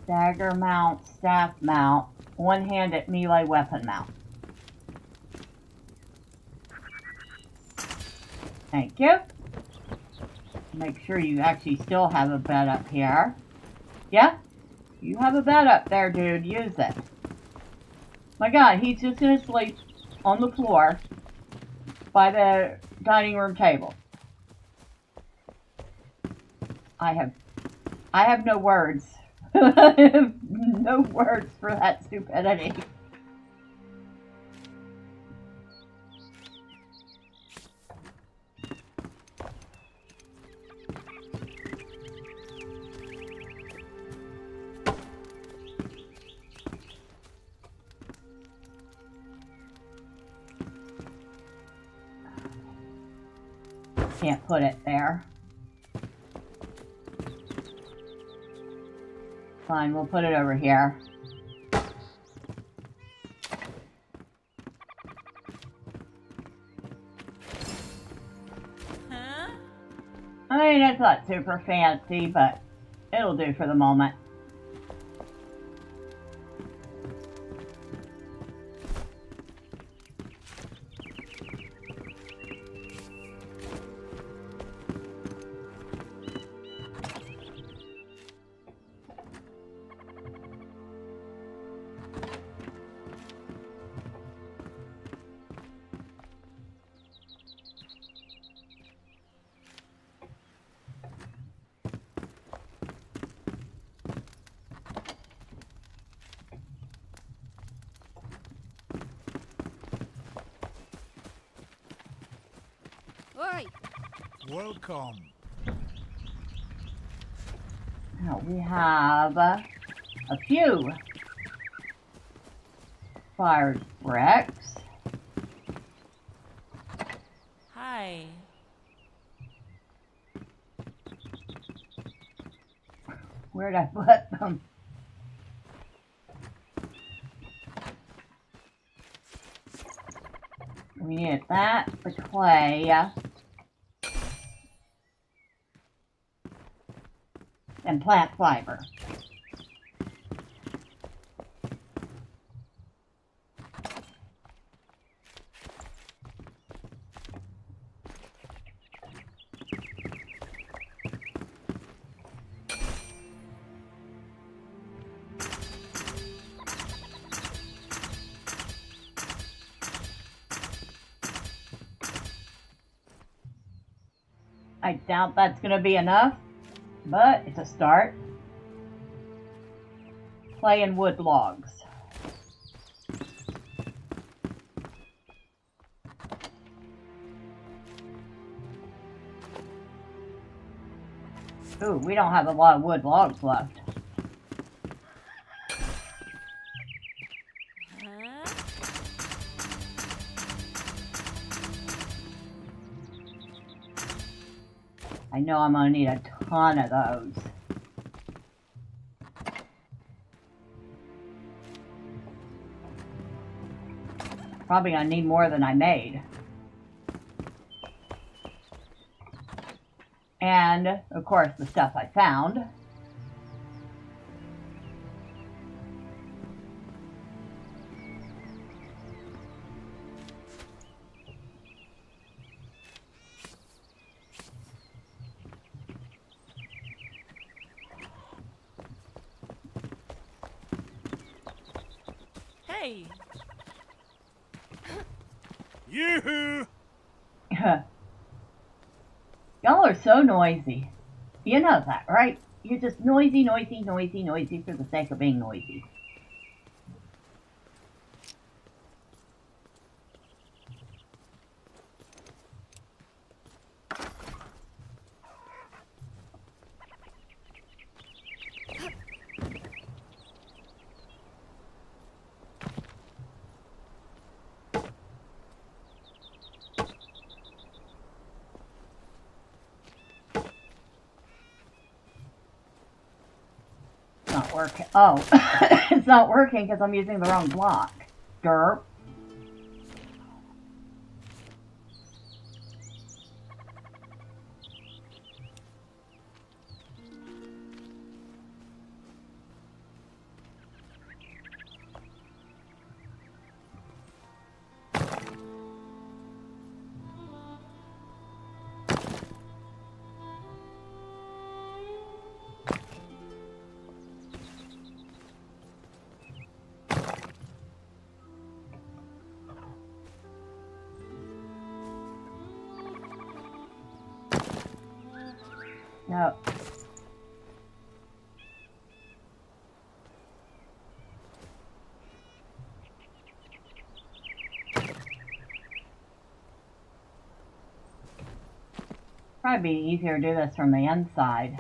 Dagger mount, staff mount, one-handed melee weapon mount. Thank you. Make sure you actually still have a bed up here. Yeah? You have a bed up there, dude. Use it. My God, he's just gonna sleep on the floor by the dining room table. I have no words. I have no words for that stupidity. Can't put it there. Fine, we'll put it over here. Huh? I mean, it's not super fancy, but it'll do for the moment. Oi! Welcome. Now we have a few fired bricks. Hi. Where'd I put them? We need that for clay. And plant fiber. I doubt that's going to be enough, but it's a start. Clay and wood logs. Ooh, we don't have a lot of wood logs left. Huh? I know I'm gonna need a ton of those. Probably gonna need more than I made. And, of course, the stuff I found. Hey! Yoo-hoo! Y'all are so noisy. You know that, right? You're just noisy, noisy, noisy, noisy for the sake of being noisy. Not working. Oh, it's not working because I'm using the wrong block. Derp. No. Probably be easier to do this from the inside.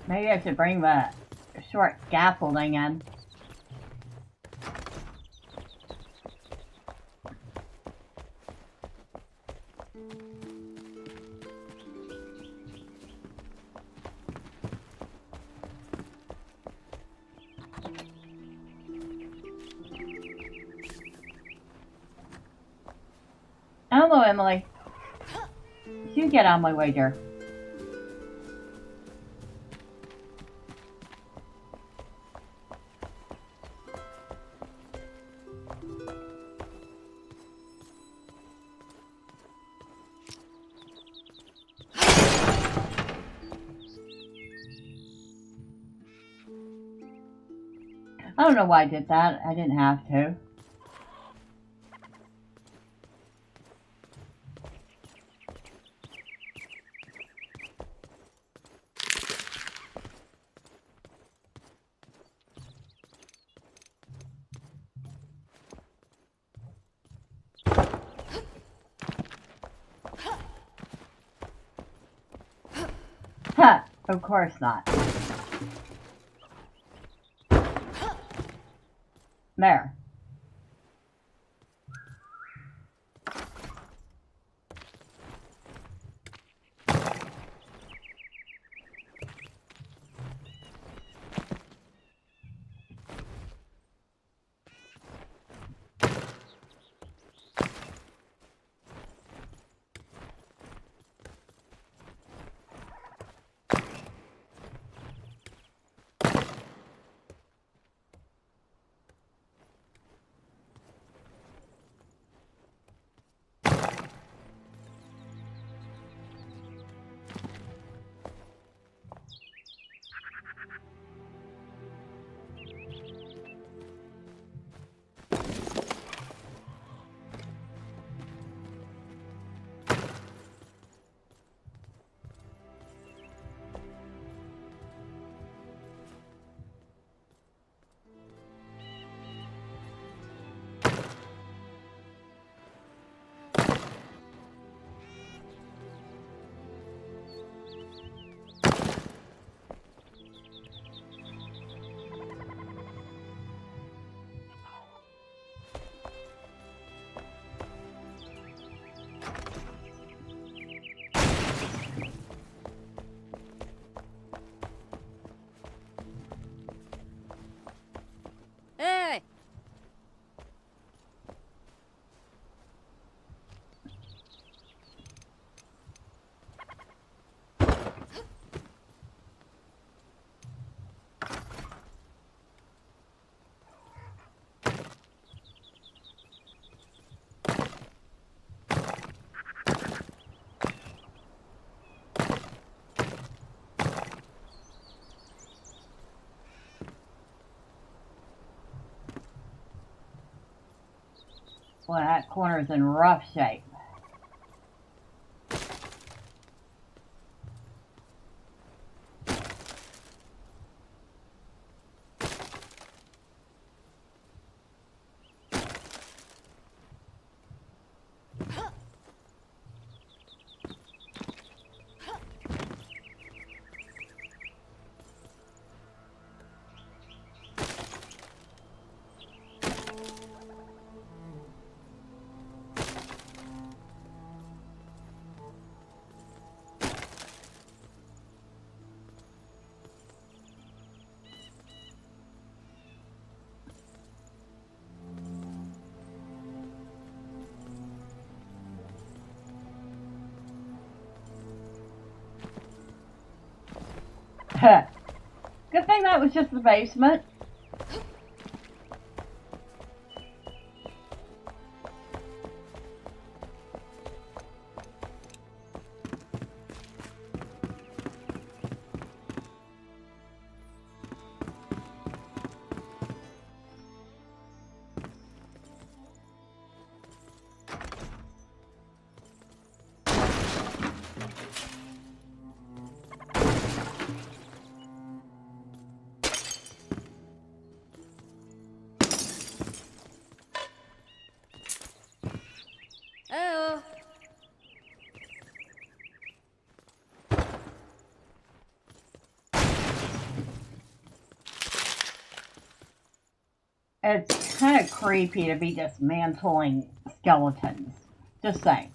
Maybe I should bring the short scaffolding in. Hello, Emily. You get on my way, dear. I don't know why I did that. I didn't have to. Huh, of course not. There. Well, that corner's in rough shape. Good thing that was just the basement. Oh. It's kind of creepy to be dismantling skeletons. Just saying.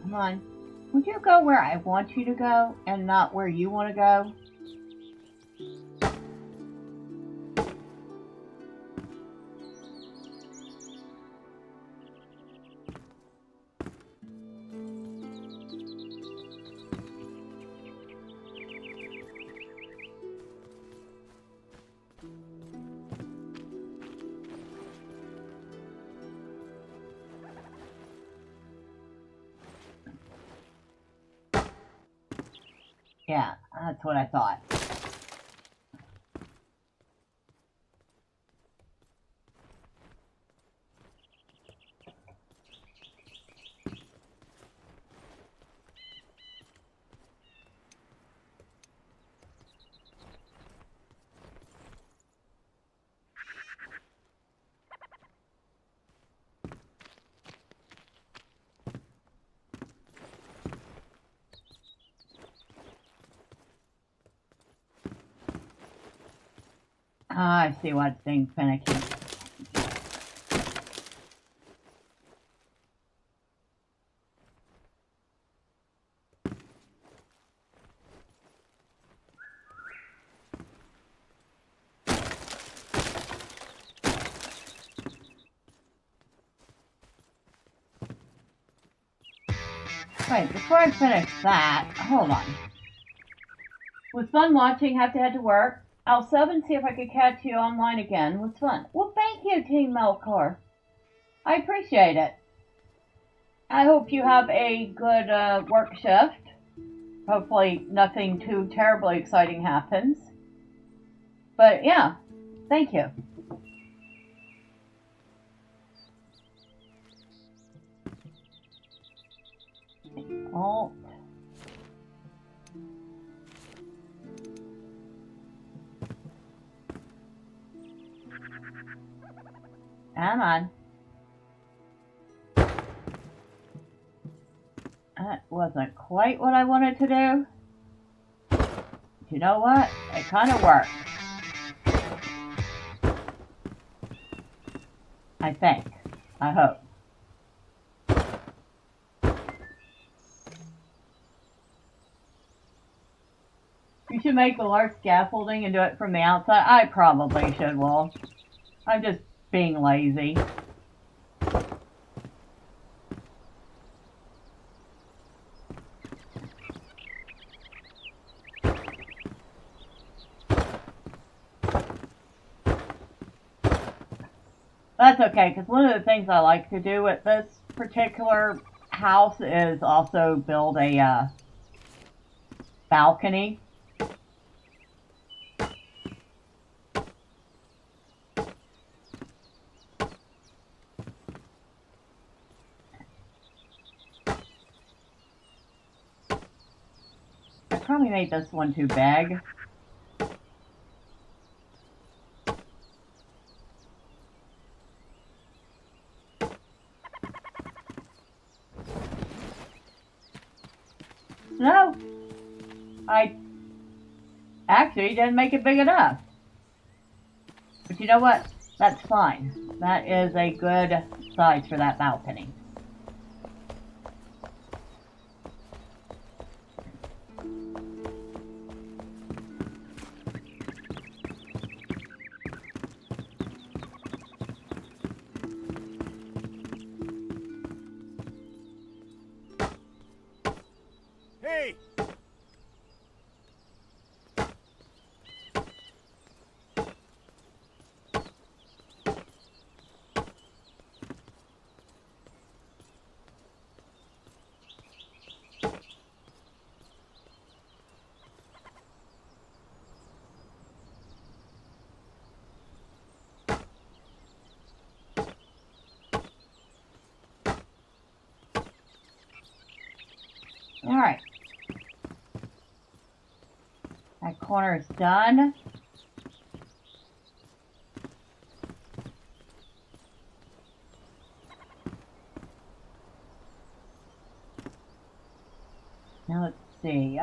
Come on. Would you go where I want you to go and not where you want to go? Yeah, that's what I thought. Ah, I see what's being finicky. Wait, before I finish that, hold on. Was fun watching, have to head to work. I'll sub and see if I could catch you online again. Was fun. Well, thank you, Team Melkor. I appreciate it. I hope you have a good work shift. Hopefully nothing too terribly exciting happens. But yeah, Thank you. Alt. Come on. That wasn't quite what I wanted to do. But you know what? It kind of worked. I think. I hope. You should make the large scaffolding and do it from the outside. I probably should, Wolf. I'm just being lazy. That's okay, because one of the things I like to do with this particular house is also build a balcony. I probably made this one too big. No, I actually didn't make it big enough. But you know what? That's fine. That is a good size for that balcony. Hey! All right. That corner is done. Now let's see.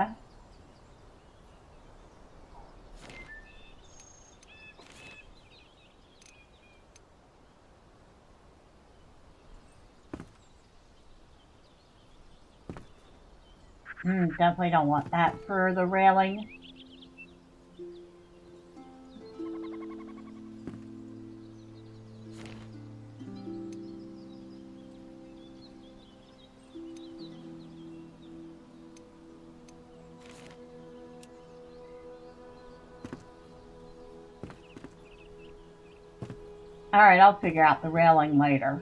Definitely don't want that for the railing. Alright, I'll figure out the railing later.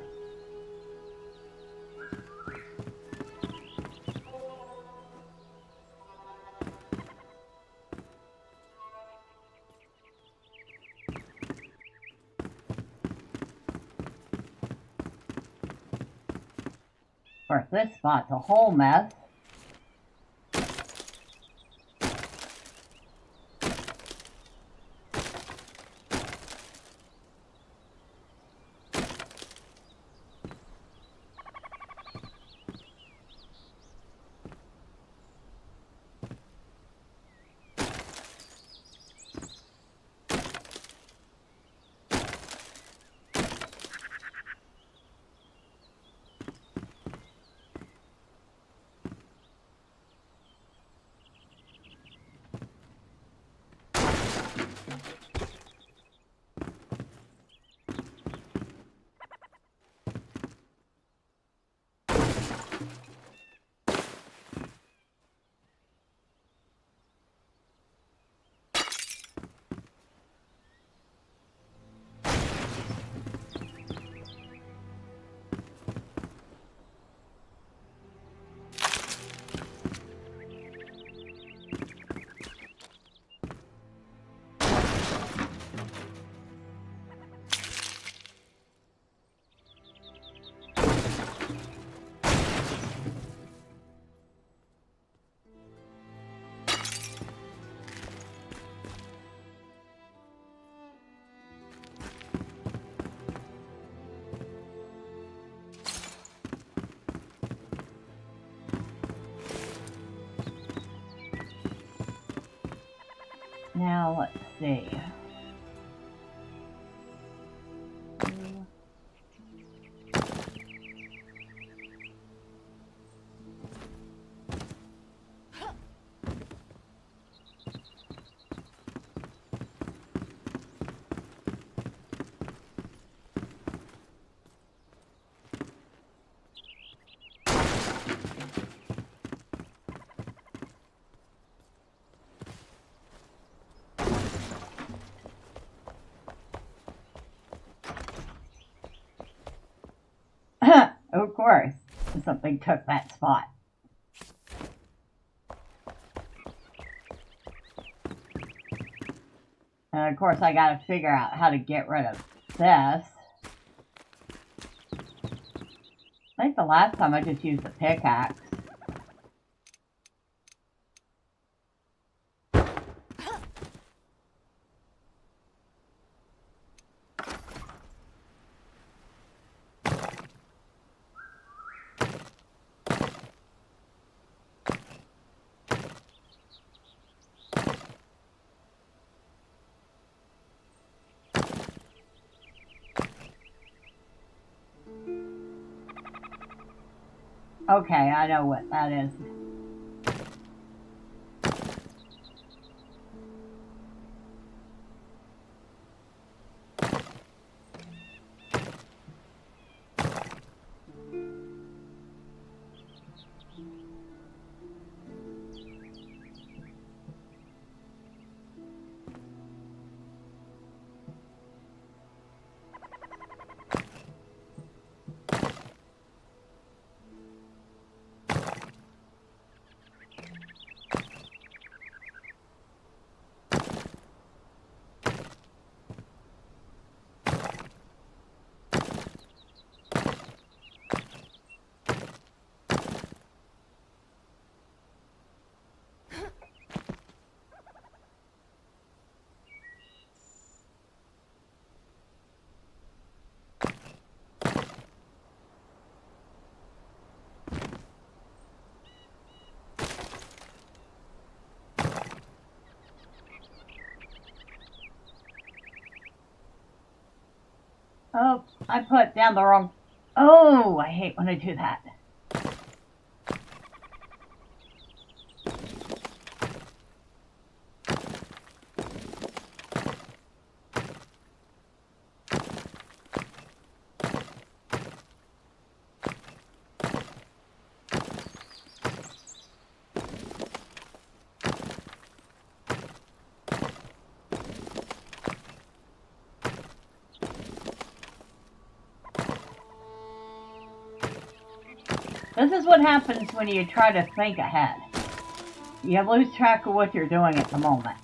Of course, this spot's a whole mess. Now, let's see. Of course, something took that spot. And of course, I gotta figure out how to get rid of this. I think the last time I just used the pickaxe. Okay, I know what that is. Oh, I put down the wrong... Oh, I hate when I do that. This is what happens when you try to think ahead. You lose track of what you're doing at the moment.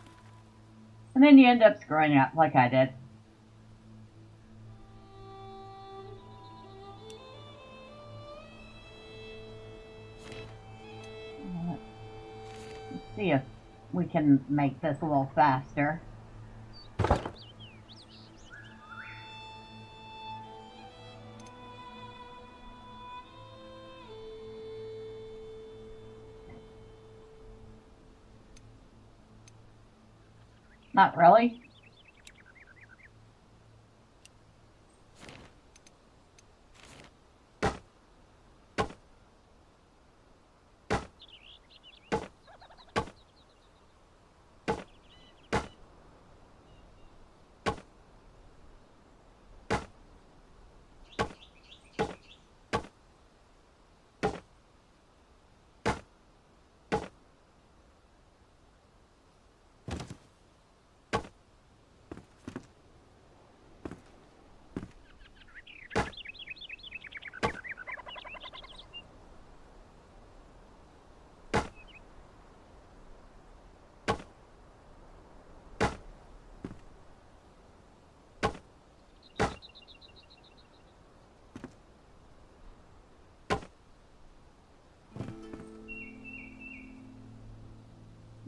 And then you end up screwing up like I did. Let's see if we can make this a little faster. Not really.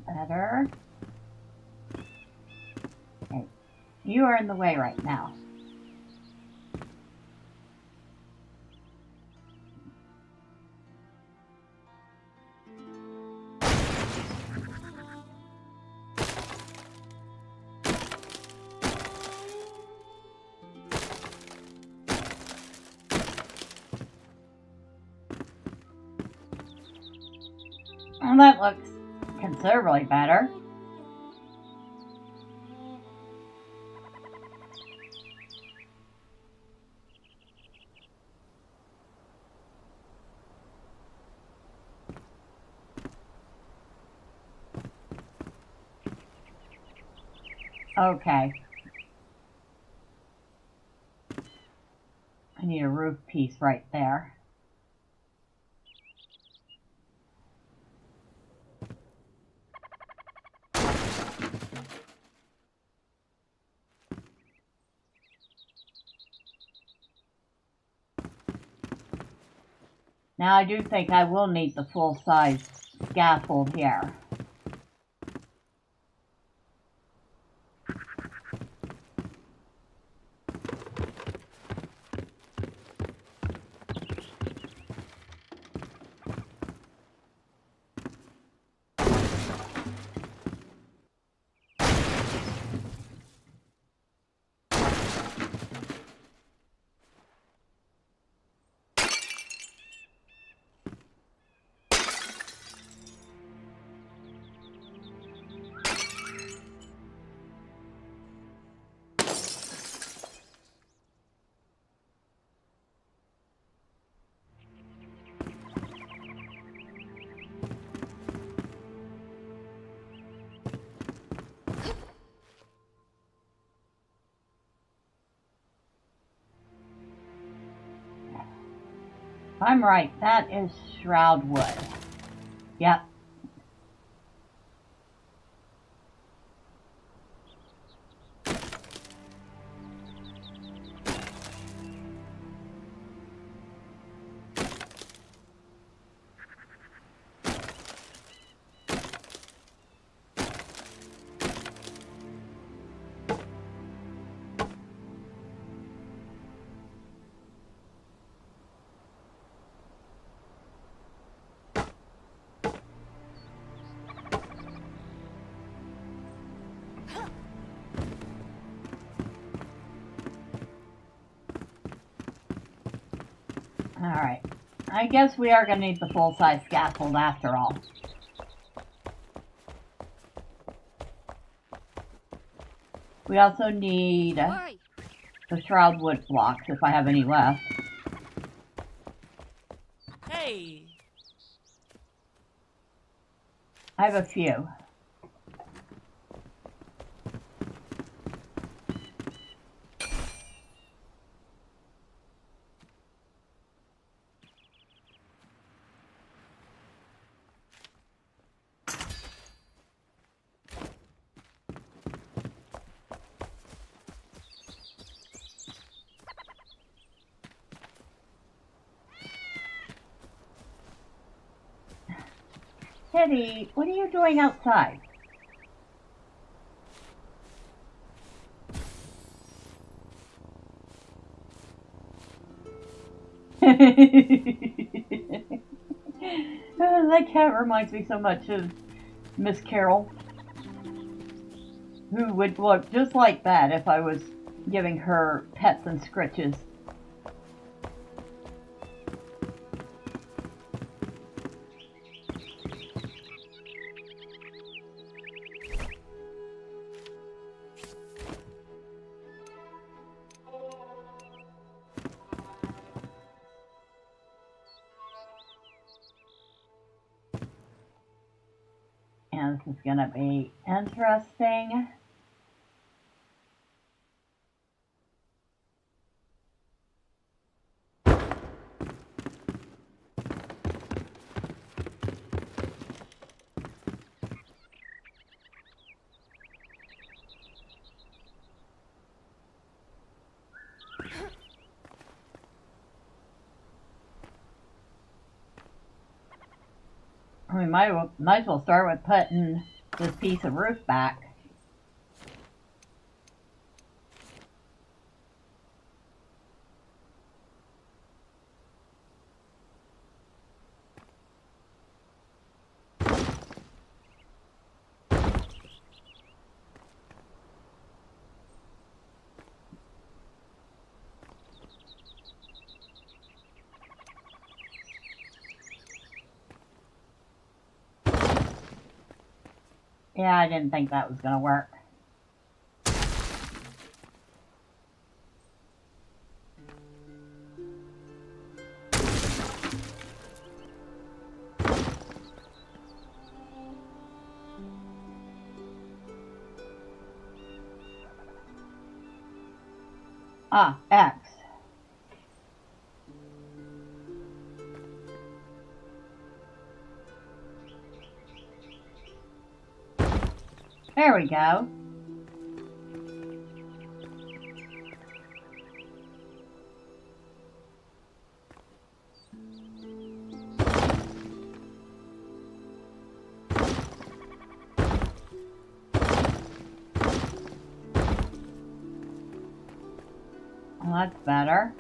Better. Okay. You are in the way right now. Well, that looks considerably better. Okay. I need a roof piece right there. Now I do think I will need the full-size scaffold here. If I'm right, that is shroud wood. Yep. Alright. I guess we are going to need the full-size scaffold after all. We also need the shroud wood blocks, if I have any left. Hey! I have a few. Teddy, what are you doing outside? That cat reminds me so much of Miss Carol, who would look just like that if I was giving her pets and scritches. And this is going to be interesting. We might as well start with putting this piece of roof back. Yeah, I didn't think that was going to work. Ah, X. There we go. Well, that's better.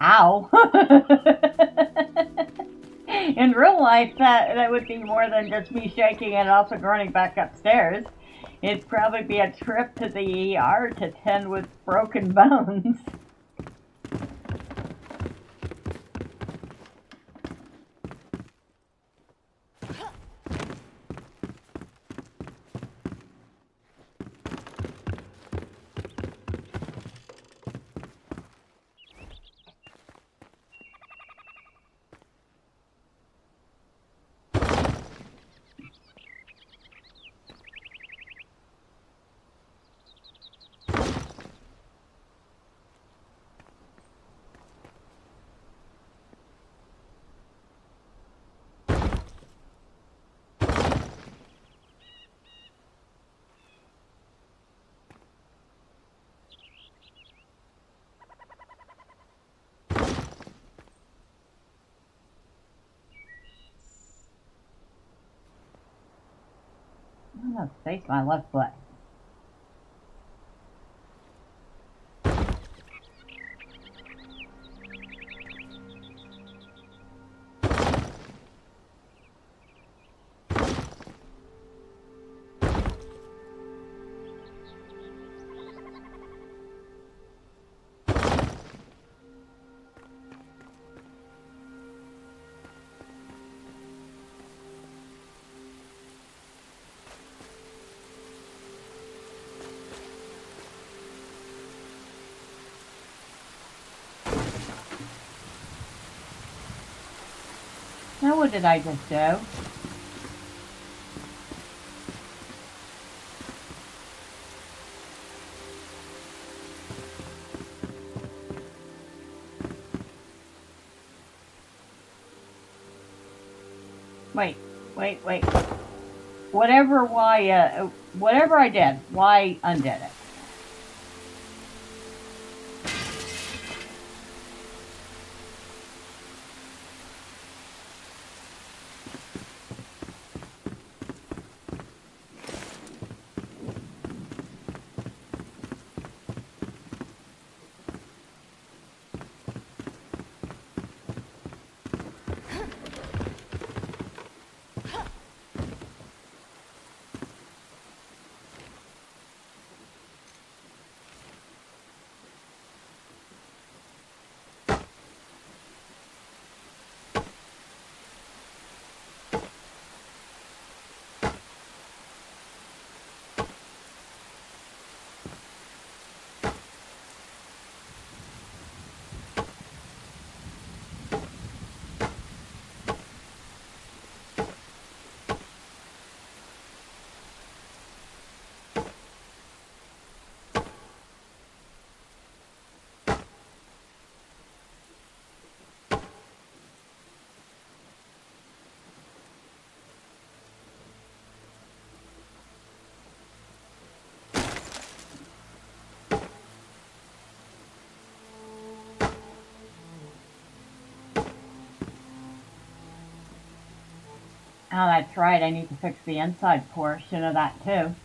Ow. In real life, that would be more than just me shaking it off and running back upstairs. It'd probably be a trip to the ER to tend with broken bones. I'm gonna face my left foot. Now what did I just do? Wait. Whatever I did, why undid it? Oh, that's right. I need to fix the inside portion of that too.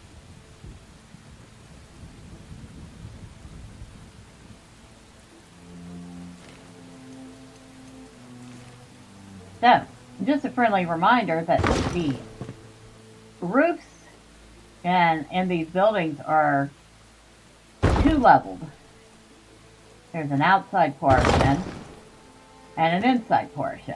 So, just a friendly reminder that the roofs and these buildings are two-leveled. There's an outside portion and an inside portion.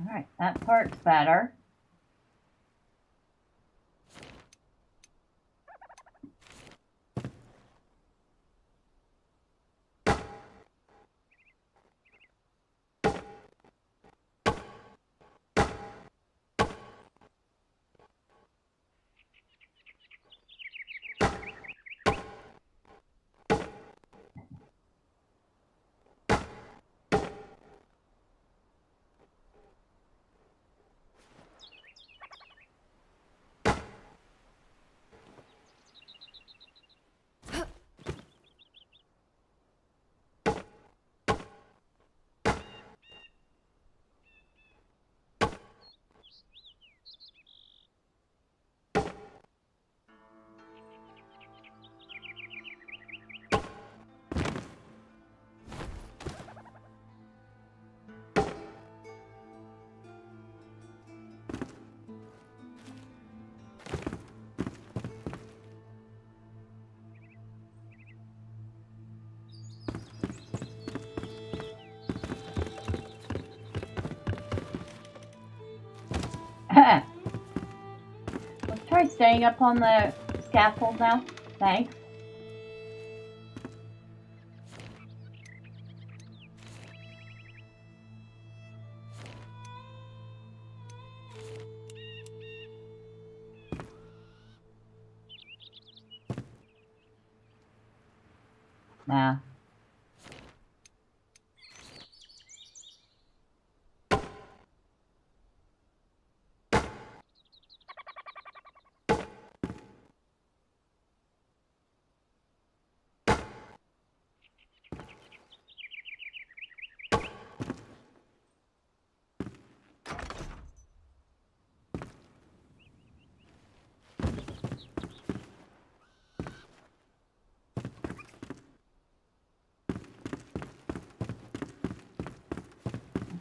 Alright, that part's better. Let's try staying up on the scaffold now. Thanks. Nah.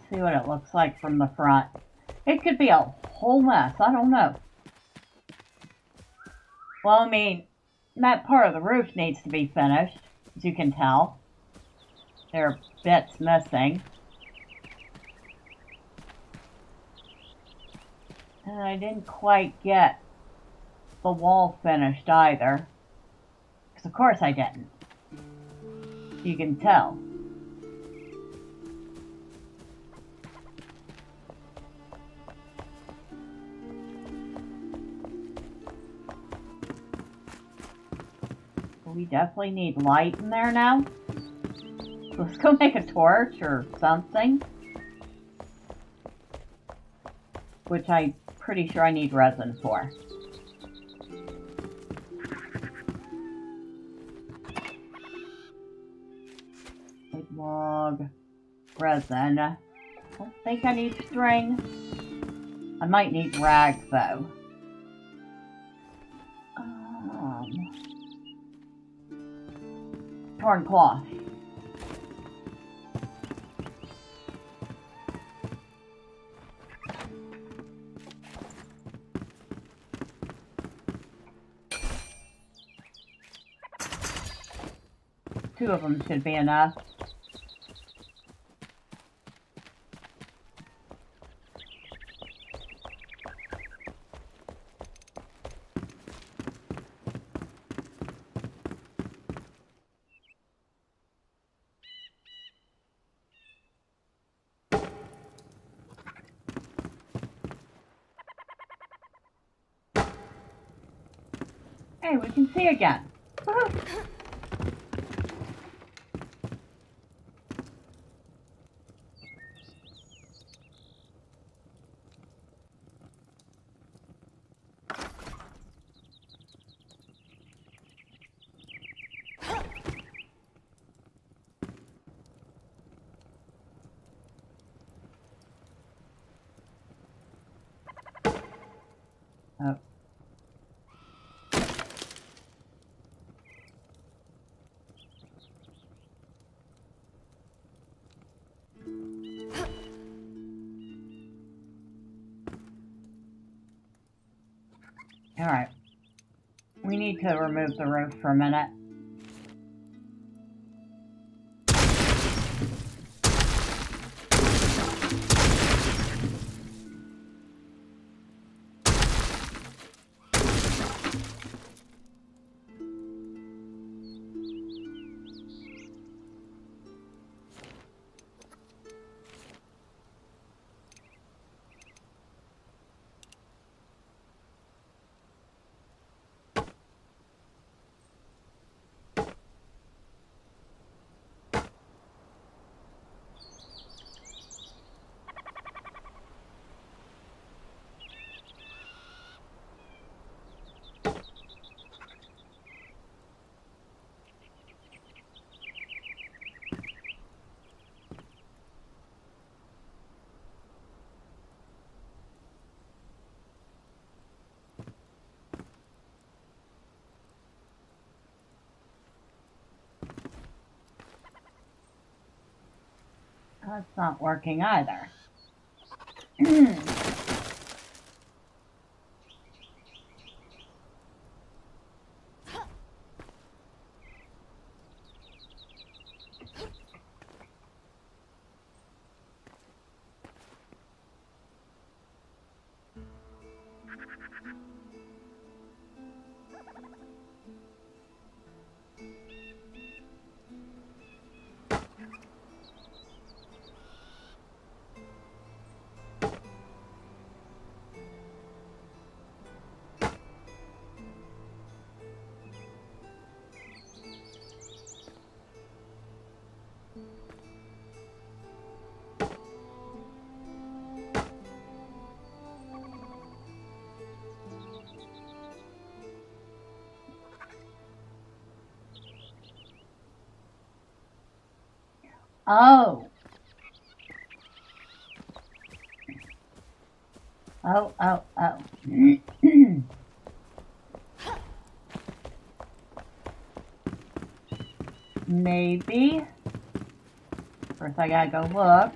See what it looks like from the front. It could be a whole mess. I don't know. Well, I mean, that part of the roof needs to be finished, as you can tell. There are bits missing. And I didn't quite get the wall finished either. Because of course I didn't. You can tell. We definitely need light in there now. So let's go make a torch or something. Which I'm pretty sure I need resin for. Wood log, resin. I don't think I need string. I might need rags though. Torn cloth. Two of them should be enough. Hey, we can see again. Oh. Alright. We need to remove the roof for a minute. That's not working either. Oh. Oh. Maybe. First I gotta go look.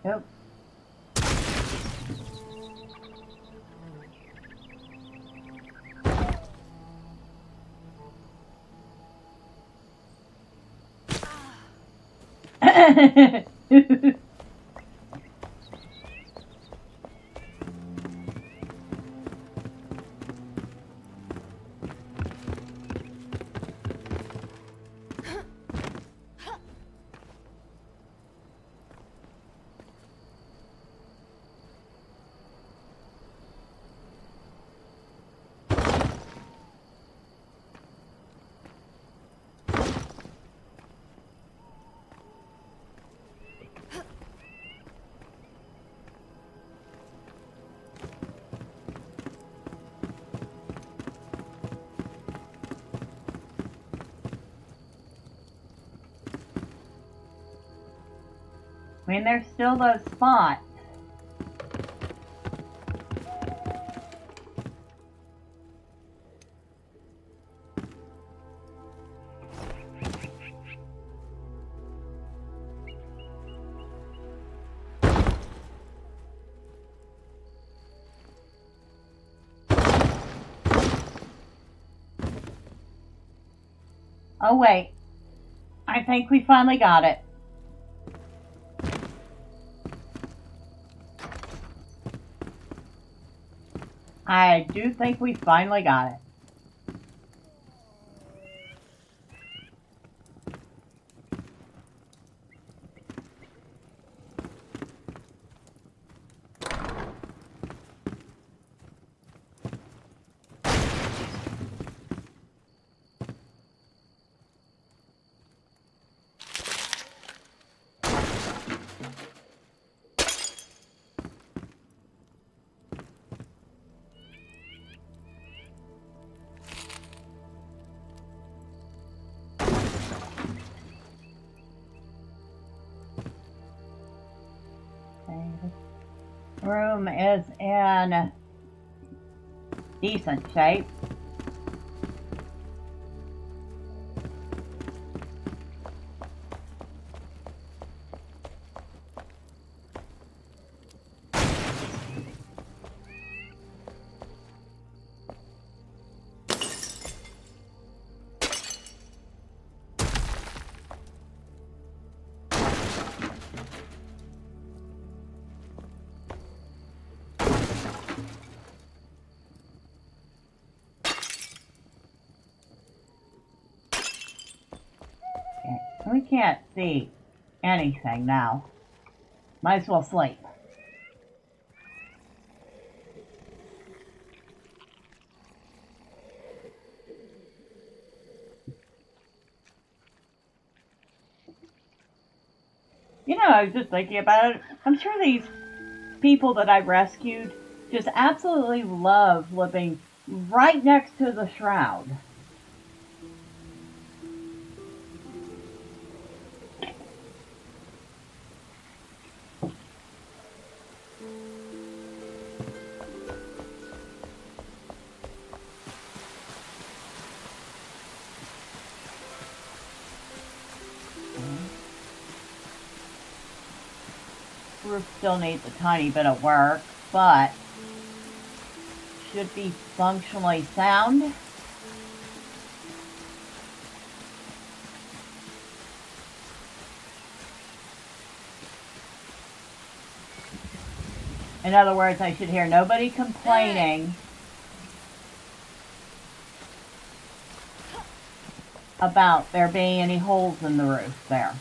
Yep. I mean, there's still those spots. Oh, wait. I think we finally got it. I do think we finally got it. Room is in decent shape. We can't see anything now. Might as well sleep. You know, I was just thinking about it. I'm sure these people that I rescued just absolutely love living right next to the shroud. Roof still needs a tiny bit of work, but should be functionally sound. In other words, I should hear nobody complaining about there being any holes in the roof there.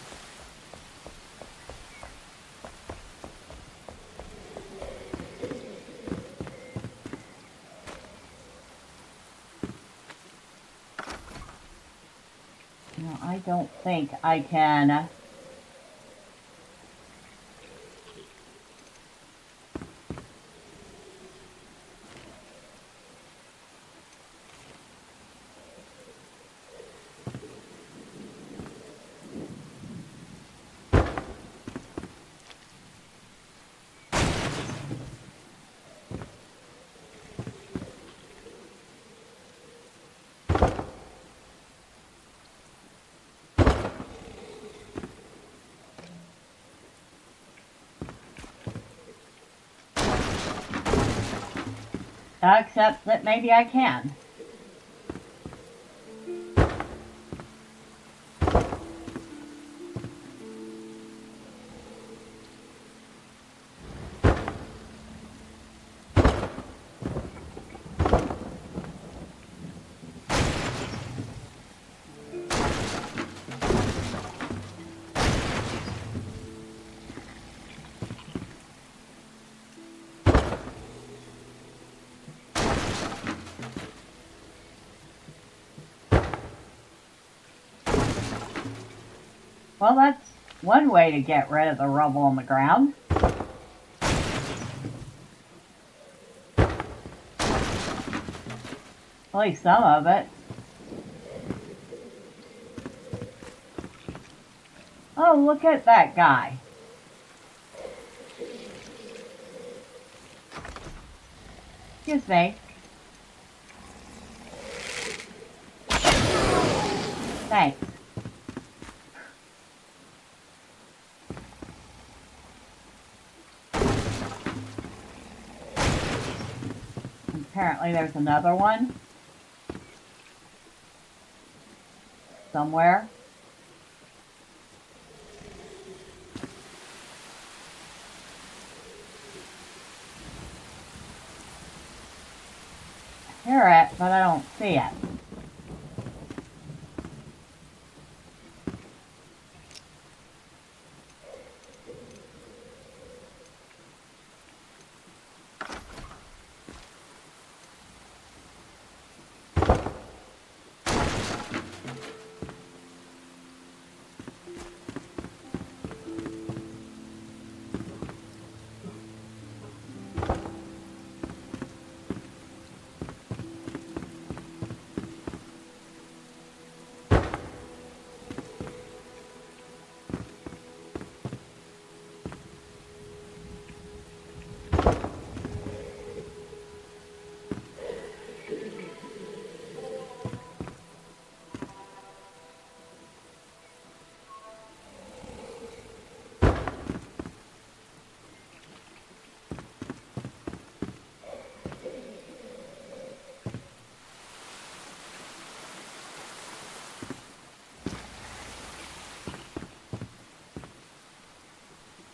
No, I don't think I can. Except that maybe I can. Well, that's one way to get rid of the rubble on the ground. At least some of it. Oh, look at that guy. Excuse me. Thanks. Apparently there's another one somewhere. hear it, but I don't see it.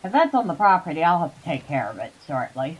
If that's on the property, I'll have to take care of it shortly.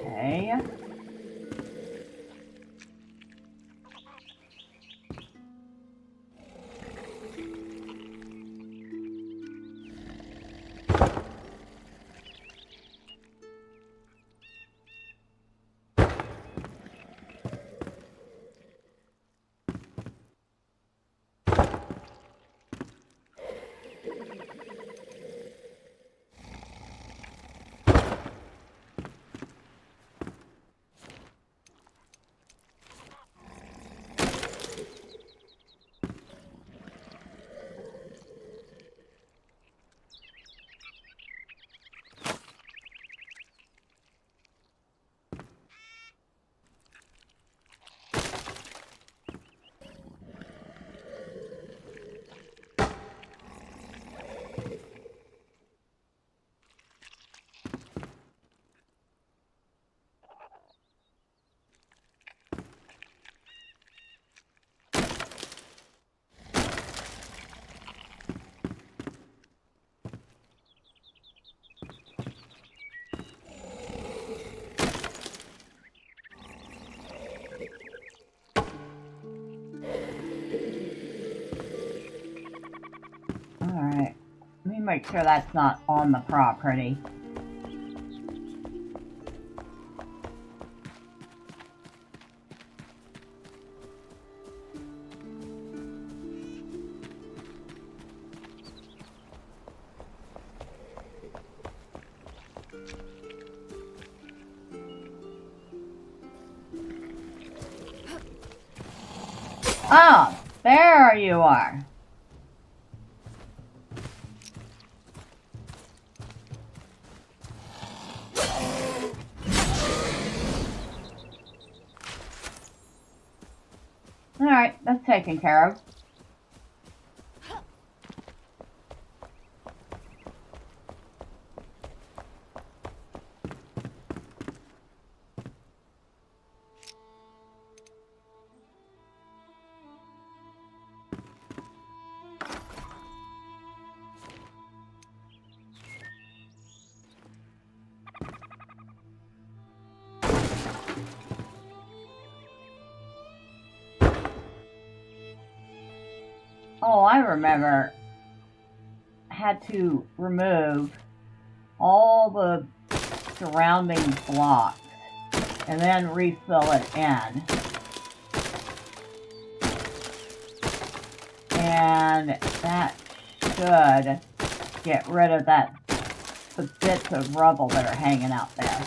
Okay. Alright. Let me make sure that's not on the property. Oh, there you are. Alright, that's taken care of. Oh, I remember. I had to remove all the surrounding blocks and then refill it in. And that should get rid of the bits of rubble that are hanging out there.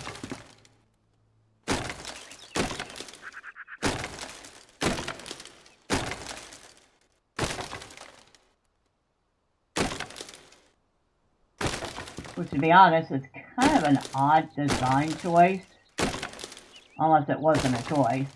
Which, to be honest, is kind of an odd design choice, unless it wasn't a choice.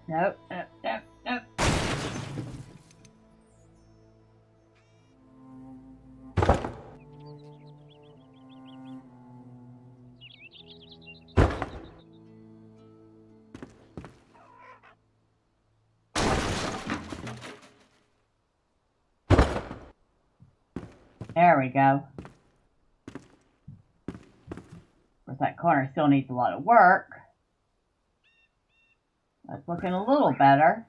Nope, nope, nope, nope. There we go. Of course, that corner still needs a lot of work. That's looking a little better.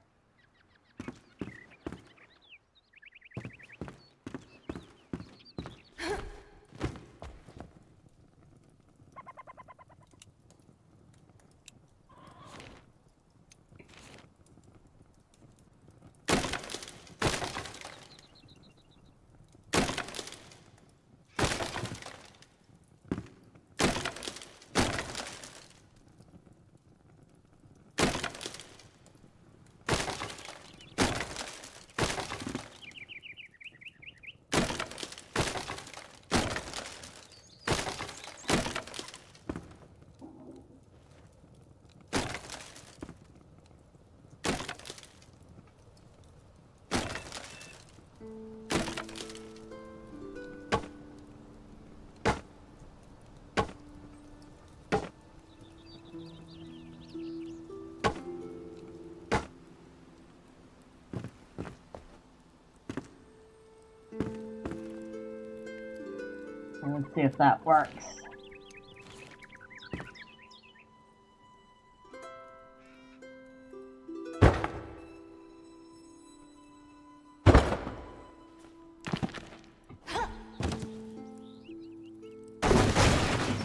Let's see if that works.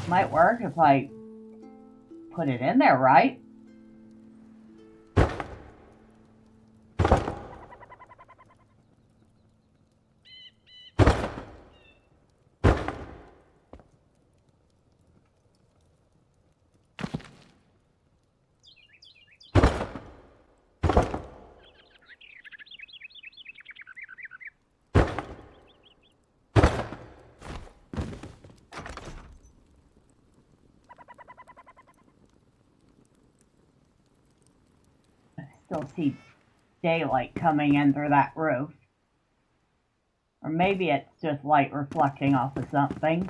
Might work if I put it in there right. Still see daylight coming in through that roof. Or maybe it's just light reflecting off of something.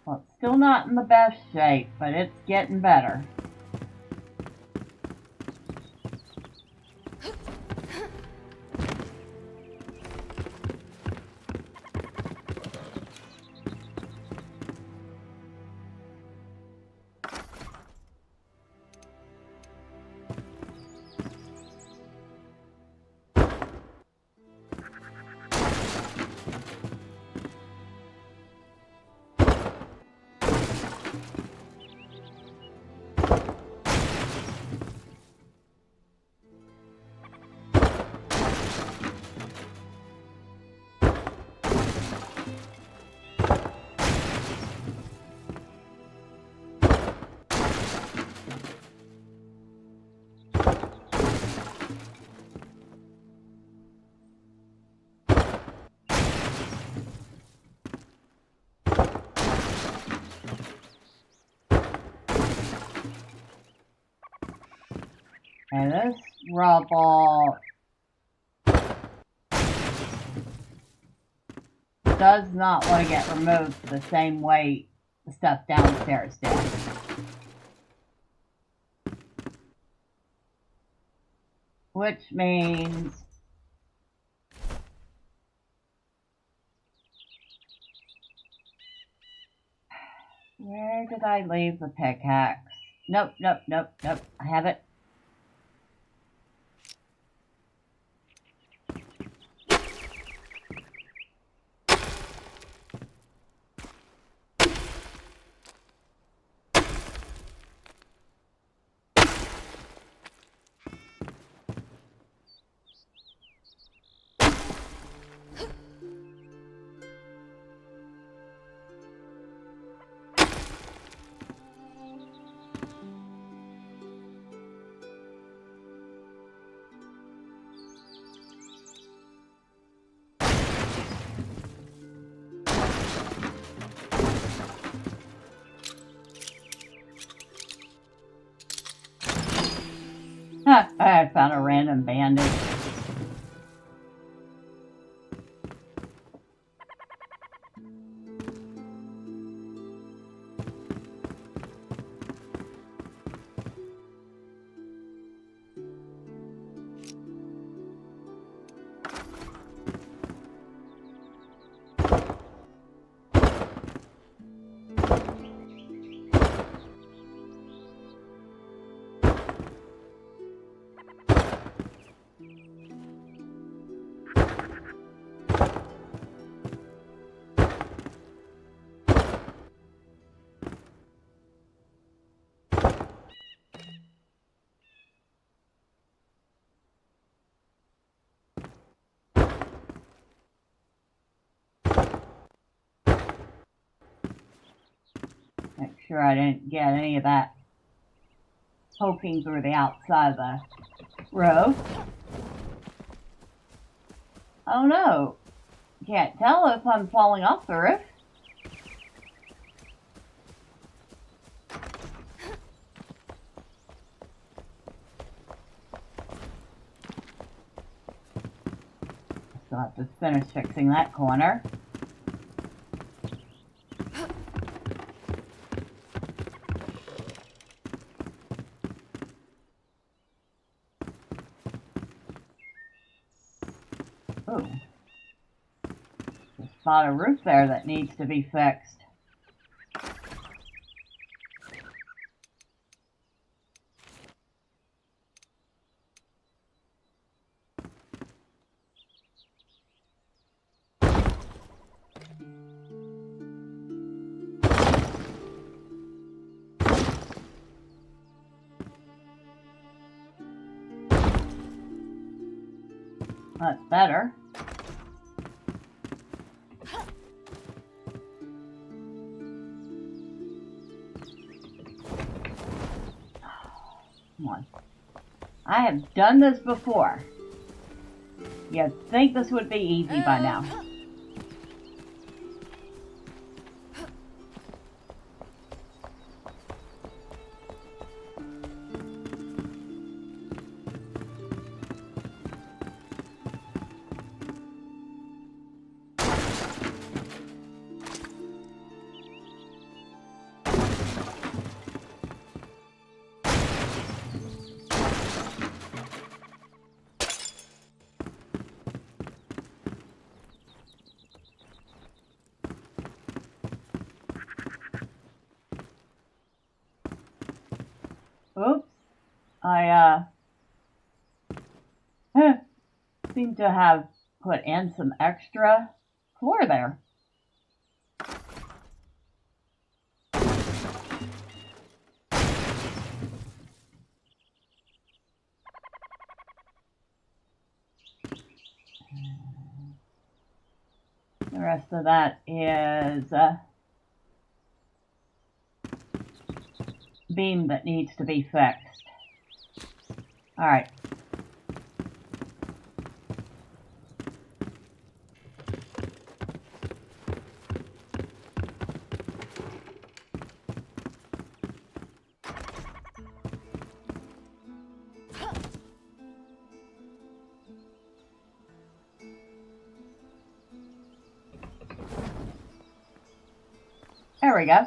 Well, it's still not in the best shape, but it's getting better. And this rubble does not want to get removed the same way the stuff downstairs did. Which means where did I leave the pickaxe? Nope, nope, nope, nope. I have it. I found a random bandage. Make sure I didn't get any of that poking through the outside of the roof. Oh no, can't tell if I'm falling off the roof. Still have to finish fixing that corner. Ooh. Just spot a roof there that needs to be fixed. That's better. Come on. I have done this before. You'd think this would be easy by now. Oops. I, seem to have put in some extra floor there. The rest of that is beam that needs to be fixed. Alright. There we go.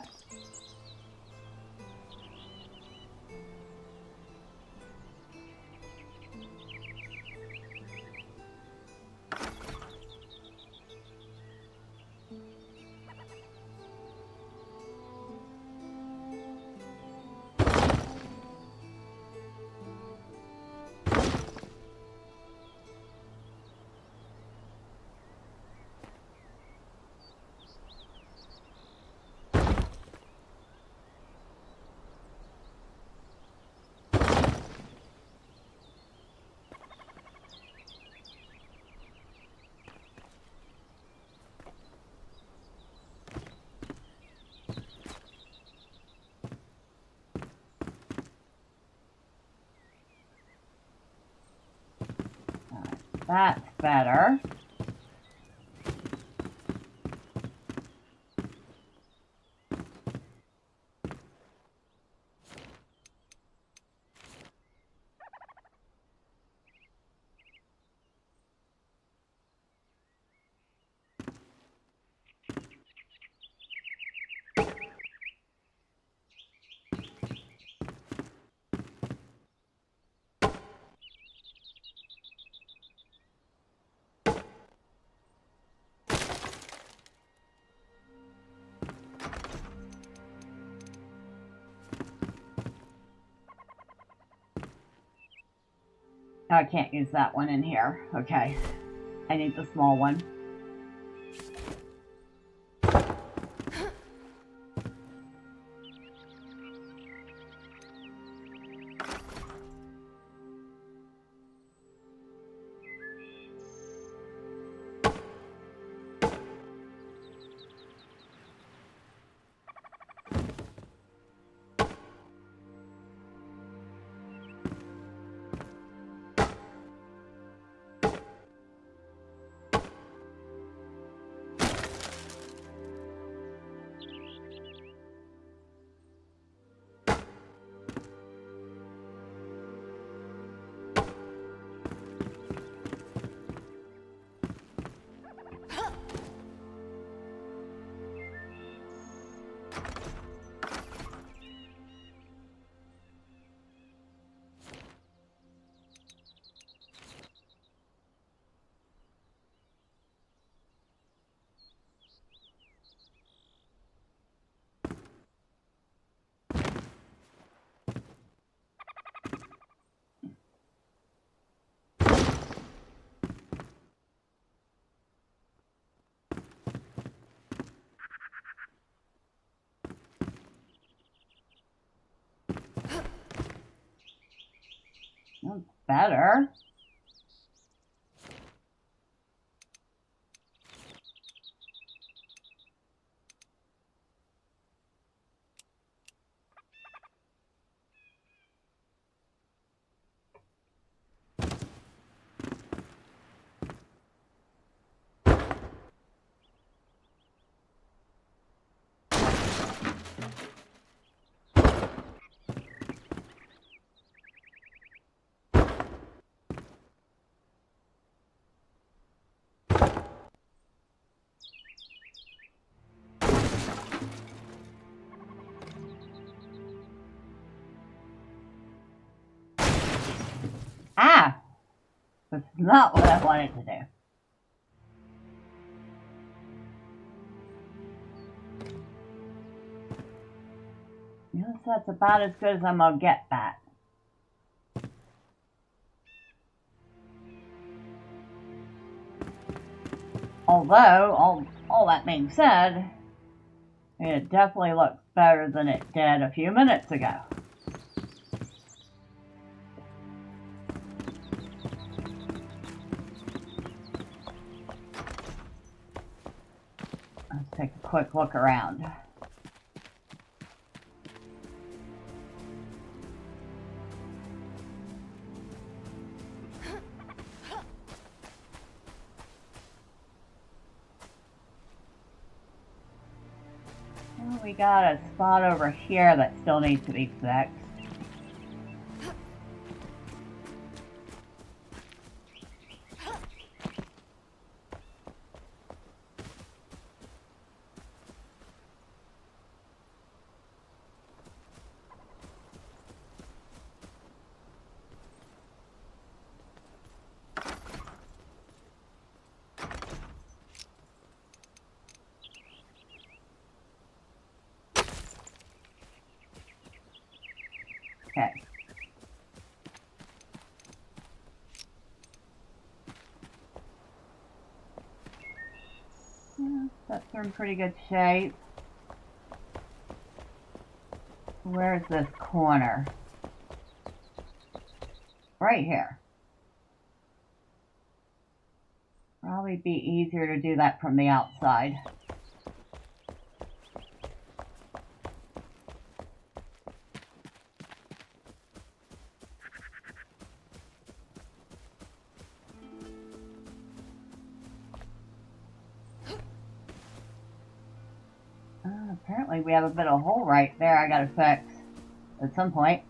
That's better. I can't use that one in here. Okay. I need the small one. That's better. Ah! That's not what I wanted to do. Yes, that's about as good as I'm gonna get that. Although, all that being said, it definitely looks better than it did a few minutes ago. Let's take a quick look around. Well, we got a spot over here that still needs to be fixed. Okay. That's in pretty good shape. Where's this corner? Right here. Probably be easier to do that from the outside. Apparently we have a bit of a hole right there I gotta fix at some point.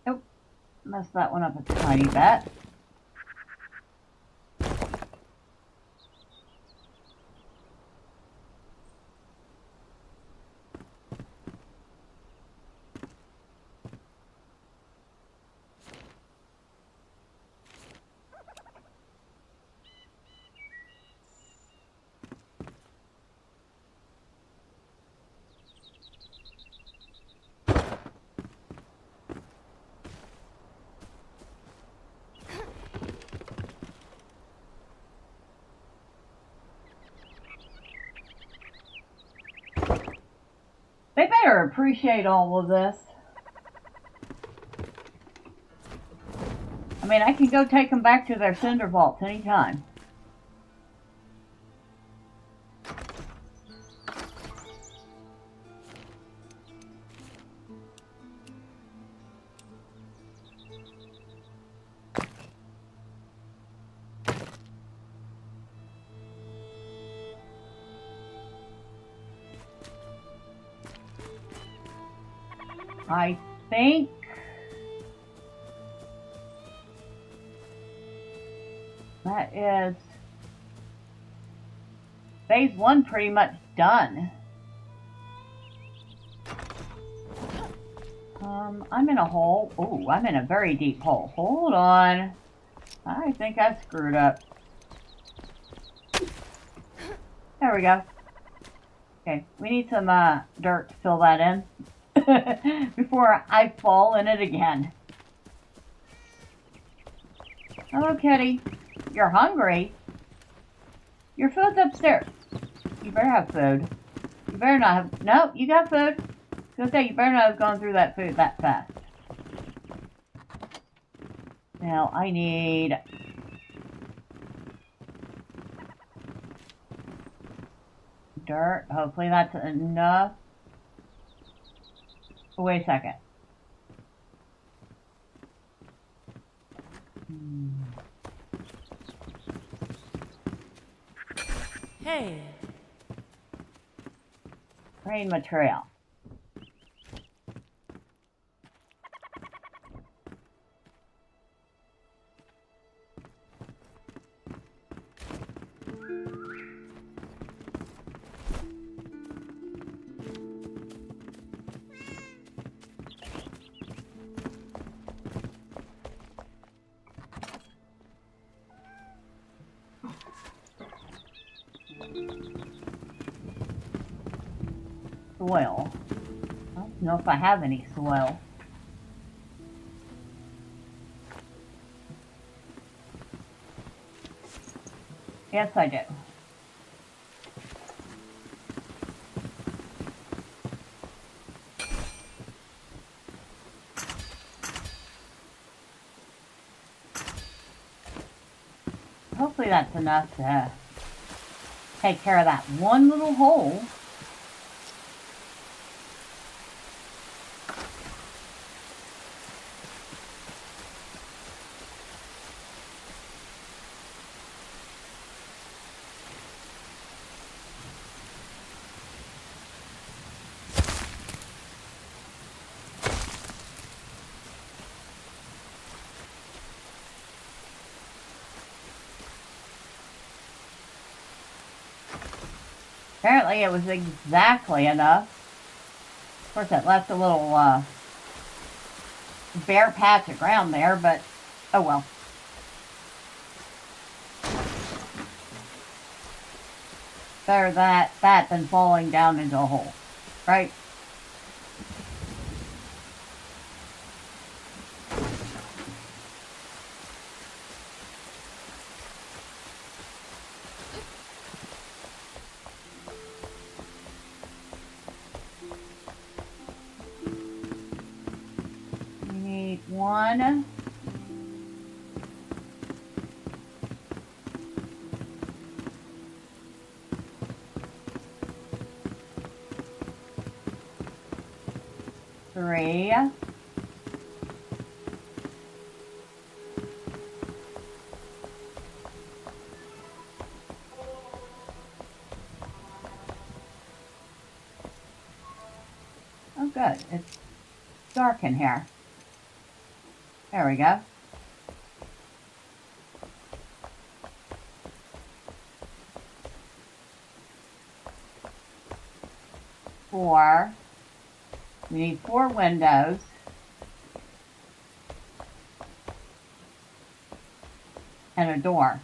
Nope, messed that one up a tiny bit. They better appreciate all of this. I mean, I can go take them back to their cinder vaults anytime. I think that is phase one pretty much done. I'm in a hole. Oh, I'm in a very deep hole. Hold on. I think I screwed up. There we go. Okay, we need some dirt to fill that in. Before I fall in it again. Hello, kitty. You're hungry? Your food's upstairs. You better have food. You better not have... No, you got food. I was gonna say, you better not have gone through that food that fast. Now, I need... dirt. Hopefully that's enough. Oh, wait a second. Hey. Rain material. Soil. I don't know if I have any soil. Yes, I do. Hopefully that's enough to take care of that one little hole. Apparently it was exactly enough. Of course, it left a little bare patch of ground there, but oh well. Better that than falling down into a hole, right? We need one. Three. Oh good, it's dark in here. There we go. Four. We need 4 windows. And a door.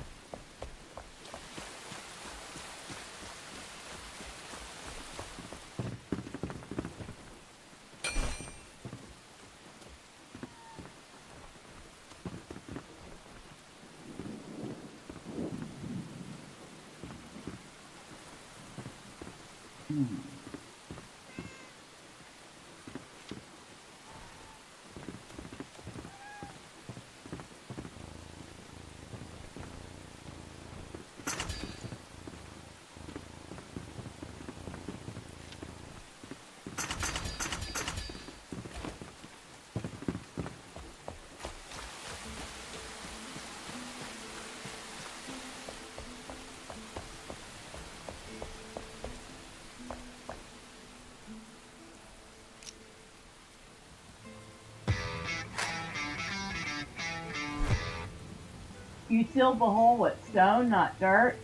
You sealed the hole with stone, not dirt.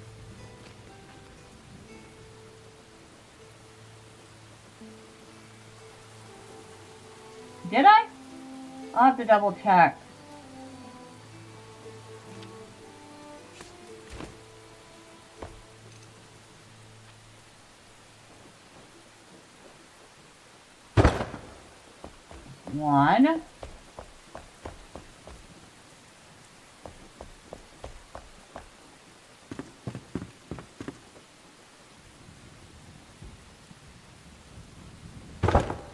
Did I? I'll have to double check. One.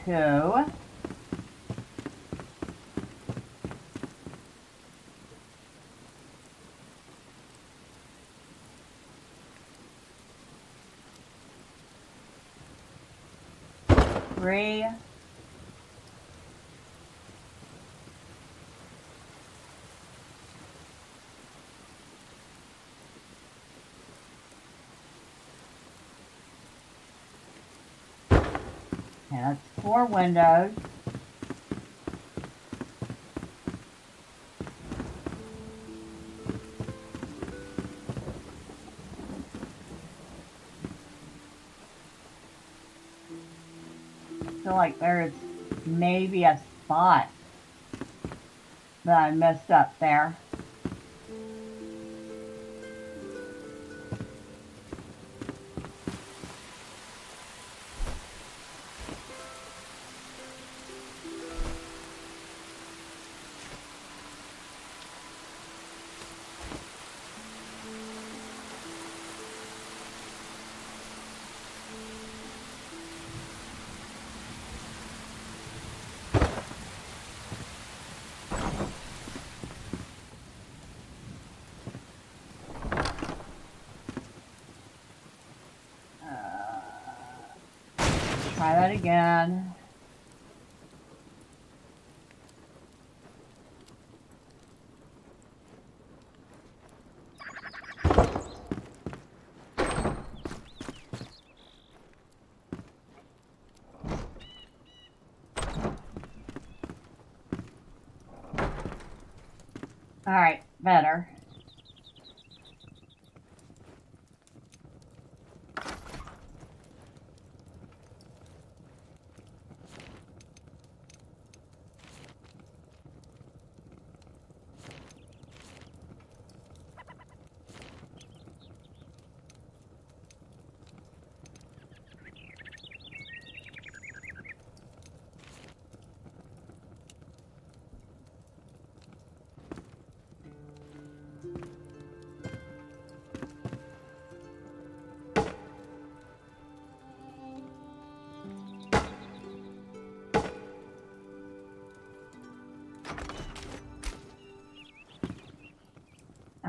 Two. Three. And that's 4 windows. I feel like there's maybe a spot that I messed up there. Try that again. All right, better.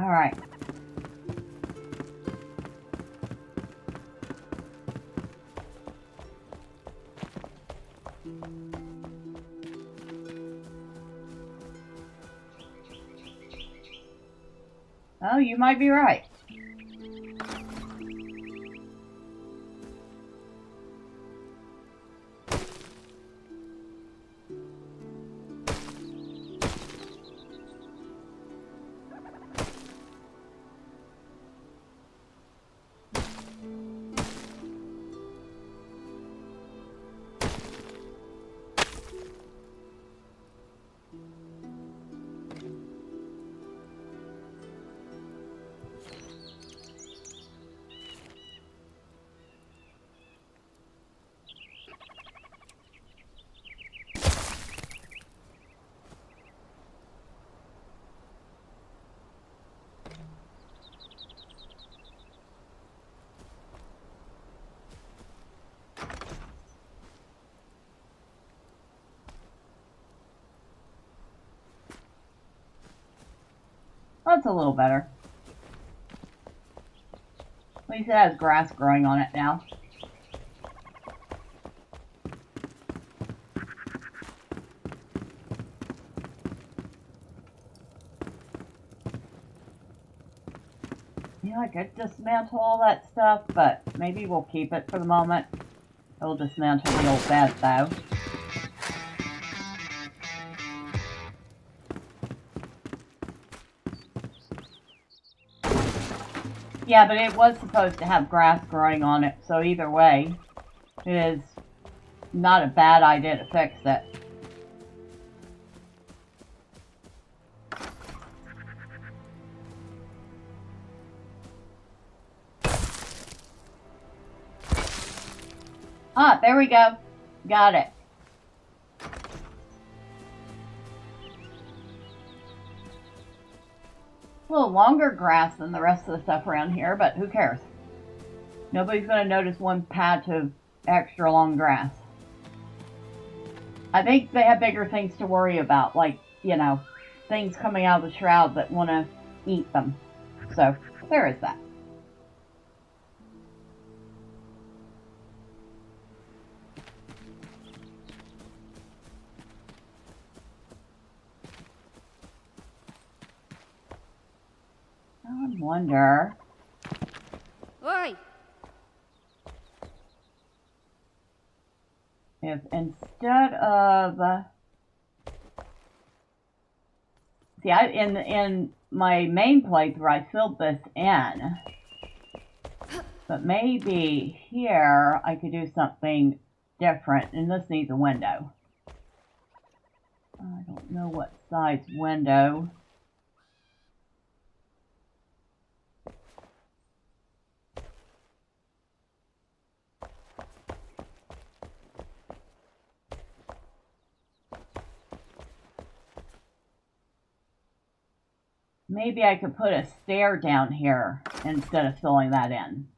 All right. Oh, you might be right. That's a little better. At least it has grass growing on it now. You know, I could dismantle all that stuff, but maybe we'll keep it for the moment. We'll dismantle the old bed, though. Yeah, but it was supposed to have grass growing on it, so either way, it is not a bad idea to fix it. Ah, there we go. Got it. A little longer grass than the rest of the stuff around here, but who cares? Nobody's going to notice one patch of extra long grass. I think they have bigger things to worry about, like, you know, things coming out of the shroud that want to eat them. So, there is that. I wonder. Oi! if instead of see, in my main playthrough I filled this in, but maybe here I could do something different, and this needs a window. I don't know what size window. Maybe I could put a stair down here instead of filling that in.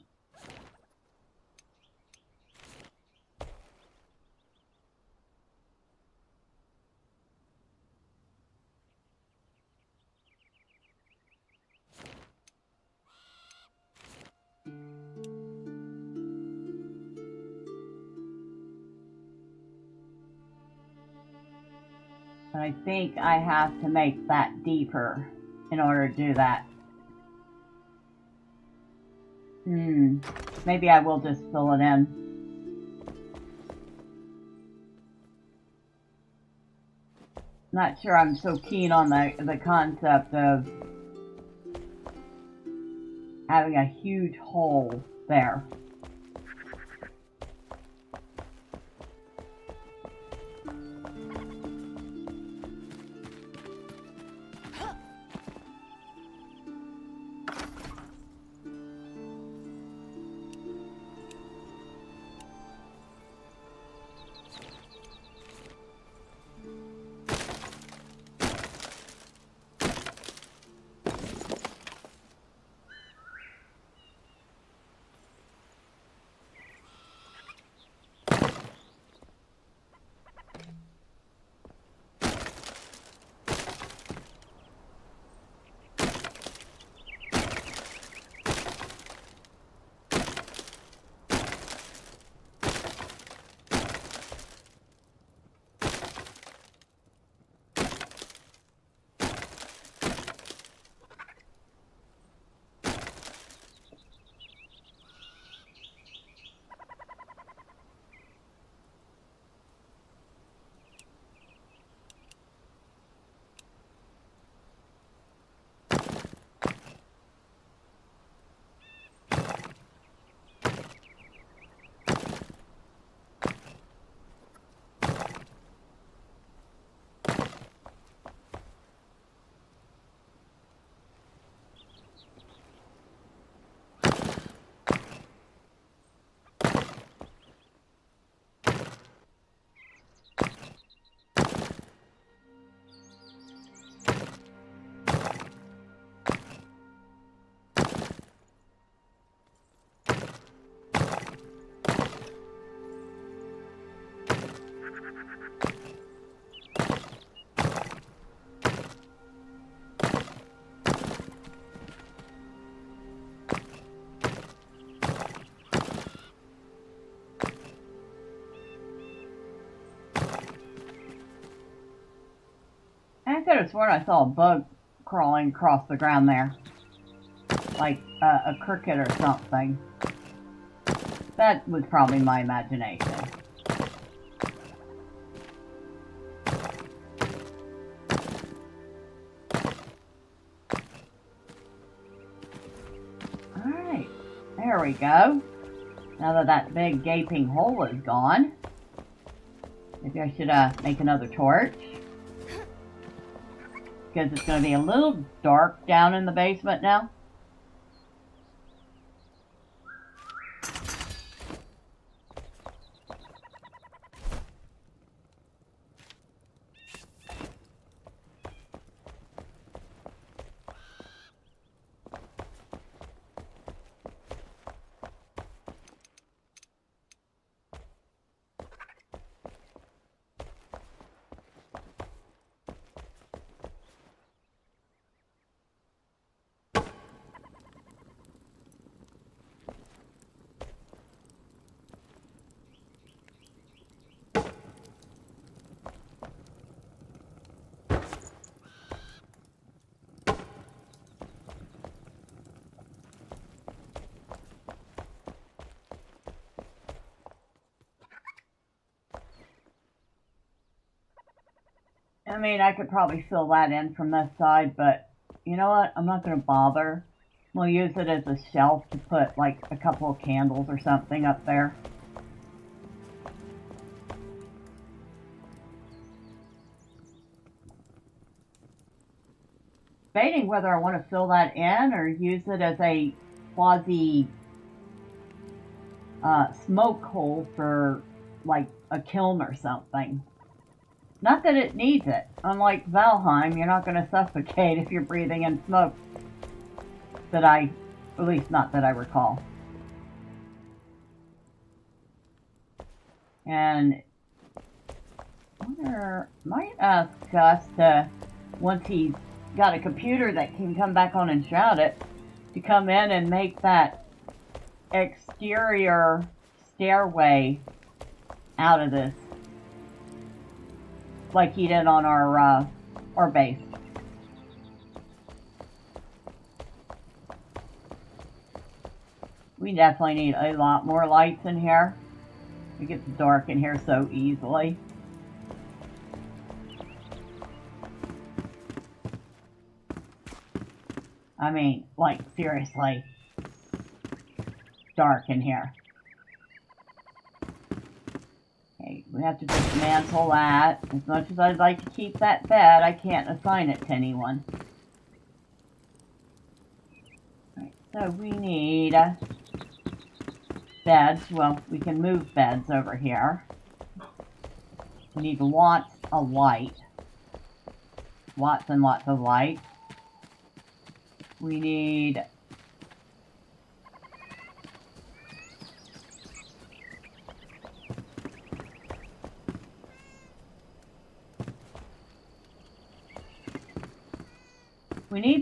But I think I have to make that deeper in order to do that. Maybe I will just fill it in. Not sure I'm so keen on the concept of having a huge hole there. I could have sworn I saw a bug crawling across the ground there. Like a cricket or something. That was probably my imagination. Alright, there we go. Now that that big gaping hole is gone, maybe I should make another torch. Because it's going to be a little dark down in the basement now. I mean, I could probably fill that in from this side, but you know what? I'm not going to bother. We'll use it as a shelf to put like a couple of candles or something up there. Debating whether I want to fill that in or use it as a quasi smoke hole for like a kiln or something. Not that it needs it. Unlike Valheim, you're not going to suffocate if you're breathing in smoke. At least not that I recall. And I wonder, might ask Gus to, once he's got a computer that can come back on Enshrouded, to come in and make that exterior stairway out of this, like he did on our base. We definitely need a lot more lights in here. It gets dark in here so easily. I mean, like, seriously. Dark in here. Okay, we have to dismantle that. As much as I'd like to keep that bed, I can't assign it to anyone. Alright, so we need beds. Well, we can move beds over here. We need lots of light. Lots and lots of light. We need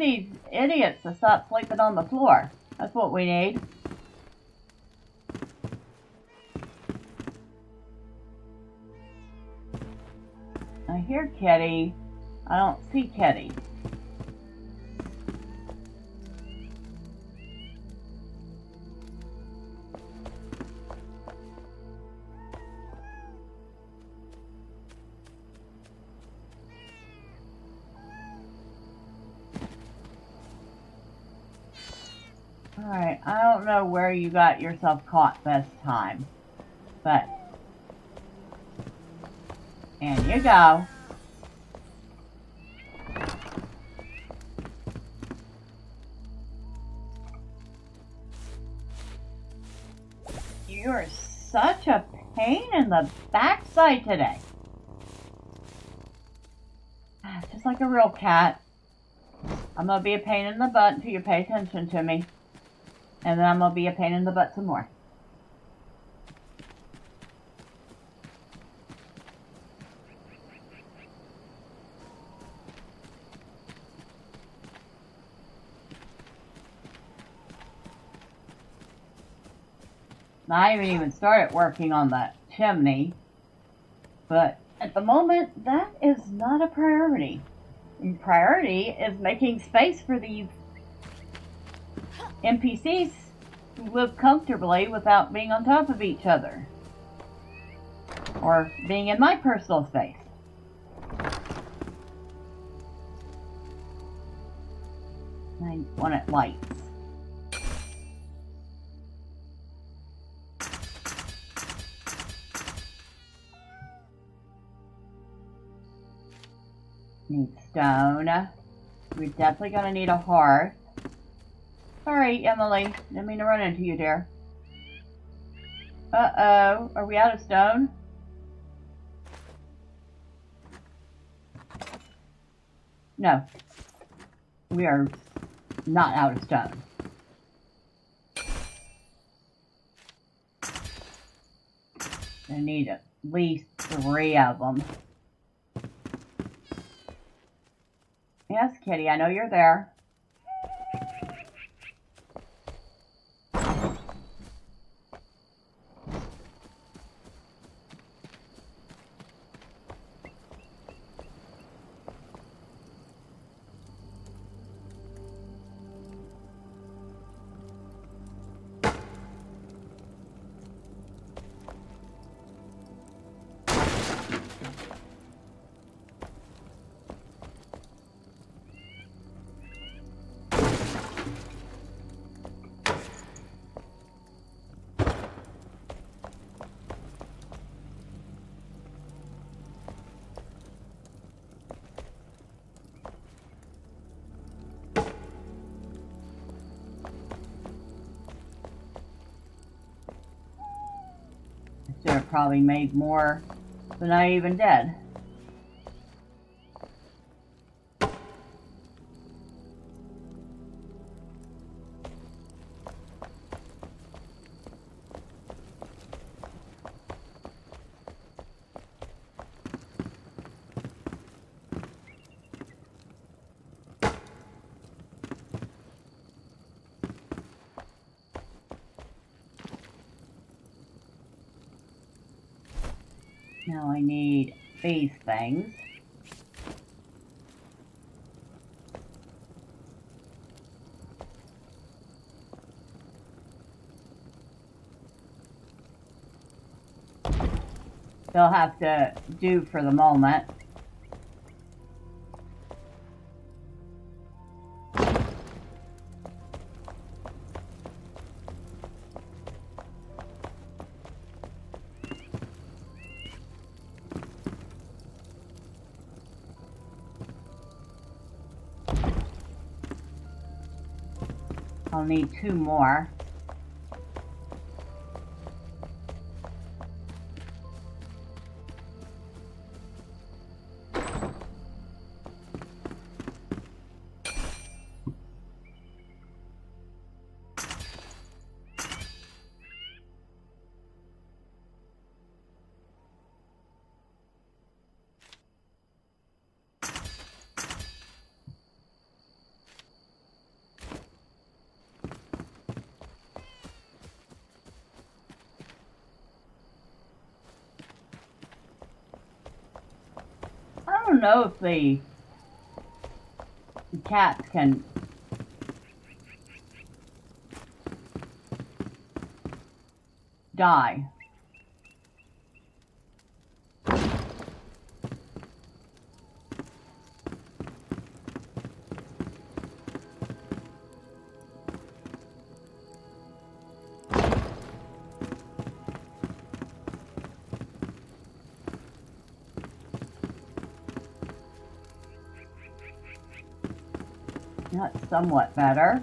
these idiots to stop sleeping on the floor. That's what we need. I hear Kitty. I don't see Kitty. Alright, I don't know where you got yourself caught this time, but in you go. You're such a pain in the backside today. Just like a real cat. I'm gonna be a pain in the butt until you pay attention to me. And then I'm gonna be a pain in the butt some more. I haven't even started working on the chimney, but at the moment, that is not a priority. The priority is making space for these NPCs who live comfortably without being on top of each other. Or being in my personal space. I want it lights. Need stone. We're definitely gonna need a hearth. Sorry, Emily. Didn't mean to run into you, dear. Uh-oh. Are we out of stone? No. We are not out of stone. I need at least 3 of them. Yes, Kitty, I know you're there. Should have probably made more than I even did. Now I need these things. They'll have to do for the moment. I'll need 2 more. I don't know if the cats can die. That's somewhat better.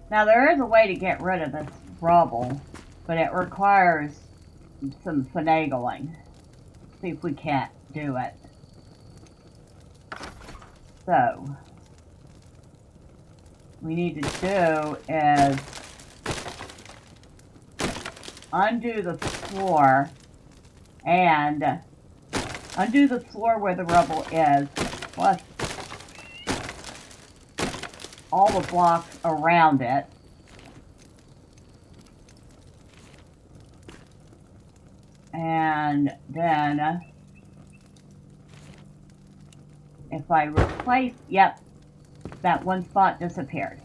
Now there is a way to get rid of this rubble, but it requires some finagling. See if we can't do it. So, what we need to do is undo the floor and undo the floor where the rubble is, plus all the blocks around it. And then if I replace, yep, that one spot disappeared.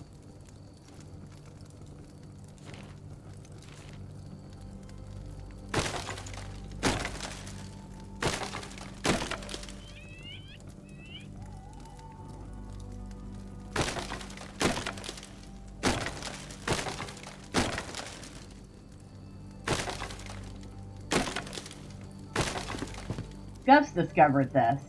Gus discovered this.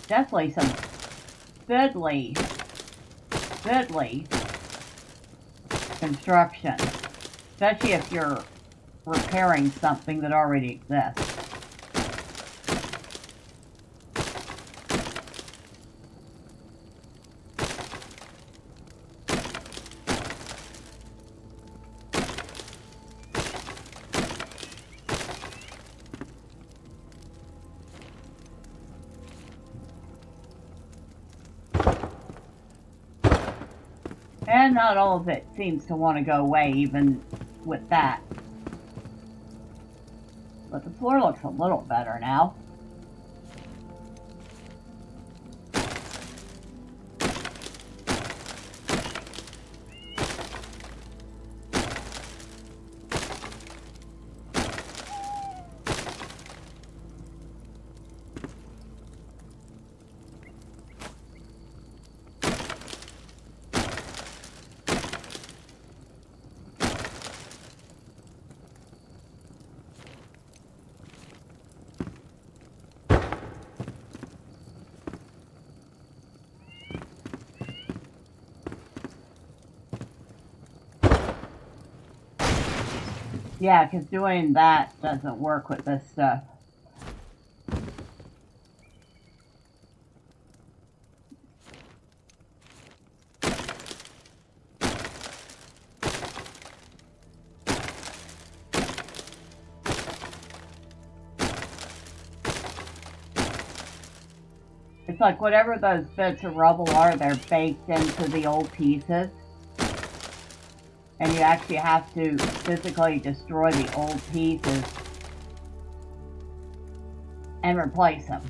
Definitely some fiddly construction, especially if you're repairing something that already exists. And not all of it seems to want to go away, even with that. But the floor looks a little better now. Yeah, because doing that doesn't work with this stuff. It's like whatever those bits of rubble are, they're baked into the old pieces. And you actually have to physically destroy the old pieces and replace them.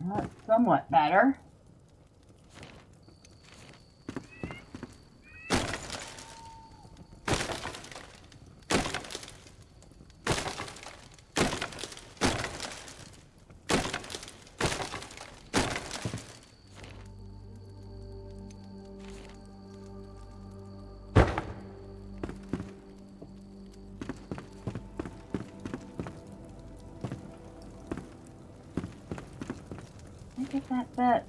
That's somewhat better. Get that bit.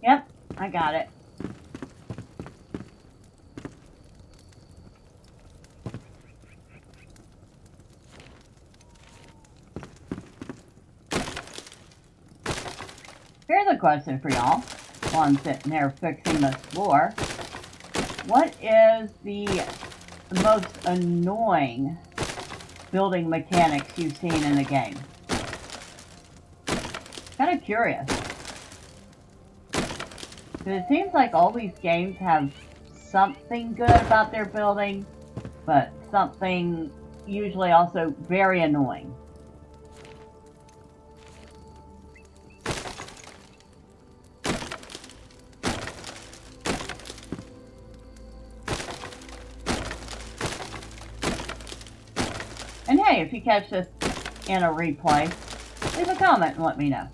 Yep, I got it. Here's a question for y'all while I'm sitting there fixing this floor. What is the most annoying building mechanics you've seen in the game? Kind of curious. Because it seems like all these games have something good about their building, but something usually also very annoying. And hey, if you catch this in a replay, leave a comment and let me know.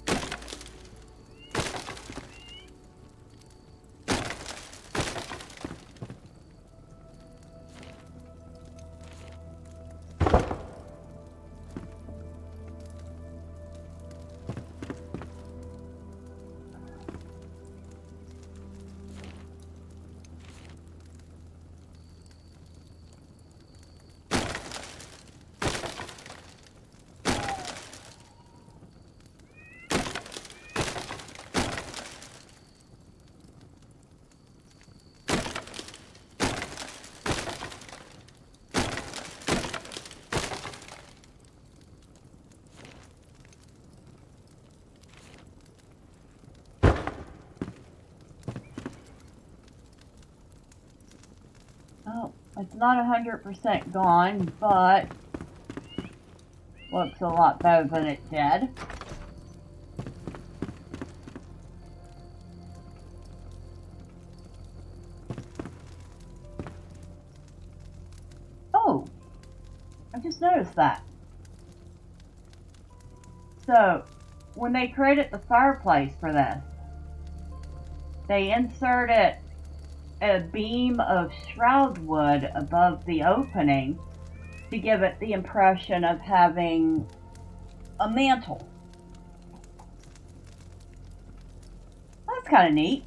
It's not 100% gone, but looks a lot better than it did. Oh, I just noticed that. So, when they created the fireplace for this, they inserted a beam of shroud wood above the opening to give it the impression of having a mantle. That's kind of neat.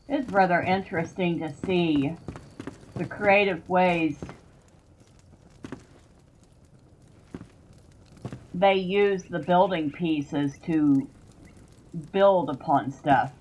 It's rather interesting to see the creative ways they use the building pieces to build upon stuff.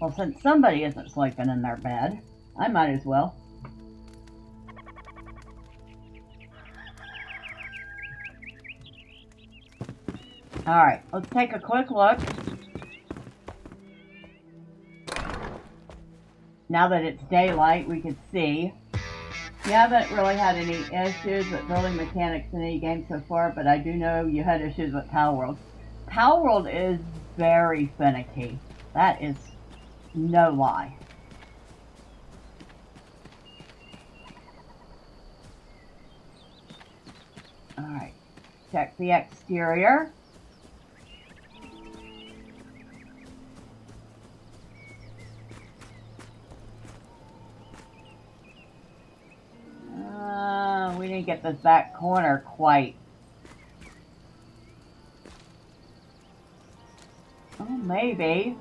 Well, since somebody isn't sleeping in their bed, I might as well. Alright, let's take a quick look. Now that it's daylight, we can see. You haven't really had any issues with building mechanics in any game so far, but I do know you had issues with Palworld. Palworld is very finicky. That is no lie. Alright, check the exterior. We didn't get this back corner quite. Oh, maybe.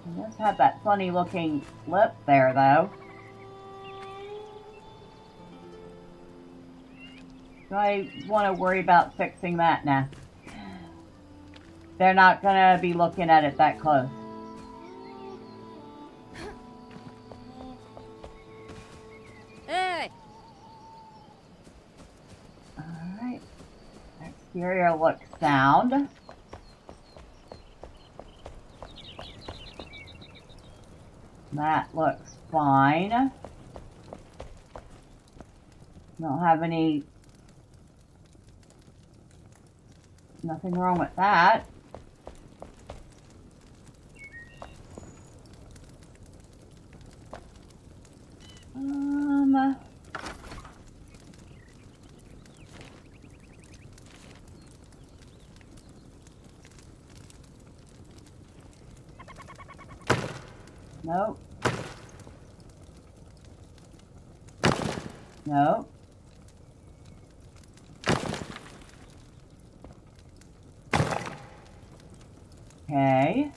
It does have that funny looking lip there, though. Do I want to worry about fixing that now? They're not going to be looking at it that close. Hey! Alright. Exterior looks sound. That looks fine. Don't have any... Nothing wrong with that. Nope. Nope. Okay.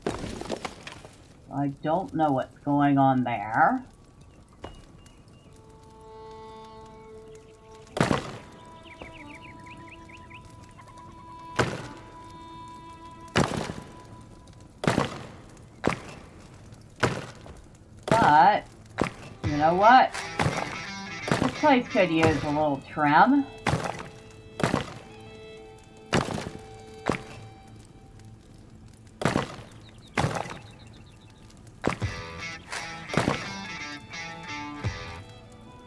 I don't know what's going on there. But, you know what? This place could use a little trim.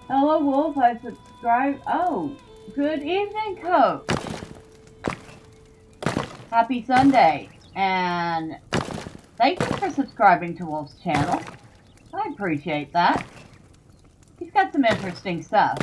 Hello, Wolf. I subscribed. Oh, good evening, Coach. Happy Sunday. And thank you for subscribing to Wolf's channel. I appreciate that. He's got some interesting stuff.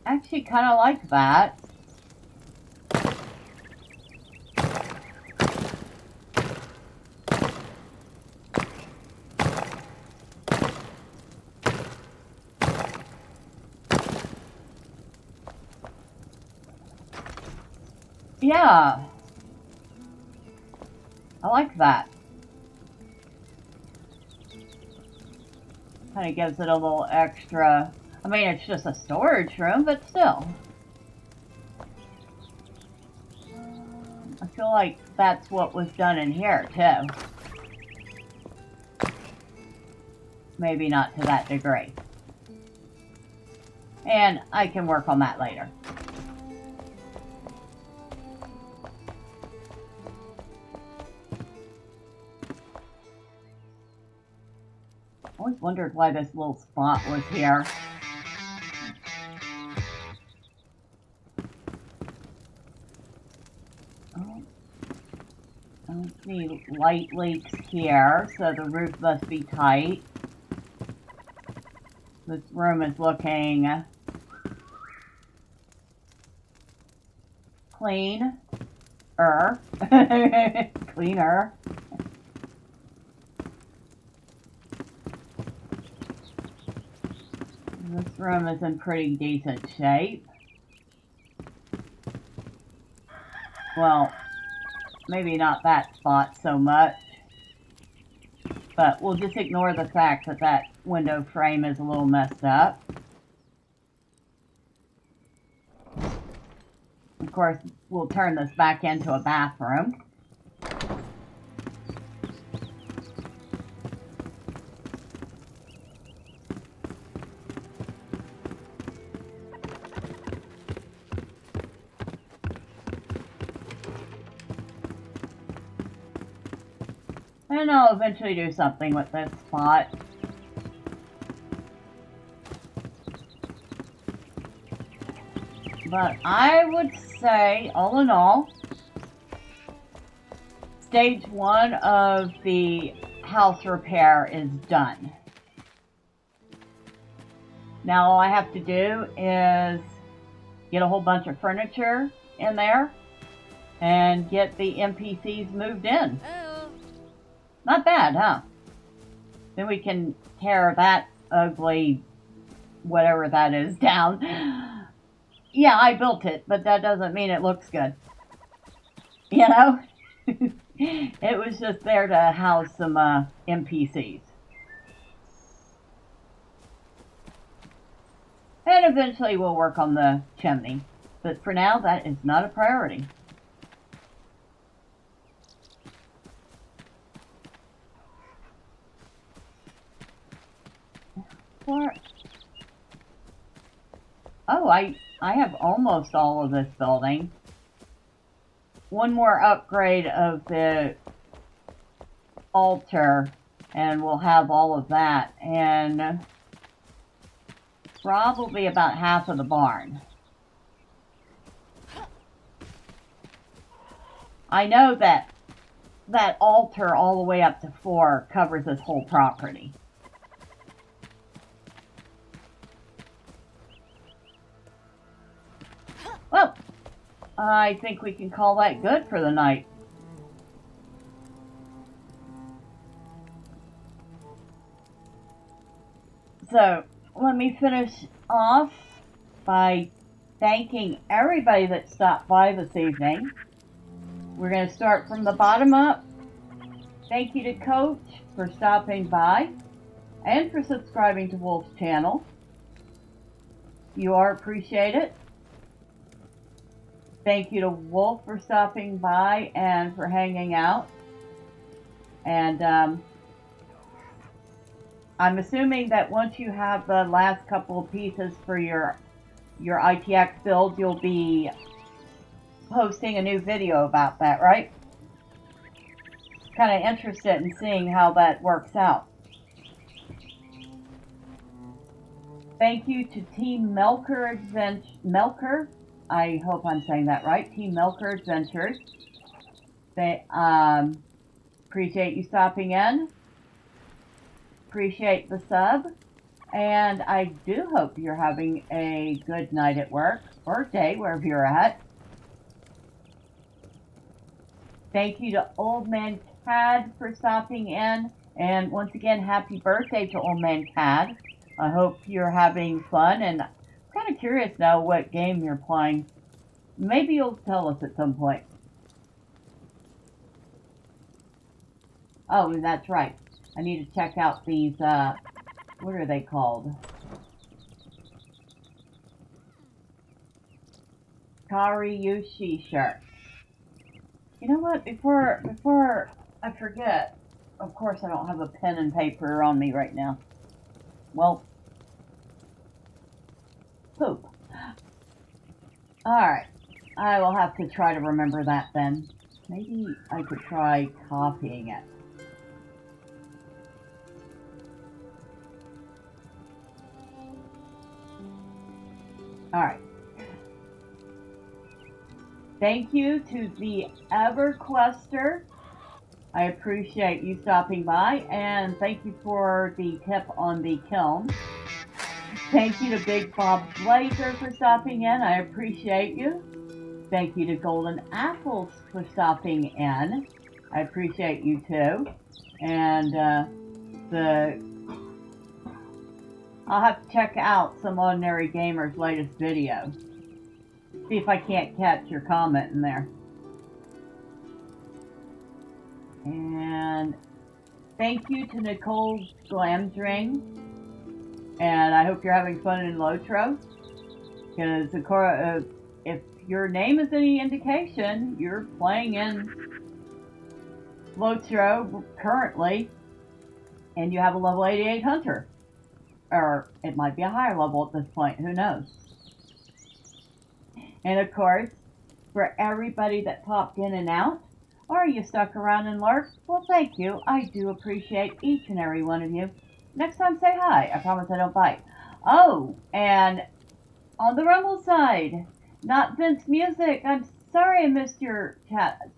actually kind of like that. Yeah, I like that. Kind of gives it a little extra. I mean, it's just a storage room, but still. I feel like that's what was done in here, too. Maybe not to that degree. And I can work on that later. I always wondered why this little spot was here. Oh, I don't see light leaks here, so the roof must be tight. This room is looking cleaner. Cleaner. This room is in pretty decent shape. Well, maybe not that spot so much. But we'll just ignore the fact that that window frame is a little messed up. Of course, we'll turn this back into a bathroom. And I'll eventually do something with this spot. But I would say, all in all, stage 1 of the house repair is done. Now all I have to do is get a whole bunch of furniture in there and get the NPCs moved in. Not bad, huh? Then we can tear that ugly whatever that is down. Yeah, I built it, but that doesn't mean it looks good. You know? It was just there to house some NPCs. And eventually we'll work on the chimney. But for now, that is not a priority. Oh, I have almost all of this building. One more upgrade of the altar and we'll have all of that. And probably about half of the barn. I know that that altar all the way up to 4 covers this whole property. Well, I think we can call that good for the night. So, let me finish off by thanking everybody that stopped by this evening. We're going to start from the bottom up. Thank you to Coach for stopping by and for subscribing to Wolf's channel. You are appreciated. Thank you to Wolf for stopping by and for hanging out. And I'm assuming that once you have the last couple of pieces for your ITX build, you'll be posting a new video about that, right? Kind of interested in seeing how that works out. Thank you to Team Melker. I hope I'm saying that right. Team Melker Adventures. They appreciate you stopping in. Appreciate the sub. And I do hope you're having a good night at work or day, wherever you're at. Thank you to Old Man Cad for stopping in. And once again, happy birthday to Old Man Cad. I hope you're having fun. And I'm kind of curious now what game you're playing. Maybe you'll tell us at some point. Oh, and that's right. I need to check out these, what are they called? Kariyushi shirts. You know what? Before I forget, of course I don't have a pen and paper on me right now. Well, poop. Alright. I will have to try to remember that then. Maybe I could try copying it. Alright. Thank you to the EverQuester. I appreciate you stopping by, and thank you for the tip on the kiln. Thank you to Big Bob Blazer for stopping in. I appreciate you. Thank you to Golden Apples for stopping in. I appreciate you too. And I'll have to check out some Ordinary Gamer's latest video. See if I can't catch your comment in there. And thank you to Nicole Glamdring. And I hope you're having fun in Lotro. Because if your name is any indication, you're playing in Lotro currently. And you have a level 88 Hunter. Or it might be a higher level at this point. Who knows? And of course, for everybody that popped in and out, or you stuck around and lurked, well, thank you. I do appreciate each and every one of you. Next time, say hi. I promise I don't bite. Oh, and on the Rumble side, not Vince Music. I'm sorry I missed your chat.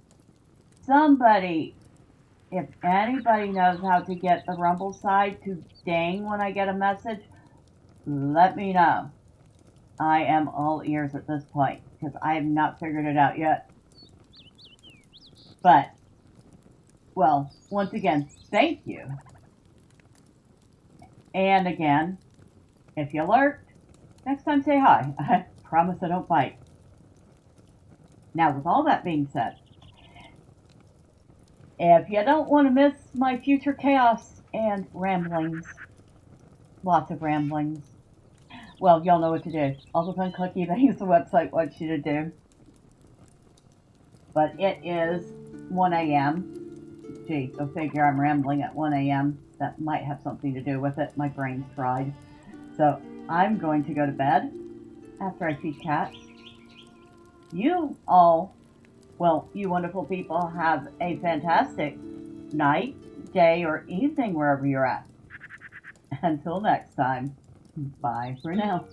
Somebody, if anybody knows how to get the Rumble side to ding when I get a message, let me know. I am all ears at this point, because I have not figured it out yet. But, well, once again, thank you. And again, if you lurked, next time say hi. I promise I don't bite. Now, with all that being said, if you don't want to miss my future chaos and ramblings, lots of ramblings, well, y'all know what to do. Also, don't click eBay, the website wants you to do. But it is 1 a.m. Gee, go figure I'm rambling at 1 a.m. That might have something to do with it. My brain's fried. So, I'm going to go to bed after I feed cats. You all, well, you wonderful people, have a fantastic night, day, or evening wherever you're at. Until next time. Bye for now.